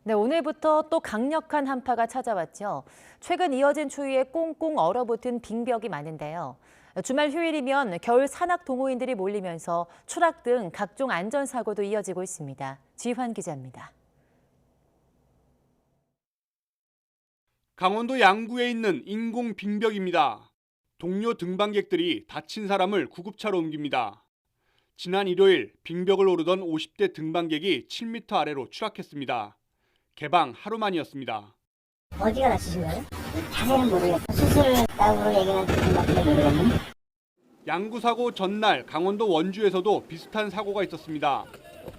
네, 오늘부터 또 강력한 한파가 찾아왔죠. 최근 이어진 추위에 꽁꽁 얼어붙은 빙벽이 많은데요. 주말 휴일이면 겨울 산악 동호인들이 몰리면서 추락 등 각종 안전사고도 이어지고 있습니다. 지환 기자입니다. 강원도 양구에 있는 인공 빙벽입니다. 동료 등반객들이 다친 사람을 구급차로 옮깁니다. 지난 일요일 빙벽을 오르던 50대 등반객이 7m 아래로 추락했습니다. 개방 하루 만이었습니다. 어디가 다치신 거예요? 자세는 모르겠어요. 수술했다고 얘기는 듣는. 양구 사고 전날 강원도 원주에서도 비슷한 사고가 있었습니다.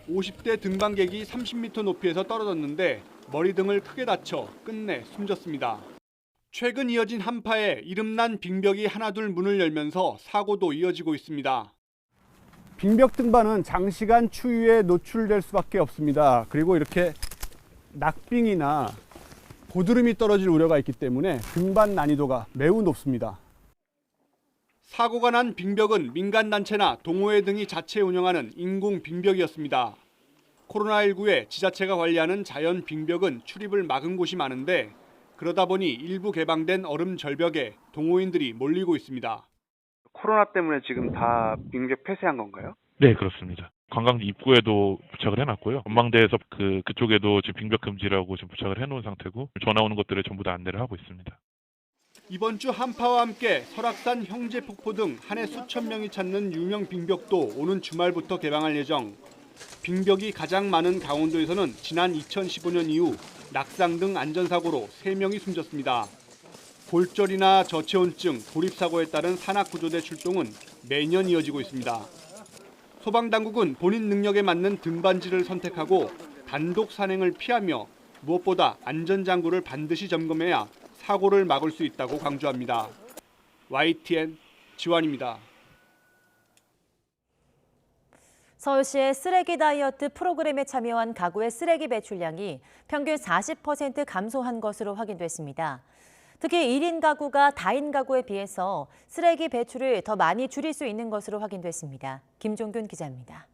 50대 등반객이 30m 높이에서 떨어졌는데 머리 등을 크게 다쳐 끝내 숨졌습니다. 최근 이어진 한파에 이름난 빙벽이 하나둘 문을 열면서 사고도 이어지고 있습니다. 빙벽 등반은 장시간 추위에 노출될 수밖에 없습니다. 그리고 이렇게 낙빙이나 고드름이 떨어질 우려가 있기 때문에 등반 난이도가 매우 높습니다. 사고가 난 빙벽은 민간단체나 동호회 등이 자체 운영하는 인공 빙벽이었습니다. 코로나19에 지자체가 관리하는 자연 빙벽은 출입을 막은 곳이 많은데 그러다 보니 일부 개방된 얼음 절벽에 동호인들이 몰리고 있습니다. 코로나 때문에 지금 다 빙벽 폐쇄한 건가요? 네, 그렇습니다. 관광지 입구에도 부착을 해놨고요. 전망대에서 그쪽에도 지금 빙벽 금지라고 지금 부착을 해놓은 상태고 전화 오는 것들에 전부 다 안내를 하고 있습니다. 이번 주 한파와 함께 설악산 형제폭포 등 한 해 수천 명이 찾는 유명 빙벽도 오는 주말부터 개방할 예정. 빙벽이 가장 많은 강원도에서는 지난 2015년 이후 낙상 등 안전사고로 3명이 숨졌습니다. 골절이나 저체온증, 돌입사고에 따른 산악구조대 출동은 매년 이어지고 있습니다. 소방당국은 본인 능력에 맞는 등반지를 선택하고 단독 산행을 피하며 무엇보다 안전장구를 반드시 점검해야 사고를 막을 수 있다고 강조합니다. YTN 지환입니다. 서울시의 쓰레기 다이어트 프로그램에 참여한 가구의 쓰레기 배출량이 평균 40% 감소한 것으로 확인됐습니다. 특히 1인 가구가 다인 가구에 비해서 쓰레기 배출을 더 많이 줄일 수 있는 것으로 확인됐습니다. 김종균 기자입니다.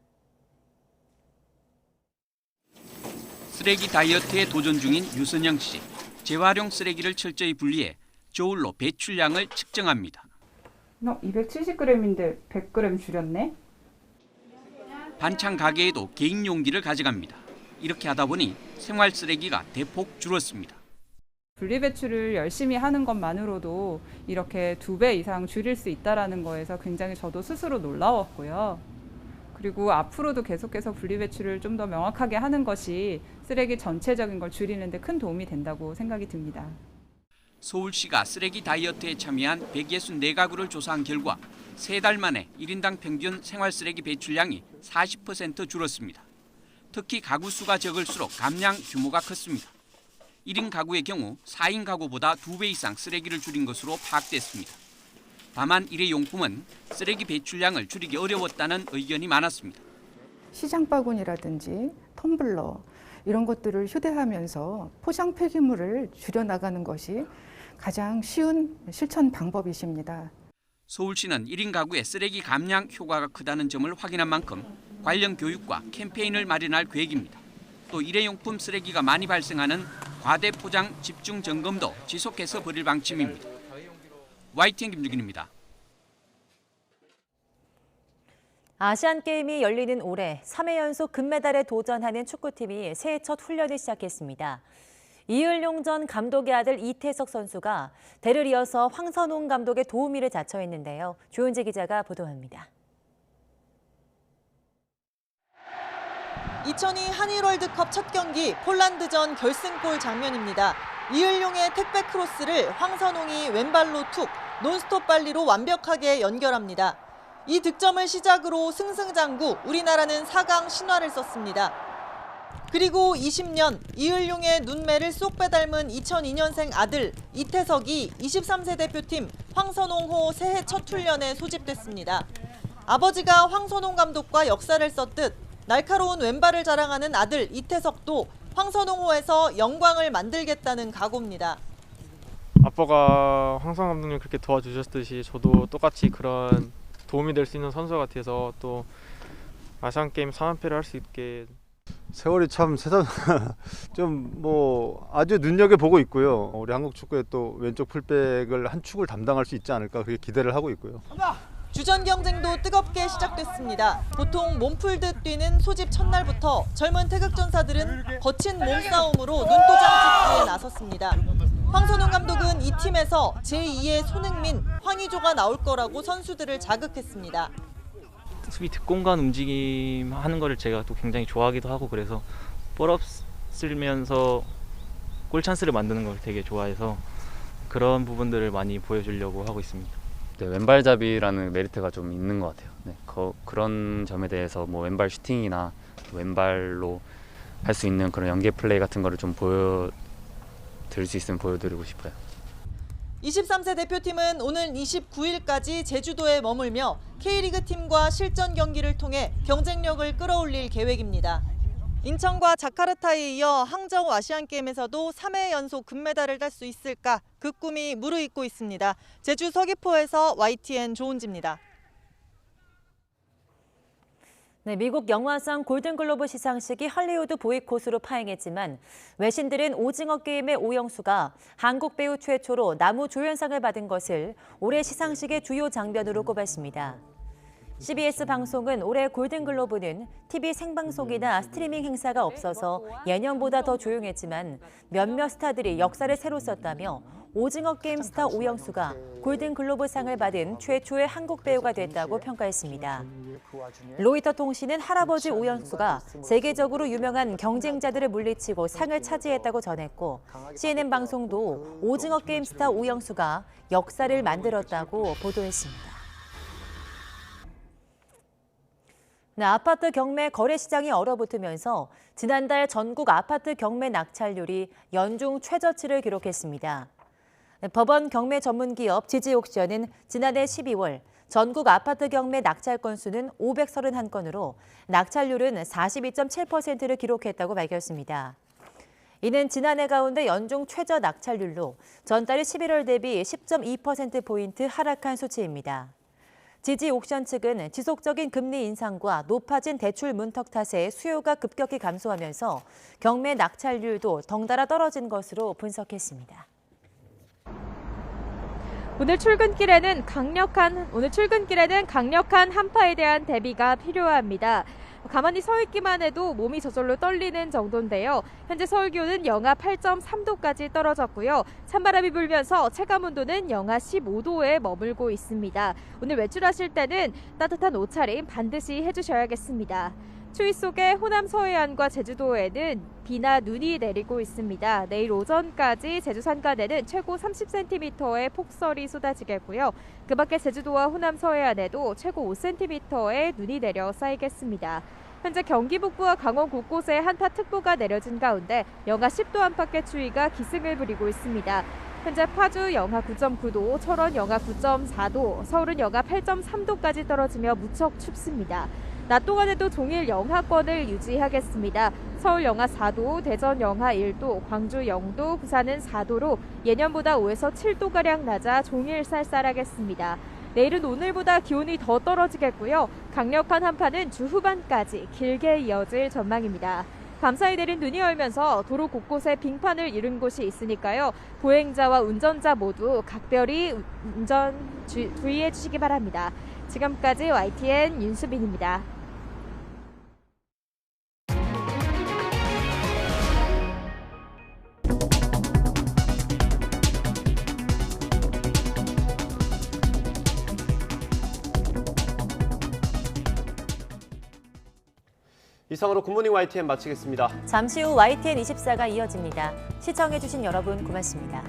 쓰레기 다이어트에 도전 중인 유선영 씨. 재활용 쓰레기를 철저히 분리해 저울로 배출량을 측정합니다. 270g인데 100g 줄였네? 반찬 가게에도 개인 용기를 가져갑니다. 이렇게 하다 보니 생활 쓰레기가 대폭 줄었습니다. 분리배출을 열심히 하는 것만으로도 이렇게 2배 이상 줄일 수 있다는 거에서 굉장히 저도 스스로 놀라웠고요. 그리고 앞으로도 계속해서 분리배출을 좀 더 명확하게 하는 것이 쓰레기 전체적인 걸 줄이는 데 큰 도움이 된다고 생각이 듭니다. 서울시가 쓰레기 다이어트에 참여한 164가구를 조사한 결과 3달 만에 1인당 평균 생활 쓰레기 배출량이 40% 줄었습니다. 특히 가구 수가 적을수록 감량 규모가 컸습니다. 1인 가구의 경우 4인 가구보다 2배 이상 쓰레기를 줄인 것으로 파악됐습니다. 다만 일회용품은 쓰레기 배출량을 줄이기 어려웠다는 의견이 많았습니다. 시장 바구니라든지 텀블러 이런 것들을 휴대하면서 포장 폐기물을 줄여나가는 것이 가장 쉬운 실천 방법이십니다. 서울시는 1인 가구의 쓰레기 감량 효과가 크다는 점을 확인한 만큼 관련 교육과 캠페인을 마련할 계획입니다. 또 일회용품 쓰레기가 많이 발생하는 과대 포장 집중 점검도 지속해서 벌일 방침입니다. YTN 김주균입니다. 아시안게임이 열리는 올해 3회 연속 금메달에 도전하는 축구팀이 새해 첫 훈련을 시작했습니다. 이을용 전 감독의 아들 이태석 선수가 대를 이어서 황선홍 감독의 도우미를 자처했는데요. 조은재 기자가 보도합니다. 2002 한일 월드컵 첫 경기 폴란드전 결승골 장면입니다. 이을용의 택배 크로스를 황선홍이 왼발로 툭 논스톱 발리로 완벽하게 연결합니다. 이 득점을 시작으로 승승장구 우리나라는 4강 신화를 썼습니다. 그리고 20년 이을용의 눈매를 쏙 빼닮은 2002년생 아들 이태석이 23세 대표팀 황선홍호 새해 첫 훈련에 소집됐습니다. 아버지가 황선홍 감독과 역사를 썼듯 날카로운 왼발을 자랑하는 아들 이태석도 황선홍호에서 영광을 만들겠다는 각오입니다. 아빠가 황선 감독님 그렇게 도와주셨듯이 저도 똑같이 그런 도움이 될 수 있는 선수 같아서 또 아시안게임 3연패를 할 수 있게. 세월이 참 세상 좀 뭐 아주 눈여겨보고 있고요. 우리 한국 축구의 또 왼쪽 풀백을 한 축을 담당할 수 있지 않을까 그렇게 기대를 하고 있고요. 주전 경쟁도 뜨겁게 시작됐습니다. 보통 몸풀듯 뛰는 소집 첫날부터 젊은 태극전사들은 거친 몸싸움으로 눈도장 찍기에 나섰습니다. 황선홍 감독은 이 팀에서 제2의 손흥민, 황의조가 나올 거라고 선수들을 자극했습니다. 수비 뒷공간 움직임 하는 거를 제가 또 굉장히 좋아하기도 하고 그래서 볼업 쓰면서 골 찬스를 만드는 걸 되게 좋아해서 그런 부분들을 많이 보여주려고 하고 있습니다. 네, 왼발잡이라는 메리트가 좀 있는 것 같아요. 네, 그런 점에 대해서 뭐 왼발 슈팅이나 왼발로 할 수 있는 그런 연계 플레이 같은 거를 좀 보여드릴 수 있으면 보여드리고 싶어요. 23세 대표팀은 오늘 29일까지 제주도에 머물며 K리그 팀과 실전 경기를 통해 경쟁력을 끌어올릴 계획입니다. 인천과 자카르타에 이어 항저우 아시안게임에서도 3회 연속 금메달을 딸 수 있을까 그 꿈이 무르익고 있습니다. 제주 서귀포에서 YTN 조은지입니다. 네, 미국 영화상 골든글로브 시상식이 할리우드 보이콧으로 파행했지만 외신들은 오징어 게임의 오영수가 한국 배우 최초로 나무조연상을 받은 것을 올해 시상식의 주요 장면으로 꼽았습니다. CBS 방송은 올해 골든글로브는 TV 생방송이나 스트리밍 행사가 없어서 예년보다 더 조용했지만 몇몇 스타들이 역사를 새로 썼다며 오징어 게임 스타 오영수가 골든글로브상을 받은 최초의 한국 배우가 됐다고 평가했습니다. 로이터 통신은 할아버지 오영수가 세계적으로 유명한 경쟁자들을 물리치고 상을 차지했다고 전했고 CNN 방송도 오징어 게임 스타 오영수가 역사를 만들었다고 보도했습니다. 네, 아파트 경매 거래 시장이 얼어붙으면서 지난달 전국 아파트 경매 낙찰률이 연중 최저치를 기록했습니다. 법원 경매 전문 기업 지지옥션은 지난해 12월 전국 아파트 경매 낙찰 건수는 531건으로 낙찰률은 42.7%를 기록했다고 밝혔습니다. 이는 지난해 가운데 연중 최저 낙찰률로 전달의 11월 대비 10.2%포인트 하락한 수치입니다. 지지옥션 측은 지속적인 금리 인상과 높아진 대출 문턱 탓에 수요가 급격히 감소하면서 경매 낙찰률도 덩달아 떨어진 것으로 분석했습니다. 오늘 출근길에는 강력한 한파에 대한 대비가 필요합니다. 가만히 서 있기만 해도 몸이 저절로 떨리는 정도인데요. 현재 서울 기온은 영하 8.3도까지 떨어졌고요. 찬바람이 불면서 체감온도는 영하 15도에 머물고 있습니다. 오늘 외출하실 때는 따뜻한 옷차림 반드시 해주셔야겠습니다. 추위 속에 호남 서해안과 제주도에는 비나 눈이 내리고 있습니다. 내일 오전까지 제주 산간에는 최고 30cm의 폭설이 쏟아지겠고요. 그 밖에 제주도와 호남 서해안에도 최고 5cm의 눈이 내려 쌓이겠습니다. 현재 경기 북부와 강원 곳곳에 한파특보가 내려진 가운데 영하 10도 안팎의 추위가 기승을 부리고 있습니다. 현재 파주 영하 9.9도, 철원 영하 9.4도, 서울은 영하 8.3도까지 떨어지며 무척 춥습니다. 낮 동안에도 종일 영하권을 유지하겠습니다. 서울 영하 4도, 대전 영하 1도, 광주 0도, 부산은 4도로 예년보다 5에서 7도가량 낮아 종일 쌀쌀하겠습니다. 내일은 오늘보다 기온이 더 떨어지겠고요. 강력한 한파는 주 후반까지 길게 이어질 전망입니다. 밤사이 내린 눈이 얼면서 도로 곳곳에 빙판을 이룬 곳이 있으니까요. 보행자와 운전자 모두 각별히 운전 주의해 주시기 바랍니다. 지금까지 YTN 윤수빈입니다. 이상으로 굿모닝 YTN 마치겠습니다. 잠시 후 YTN 24가 이어집니다. 시청해주신 여러분 고맙습니다.